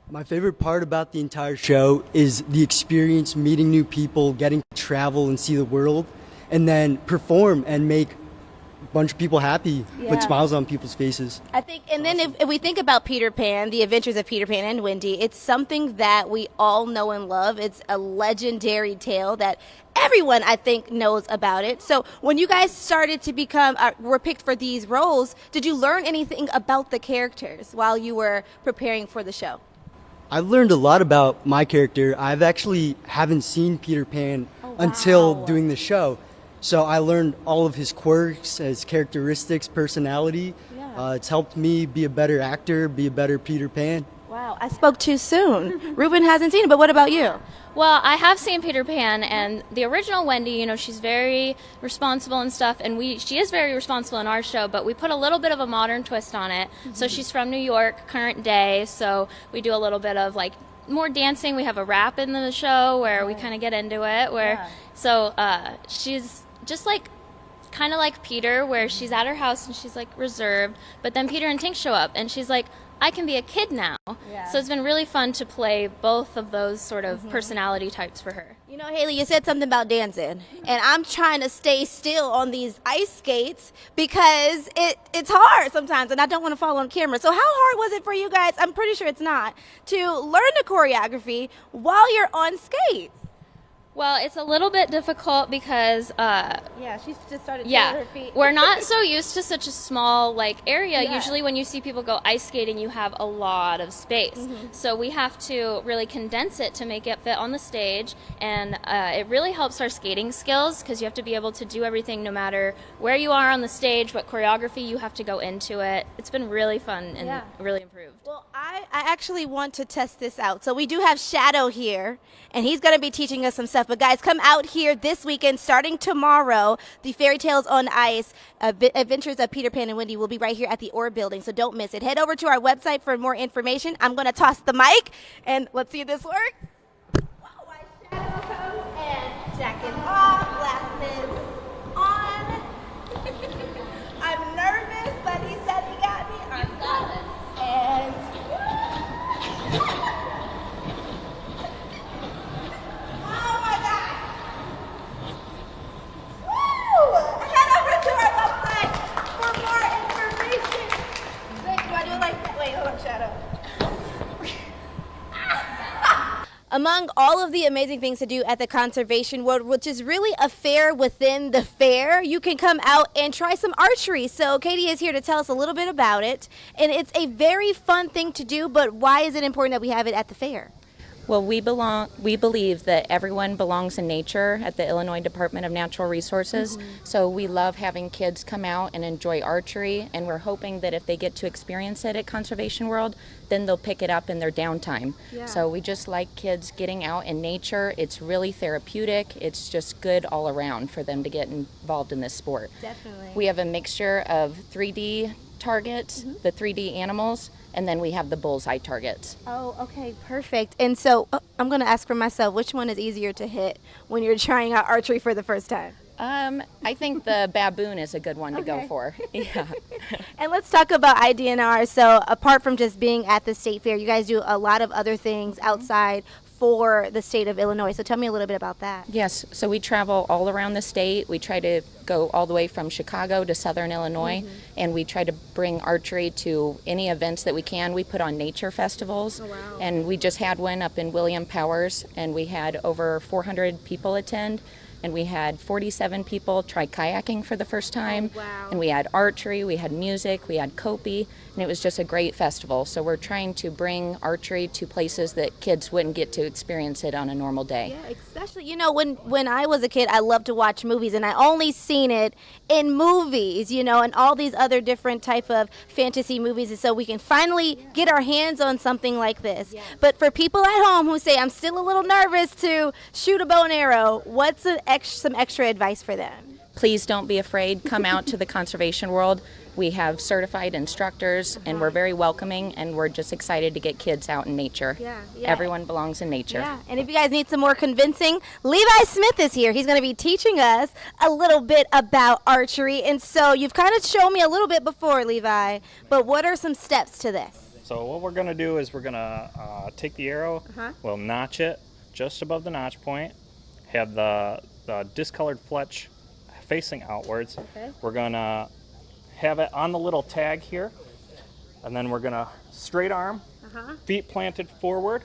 My favorite part about the entire show is the experience, meeting new people, getting to travel and see the world, and then perform and make a bunch of people happy, put smiles on people's faces. I think, and then if we think about Peter Pan, the adventures of Peter Pan and Wendy, it's something that we all know and love. It's a legendary tale that everyone, I think, knows about it. So when you guys started to were picked for these roles, did you learn anything about the characters while you were preparing for the show? I've learned a lot about my character. I've actually haven't seen Peter Pan until doing the show. So I learned all of his quirks, his characteristics, personality. It's helped me be a better actor, be a better Peter Pan. Wow, I spoke too soon. Ruben hasn't seen it, but what about you? Well, I have seen Peter Pan, and the original Wendy, she's very responsible and stuff, and she is very responsible in our show, but we put a little bit of a modern twist on it. So she's from New York, current day, so we do a little bit of more dancing. We have a rap in the show where we kind of get into it, so she's just kind of like Peter, where she's at her house and she's reserved, but then Peter and Tink show up and she's like, I can be a kid now. So it's been really fun to play both of those sort of personality types for her. You know, Haley, you said something about dancing, and I'm trying to stay still on these ice skates because it's hard sometimes, and I don't want to fall on camera. So how hard was it for you guys? I'm pretty sure it's not, to learn the choreography while you're on skates. Well, it's a little bit difficult because she's just started her feet. We're not so used to such a small area. Yeah. Usually when you see people go ice skating, you have a lot of space. So we have to really condense it to make it fit on the stage, and it really helps our skating skills because you have to be able to do everything no matter where you are on the stage, what choreography you have to go into it. It's been really fun and really improved. Well, I actually want to test this out. So we do have Shadow here, and he's going to be teaching us some stuff. But guys, come out here this weekend, starting tomorrow. The Fairy Tales on Ice, Adventures of Peter Pan and Wendy will be right here at the Orr Building, so don't miss it. Head over to our website for more information. I'm going to toss the mic, and let's see if this works. Whoa, my Shadow comes, and jacket off, glasses on. I'm nervous, but he said he got me. I'm got it. And among all of the amazing things to do at the Conservation World, which is really a fair within the fair, you can come out and try some archery. So Katie is here to tell us a little bit about it. And it's a very fun thing to do, but why is it important that we have it at the fair? Well, we believe that everyone belongs in nature at the Illinois Department of Natural Resources. So we love having kids come out and enjoy archery, and we're hoping that if they get to experience it at Conservation World, then they'll pick it up in their downtime. Yeah. So we just like kids getting out in nature. It's really therapeutic. It's just good all around for them to get involved in this sport. Definitely. We have a mixture of 3D targets, the 3D animals, and then we have the bullseye targets. Oh, okay, perfect. And so I'm going to ask for myself, which one is easier to hit when you're trying out archery for the first time? I think the baboon is a good one to go for. Yeah. And let's talk about IDNR. So apart from just being at the state fair, you guys do a lot of other things outside for the state of Illinois. So tell me a little bit about that. Yes, so we travel all around the state. We try to go all the way from Chicago to Southern Illinois, and we try to bring archery to any events that we can. We put on nature festivals, and we just had one up in William Powers, and we had over 400 people attend. And we had 47 people try kayaking for the first time. And we had archery, we had music, we had Kopi, and it was just a great festival. So we're trying to bring archery to places that kids wouldn't get to experience it on a normal day. Yeah, especially, you know, when I was a kid, I loved to watch movies, and I only seen it in movies, you know, and all these other different type of fantasy movies. And so we can finally get our hands on something like this. But for people at home who say, I'm still a little nervous to shoot a bow and arrow, what's some extra advice for them? Please don't be afraid. Come out to the Conservation World. We have certified instructors, and we're very welcoming, and we're just excited to get kids out in nature. Yeah. Everyone belongs in nature. Yeah, and if you guys need some more convincing, Levi Smith is here. He's going to be teaching us a little bit about archery. And so you've kind of shown me a little bit before, Levi, but what are some steps to this? So what we're going to do is we're going to take the arrow, we'll notch it just above the notch point, have the discolored fletch facing outwards. We're going to have it on the little tag here, and then we're going to straight arm, feet planted forward.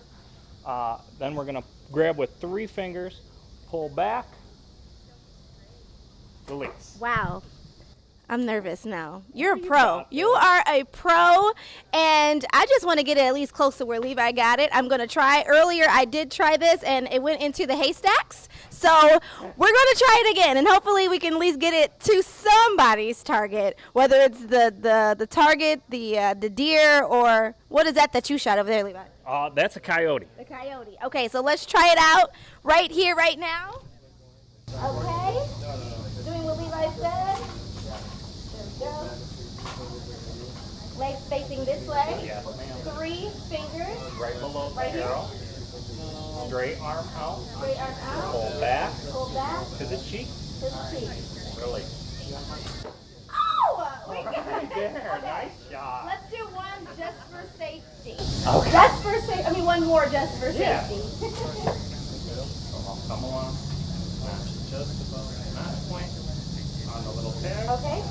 Then we're going to grab with 3 fingers, pull back, release. Wow. I'm nervous now. You're a pro. You are a pro, and I just want to get it at least close to where Levi got it. I'm going to try. Earlier, I did try this, and it went into the haystacks. So we're going to try it again, and hopefully we can at least get it to somebody's target, whether it's the target, the deer, or what is that you shot over there, Levi? That's a coyote. The coyote. Okay, so let's try it out right here, right now. Okay. Doing what Levi said. Go. Legs facing this way. Yes, ma'am. 3 fingers. Right below the Right here. arrow. Straight arm out. Straight arm out. Pull back. Pull back. To the cheek. To the cheek. Release. Oh! We got Right it. there. Okay. Nice shot. Let's do one just for safety. Okay. Just for safety. I mean, one more just for Yeah. safety. So I'll come along. Just above the notch point on the little tag. Okay.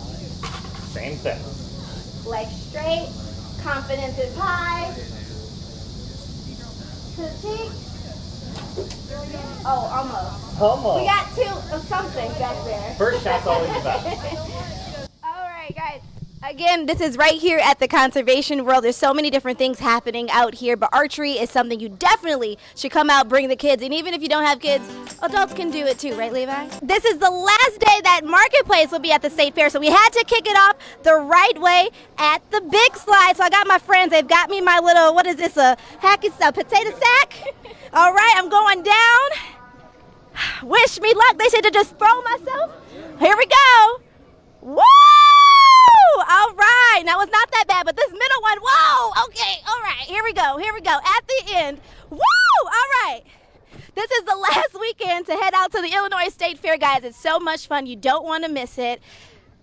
Same thing. Legs straight. Confidence is high. To the cheek. Oh, almost. Almost. We got 2 of something back there. First shot's always the best. All right, guys. Again, this is right here at the Conservation World. There's so many different things happening out here, but archery is something you definitely should come out, bring the kids. And even if you don't have kids, adults can do it too, right, Levi? This is the last day that Marketplace will be at the State Fair, so we had to kick it off the right way at the big slide. So I got my friends. They've got me my little, what is this, a potato sack? All right, I'm going down. Wish me luck. They said to just throw myself. Here we go. Woo! All right. Now, it's not that bad, but this middle one, whoa! Okay, all right. Here we go. Here we go. At the end. Woo! All right. This is the last weekend to head out to the Illinois State Fair, guys. It's so much fun. You don't want to miss it.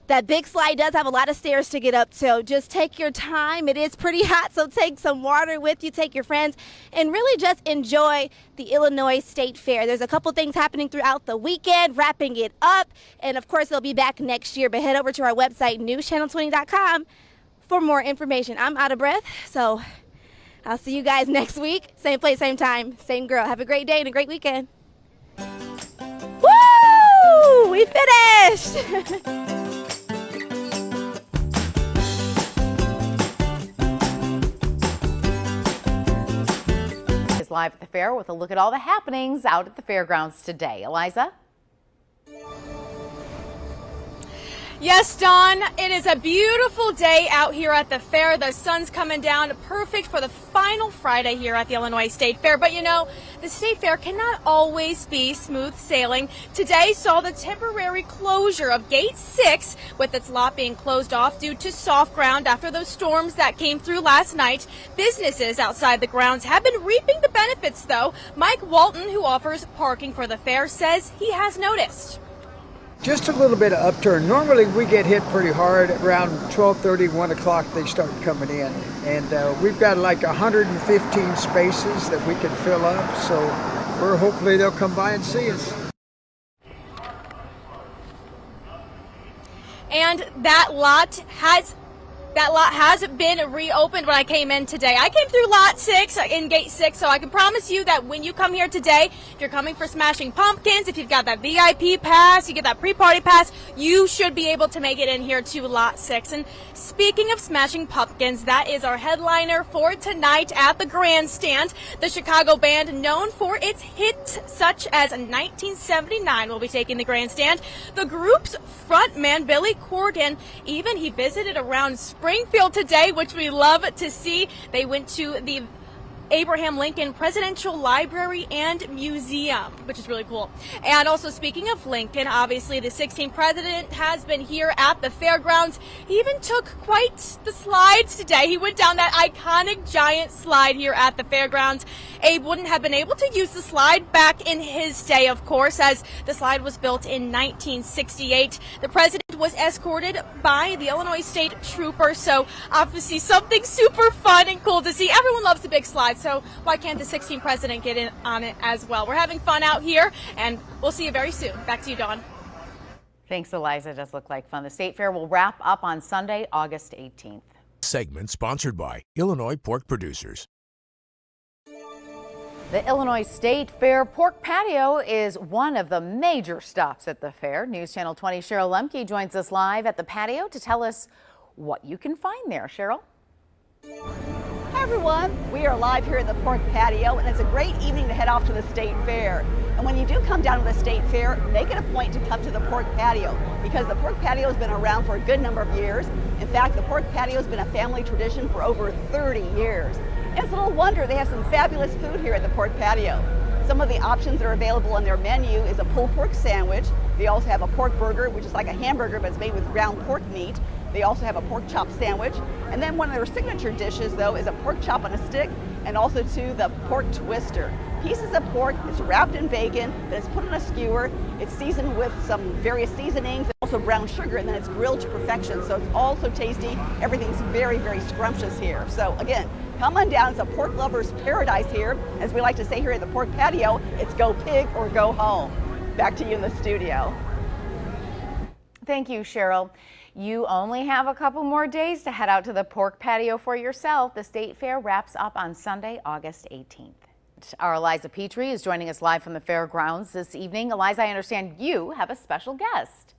That big slide does have a lot of stairs to get up, so just take your time. It is pretty hot, so take some water with you, take your friends, and really just enjoy the Illinois State Fair. There's a couple things happening throughout the weekend, wrapping it up, and of course they'll be back next year, but head over to our website, newschannel20.com, for more information. I'm out of breath, so I'll see you guys next week. Same place, same time, same girl. Have a great day and a great weekend. Woo! We finished! Live at the fair with a look at all the happenings out at the fairgrounds today. Eliza? Yes, Dawn, it is a beautiful day out here at the fair. The sun's coming down, perfect for the final Friday here at the Illinois State Fair. But you know, the State Fair cannot always be smooth sailing. Today saw the temporary closure of Gate 6, with its lot being closed off due to soft ground after those storms that came through last night. Businesses outside the grounds have been reaping the benefits, though. Mike Walton, who offers parking for the fair, says he has noticed. Just a little bit of upturn. Normally we get hit pretty hard around 12:30, 1 o'clock they start coming in. And we've got like 115 spaces that we can fill up, so hopefully they'll come by and see us. And that lot has been reopened when I came in today. I came through lot 6 in gate 6, so I can promise you that when you come here today, if you're coming for Smashing Pumpkins, if you've got that VIP pass, you get that pre-party pass, you should be able to make it in here to lot 6. And speaking of Smashing Pumpkins, that is our headliner for tonight at the grandstand. The Chicago band, known for its hits such as 1979, will be taking the grandstand. The group's frontman, Billy Corgan, he visited around Springfield today, which we love to see. They went to the Abraham Lincoln Presidential Library and Museum, which is really cool. And also, speaking of Lincoln, obviously the 16th president has been here at the fairgrounds. He even took quite the slides today. He went down that iconic giant slide here at the fairgrounds. Abe wouldn't have been able to use the slide back in his day, of course, as the slide was built in 1968. The president was escorted by the Illinois State Troopers, so obviously something super fun and cool to see. Everyone loves the big slide, so why can't the 16th president get in on it as well? We're having fun out here, and we'll see you very soon. Back to you, Dawn. Thanks, Eliza. It does look like fun. The State Fair will wrap up on Sunday, August 18th. Segment sponsored by Illinois Pork Producers. The Illinois State Fair Pork Patio is one of the major stops at the fair. News Channel 20's Cheryl Lemke joins us live at the patio to tell us what you can find there. Cheryl? Hi everyone, we are live here at the Pork Patio, and it's a great evening to head off to the State Fair. And when you do come down to the State Fair, make it a point to come to the Pork Patio, because the Pork Patio has been around for a good number of years. In fact, the Pork Patio has been a family tradition for over 30 years. And it's little wonder they have some fabulous food here at the Pork Patio. Some of the options that are available on their menu is a pulled pork sandwich. They also have a pork burger, which is like a hamburger, but it's made with ground pork meat. They also have a pork chop sandwich. And then one of their signature dishes, though, is a pork chop on a stick, and also too the pork twister. Pieces of pork, it's wrapped in bacon, then it's put on a skewer, it's seasoned with some various seasonings, and also brown sugar, and then it's grilled to perfection. So it's also tasty. Everything's very, very scrumptious here. So again, come on down. It's a pork lover's paradise here. As we like to say here at the Pork Patio, it's go pig or go home. Back to you in the studio. Thank you, Cheryl. You only have a couple more days to head out to the Pork Patio for yourself. The State Fair wraps up on Sunday, August 18th. Our Eliza Petrie is joining us live from the fairgrounds this evening. Eliza, I understand you have a special guest.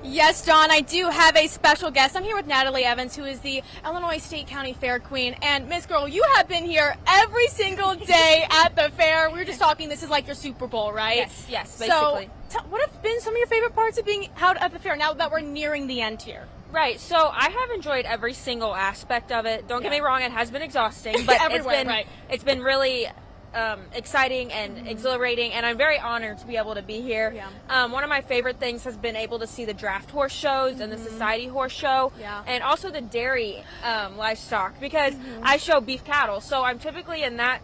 Yes, Dawn, I do have a special guest. I'm here with Natalie Evans, who is the Illinois State County Fair Queen. And Miss Girl, you have been here every single day at the fair. We were just talking, this is like your Super Bowl, right? Yes, basically. So, what have been some of your favorite parts of being out at the fair now that we're nearing the end here? Right, so I have enjoyed every single aspect of it. Don't get me wrong, it has been exhausting, but it's been really exciting and exhilarating, and I'm very honored to be able to be here. One of my favorite things has been able to see the draft horse shows and the society horse show, and also the dairy livestock, because I show beef cattle, so I'm typically in that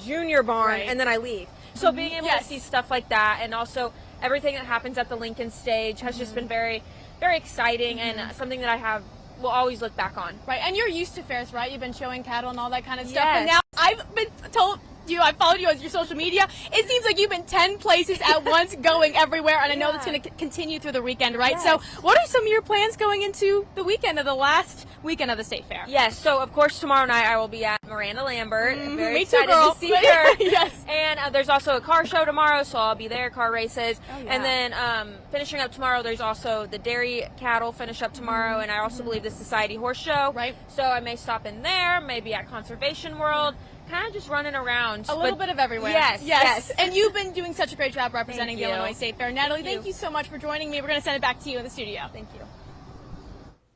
junior barn and then I leave. So being able to see stuff like that, and also everything that happens at the Lincoln stage has just been very, very exciting and something that I will always look back on. Right, and you're used to fairs, right? You've been showing cattle and all that kind of stuff. Yes. And now I've been told you. I followed you on your social media. It seems like you've been 10 places at once, going everywhere, and I know that's going to continue through the weekend, right? Yes. So what are some of your plans going into the weekend of the last weekend of the State Fair? Yes, so of course tomorrow night I will be at Miranda Lambert. I'm very Me too, excited girl. to see her. Yes. And there's also a car show tomorrow, so I'll be there, car races. Oh, yeah. And then finishing up tomorrow, there's also the dairy cattle finish up tomorrow, and I also believe the Society Horse Show. Right. So I may stop in there, maybe at Conservation World, kind of just running around. A little bit of everywhere. Yes. And you've been doing such a great job representing Thank the you. Illinois State Fair. Natalie, thank you so much for joining me. We're going to send it back to you in the studio. Thank you.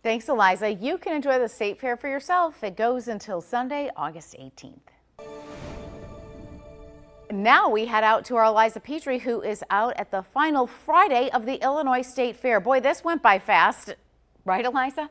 Thanks, Eliza. You can enjoy the State Fair for yourself. It goes until Sunday, August 18th. Now we head out to our Eliza Petrie, who is out at the final Friday of the Illinois State Fair. Boy, this went by fast. Right, Eliza?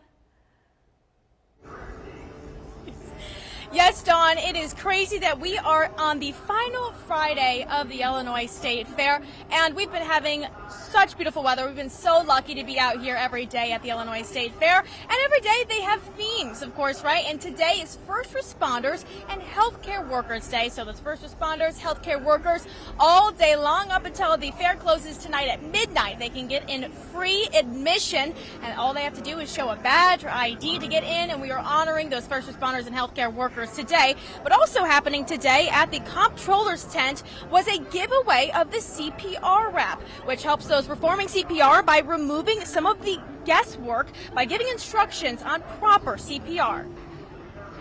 Yes, Dawn, it is crazy that we are on the final Friday of the Illinois State Fair, and we've been having such beautiful weather. We've been so lucky to be out here every day at the Illinois State Fair, and every day they have themes, of course, right? And today is First Responders and Healthcare Workers Day, so that's first responders, healthcare workers, all day long up until the fair closes tonight at midnight. They can get in free admission, and all they have to do is show a badge or ID to get in, and we are honoring those first responders and healthcare workers today. But also happening today at the comptroller's tent was a giveaway of the CPR wrap, which helps those performing CPR by removing some of the guesswork by giving instructions on proper CPR.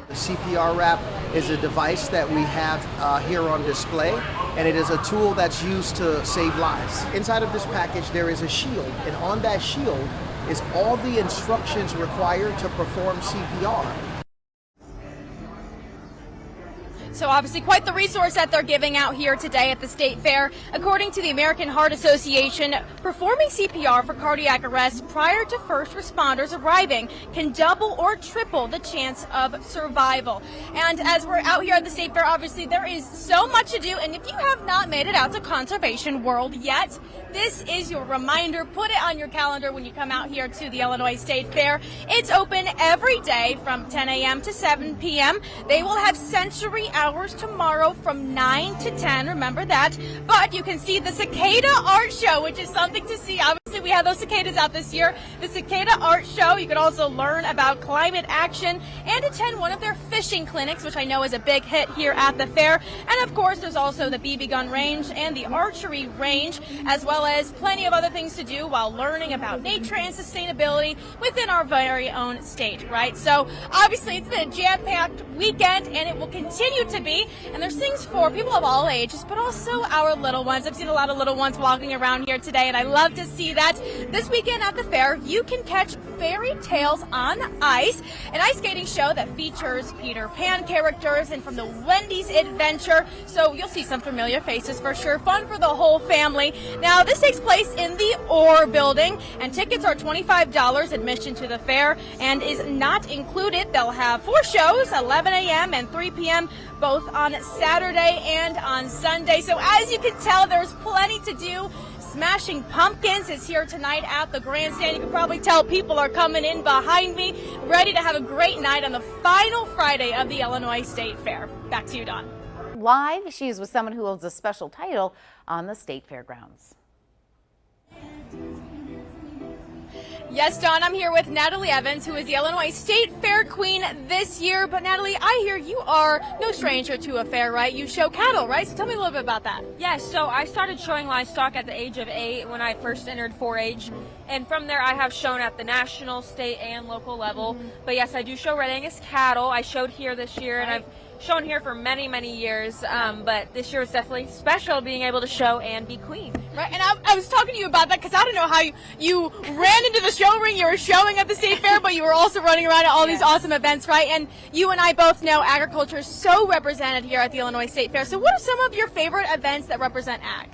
The CPR wrap is a device that we have here on display, and it is a tool that's used to save lives. Inside of this package there is a shield, and on that shield is all the instructions required to perform CPR. So obviously quite the resource that they're giving out here today at the State Fair. According to the American Heart Association, performing CPR for cardiac arrest prior to first responders arriving can double or triple the chance of survival. And as we're out here at the State Fair, obviously there is so much to do. And if you have not made it out to Conservation World yet, this is your reminder. Put it on your calendar when you come out here to the Illinois State Fair. It's open every day from 10 a.m. to 7 p.m. They will have sensory hours tomorrow from 9 to 10. Remember that. But you can see the Cicada Art Show, which is something to see. Obviously, we have those cicadas out this year. The Cicada Art Show. You can also learn about climate action and attend one of their fishing clinics, which I know is a big hit here at the fair. And of course, there's also the BB gun range and the archery range, as well as plenty of other things to do while learning about nature and sustainability within our very own state, right? So obviously it's been a jam-packed weekend, and it will continue to be. And there's things for people of all ages, but also our little ones. I've seen a lot of little ones walking around here today, and I love to see that. This weekend at the fair, you can catch Fairy Tales on Ice, an ice skating show that features Peter Pan characters and from the Wendy's Adventure. So you'll see some familiar faces for sure. Fun for the whole family. Now, this takes place in the Orr building, and tickets are $25 admission to the fair and is not included. They'll have 4 shows, 11 a.m. and 3 p.m., both on Saturday and on Sunday. So as you can tell, there's plenty to do. Smashing Pumpkins is here tonight at the grandstand. You can probably tell people are coming in behind me, ready to have a great night on the final Friday of the Illinois State Fair. Back to you, Dawn. Live, she's with someone who holds a special title on the State Fairgrounds. Yes, Dawn, I'm here with Natalie Evans, who is the Illinois State Fair Queen this year. But Natalie, I hear you are no stranger to a fair, right? You show cattle, right? So tell me a little bit about that. Yes, so I started showing livestock at the age of 8 when I first entered 4-H. And from there, I have shown at the national, state, and local level. But yes, I do show Red Angus cattle. I showed here this year, and I've shown here for many, many years. But this year was definitely special, being able to show and be queen. Right, and I was talking to you about that because I don't know how you ran into the show ring. You were showing at the State Fair, but you were also running around at all these awesome events, right? And you and I both know agriculture is so represented here at the Illinois State Fair. So what are some of your favorite events that represent ag?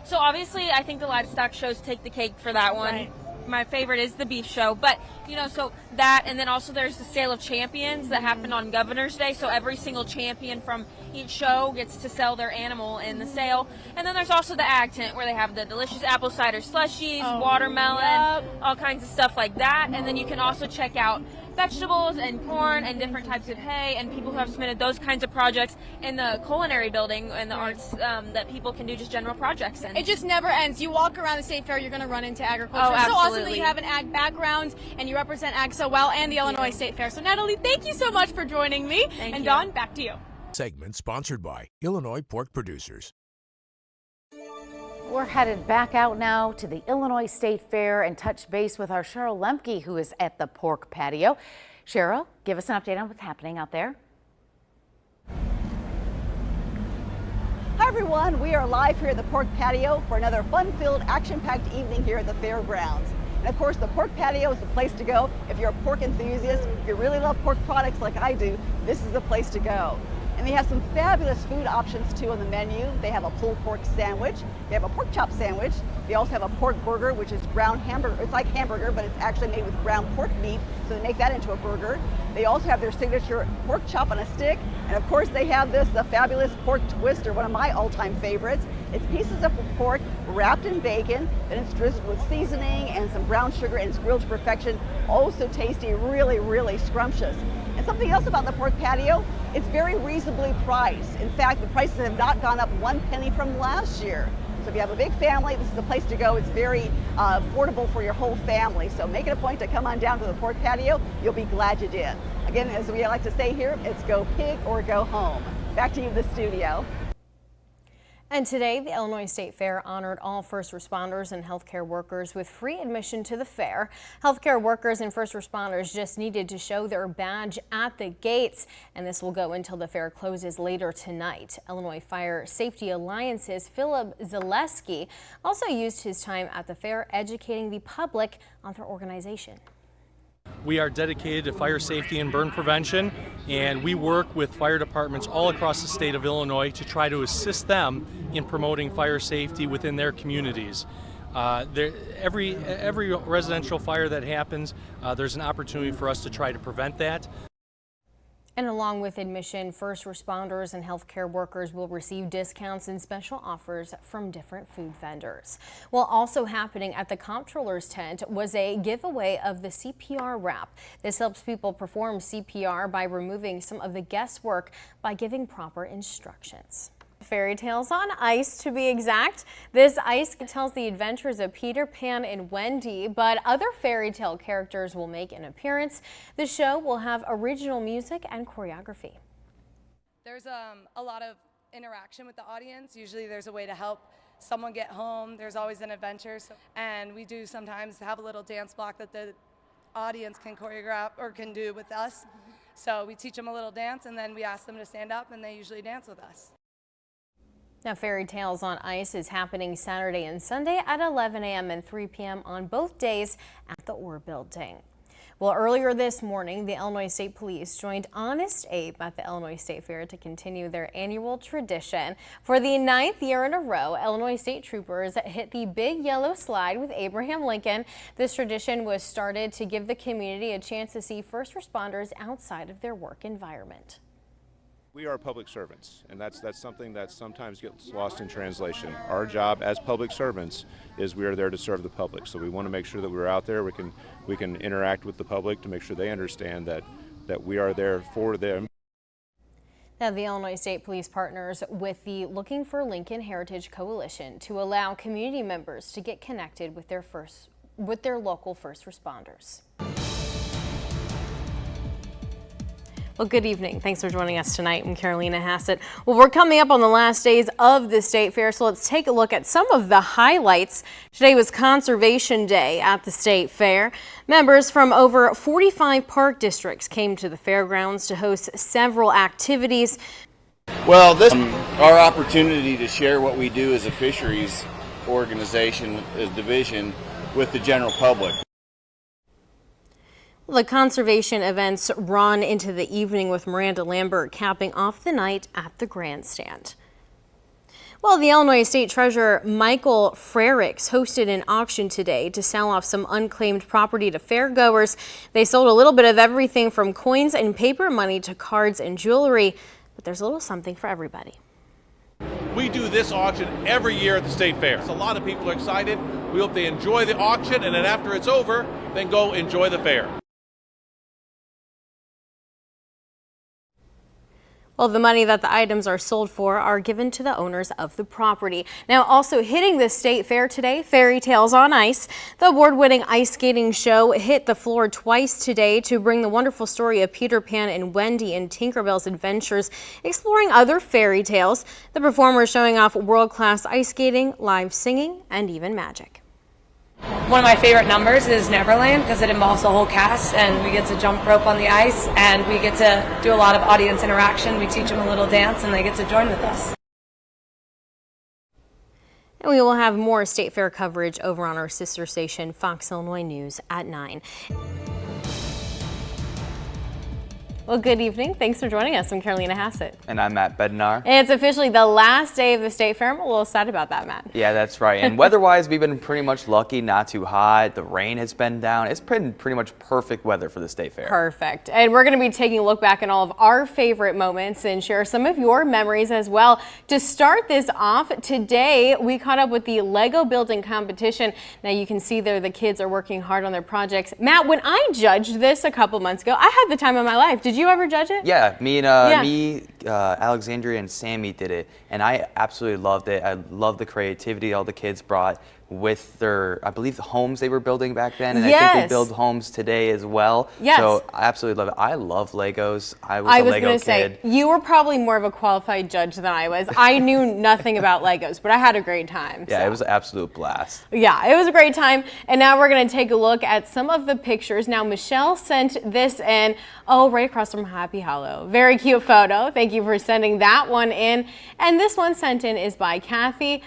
So obviously, I think the livestock shows take the cake for that one. Right. My favorite is the beef show, but you know, so that, and then also there's the sale of champions that happened on Governor's Day. So every single champion from each show gets to sell their animal in the sale. And then there's also the ag tent where they have the delicious apple cider slushies, watermelon, all kinds of stuff like that. And then you can also check out vegetables and corn and different types of hay, and people who have submitted those kinds of projects in the culinary building and the arts that people can do just general projects in. It just never ends. You walk around the state fair, you're going to run into agriculture. Oh, It's so awesome that absolutely. you have an ag background and you represent ag so well, and the Illinois State Fair. So Natalie, thank you so much for joining me. Thank and you. Dawn, back to you. Segment sponsored by Illinois Pork Producers. We're headed back out now to the Illinois State Fair and touch base with our Cheryl Lemke, who is at the pork patio. Cheryl, give us an update on what's happening out there. Hi everyone, we are live here at the pork patio for another fun-filled, action-packed evening here at the fairgrounds. And of course, the pork patio is the place to go if you're a pork enthusiast. If you really love pork products like I do, this is the place to go. And they have some fabulous food options too on the menu. They have a pulled pork sandwich. They have a pork chop sandwich. They also have a pork burger, which is ground hamburger. It's like hamburger, but it's actually made with ground pork meat, so they make that into a burger. They also have their signature pork chop on a stick. And of course, they have this, the fabulous pork twister, one of my all-time favorites. It's pieces of pork wrapped in bacon, then it's drizzled with seasoning and some brown sugar, and it's grilled to perfection. Oh, so tasty, really, really scrumptious. And something else about the pork patio, it's very reasonably priced. In fact, the prices have not gone up 1 penny from last year. So if you have a big family, this is the place to go. It's very affordable for your whole family. So make it a point to come on down to the pork patio. You'll be glad you did. Again, as we like to say here, it's go pig or go home. Back to you in the studio. And today, the Illinois State Fair honored all first responders and healthcare workers with free admission to the fair. Healthcare workers and first responders just needed to show their badge at the gates, and this will go until the fair closes later tonight. Illinois Fire Safety Alliance's Philip Zaleski also used his time at the fair educating the public on their organization. We are dedicated to fire safety and burn prevention, and we work with fire departments all across the state of Illinois to try to assist them in promoting fire safety within their communities. Every residential fire that happens, there's an opportunity for us to try to prevent that. And along with admission, first responders and healthcare workers will receive discounts and special offers from different food vendors. Well, also happening at the comptroller's tent was a giveaway of the CPR wrap. This helps people perform CPR by removing some of the guesswork by giving proper instructions. Fairy tales on ice, to be exact. This ice tells the adventures of Peter Pan and Wendy, but other fairy tale characters will make an appearance. The show will have original music and choreography. There's a lot of interaction with the audience. Usually there's a way to help someone get home. There's always an adventure. And we do sometimes have a little dance block that the audience can choreograph or can do with us. So we teach them a little dance, and then we ask them to stand up, and they usually dance with us. Now, Fairy Tales on Ice is happening Saturday and Sunday at 11 a.m. and 3 p.m. on both days at the Orr Building. Well, earlier this morning, the Illinois State Police joined Honest Abe at the Illinois State Fair to continue their annual tradition. For the 9th year in a row, Illinois State Troopers hit the Big Yellow Slide with Abraham Lincoln. This tradition was started to give the community a chance to see first responders outside of their work environment. We are public servants, and that's something that sometimes gets lost in translation. Our job as public servants is we are there to serve the public. So we want to make sure that we're out there, we can interact with the public to make sure they understand that we are there for them. Now, the Illinois State Police partners with the Looking for Lincoln Heritage Coalition to allow community members to get connected with their local first responders. Well, good evening. Thanks for joining us tonight. I'm Carolina Hassett. Well, we're coming up on the last days of the State Fair, so let's take a look at some of the highlights. Today was Conservation Day at the State Fair. Members from over 45 park districts came to the fairgrounds to host several activities. Well, this is our opportunity to share what we do as a fisheries organization, as division, with the general public. The conservation events run into the evening with Miranda Lambert capping off the night at the grandstand. Well, the Illinois State Treasurer Michael Frericks hosted an auction today to sell off some unclaimed property to fairgoers. They sold a little bit of everything from coins and paper money to cards and jewelry, but there's a little something for everybody. We do this auction every year at the State Fair. So a lot of people are excited. We hope they enjoy the auction, and then after it's over, then go enjoy the fair. Well, the money that the items are sold for are given to the owners of the property. Now, also hitting the state fair today, Fairy Tales on Ice. The award-winning ice skating show hit the floor twice today to bring the wonderful story of Peter Pan and Wendy and Tinkerbell's adventures, exploring other fairy tales. The performers showing off world-class ice skating, live singing, and even magic. One of my favorite numbers is Neverland because it involves the whole cast and we get to jump rope on the ice and we get to do a lot of audience interaction. We teach them a little dance and they get to join with us. And we will have more State Fair coverage over on our sister station, Fox Illinois News at 9. Well, good evening. Thanks for joining us. I'm Carolina Hassett. And I'm Matt Bednar. And it's officially the last day of the State Fair. I'm a little sad about that, Matt. Yeah, that's right. And weather-wise, we've been pretty much lucky, not too hot. The rain has been down. It's been pretty much perfect weather for the State Fair. Perfect. And we're going to be taking a look back at all of our favorite moments and share some of your memories as well. To start this off, today we caught up with the Lego building competition. Now you can see there the kids are working hard on their projects. Matt, when I judged this a couple months ago, I had the time of my life. Did you ever judge it? Yeah, Alexandria and Sammy did it, and I absolutely loved it. I loved the creativity all the kids brought with their, I believe, the homes they were building back then, and I think they build homes today as well. Yes. So I absolutely love it. I love Legos. I was a Lego gonna kid. say, you were probably more of a qualified judge than I was. I knew nothing about Legos, but I had a great time. Yeah, it was an absolute blast. Yeah, it was a great time. And now we're going to take a look at some of the pictures. Now, Michelle sent this in, right across from Happy Hollow. Very cute photo. Thank you for sending that one in. And this one sent in is by Kathy.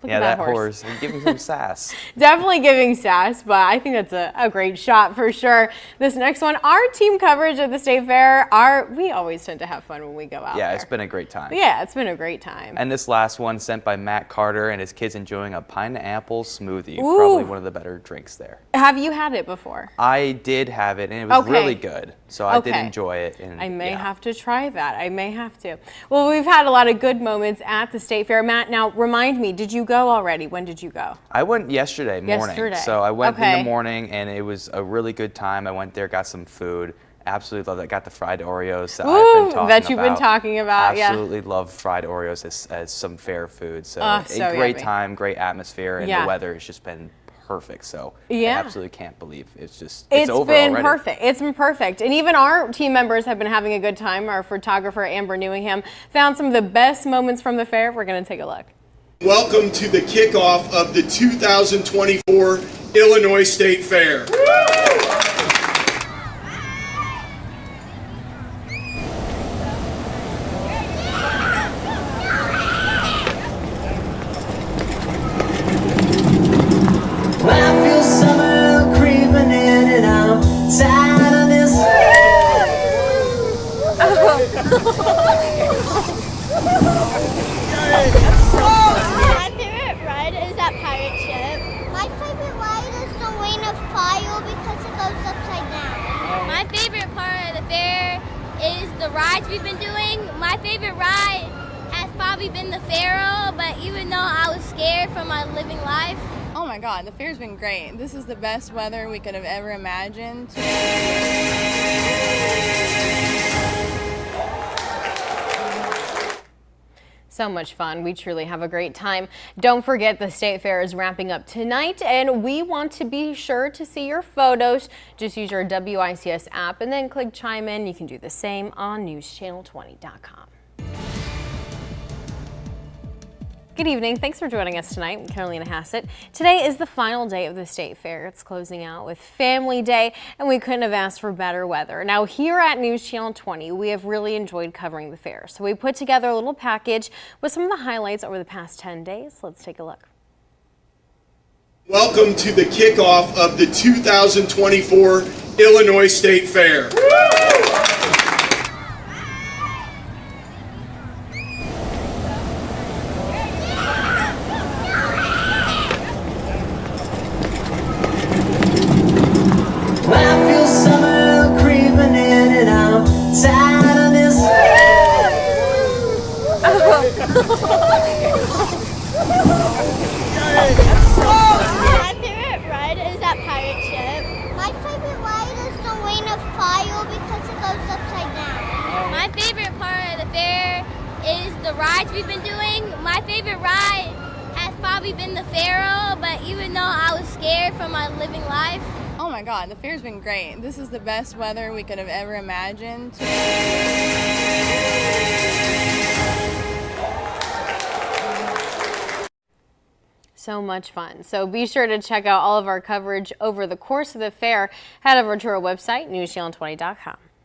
Look yeah, at that horse. Giving some sass. Definitely giving sass, but I think that's a great shot for sure. This next one, our team coverage at the State Fair, we always tend to have fun when we go out Yeah, there. it's been a great time. Yeah, it's been a great time. And this last one sent by Matt Carter and his kids enjoying a pineapple smoothie. Ooh. Probably one of the better drinks there. Have you had it before? I did have it, and it was really good. So I did enjoy it. And I may have to try that. I may have to. Well, we've had a lot of good moments at the State Fair. Matt, now remind me, did you go already? When did you go? I went yesterday morning. So I went in the morning, and it was a really good time. I went there, got some food. Absolutely love it. Got the fried Oreos that I've been talking about. You've been talking about. Absolutely love fried Oreos as some fair food. So a great time, great atmosphere, and the weather has just been perfect. So I absolutely can't believe it's over been already. Perfect. It's been perfect. And even our team members have been having a good time. Our photographer, Amber Newingham, found some of the best moments from the fair. We're going to take a look. Welcome to the kickoff of the 2024 Illinois State Fair. I feel summer creeping in and I'm tired of this. My favorite ride is that pirate ship. My favorite ride is the Ring of Fire because it goes upside down. My favorite part of the fair is the rides we've been doing. My favorite ride has probably been the Pharaoh, but even though I was scared for my living life. Oh my God, the fair's been great. This is the best weather we could have ever imagined. So much fun. We truly have a great time. Don't forget the State Fair is wrapping up tonight, and we want to be sure to see your photos. Just use your WICS app and then click chime in. You can do the same on newschannel20.com. Good evening. Thanks for joining us tonight. I'm Carolina Hassett. Today is the final day of the State Fair. It's closing out with Family Day, and we couldn't have asked for better weather. Now, here at News Channel 20, we have really enjoyed covering the fair. So we put together a little package with some of the highlights over the past 10 days. Let's take a look. Welcome to the kickoff of the 2024 Illinois State Fair. I feel summer creeping in and I'm tired of this. My favorite ride is that pirate ship. My favorite ride is the Ring of Fire because it goes is the rides we've been doing. My favorite ride has probably been the Pharaoh, but even though I was scared for my living life. Oh my God, the fair's been great. This is the best weather we could have ever imagined. So much fun. So be sure to check out all of our coverage over the course of the fair. Head over to our website, newschannel20.com.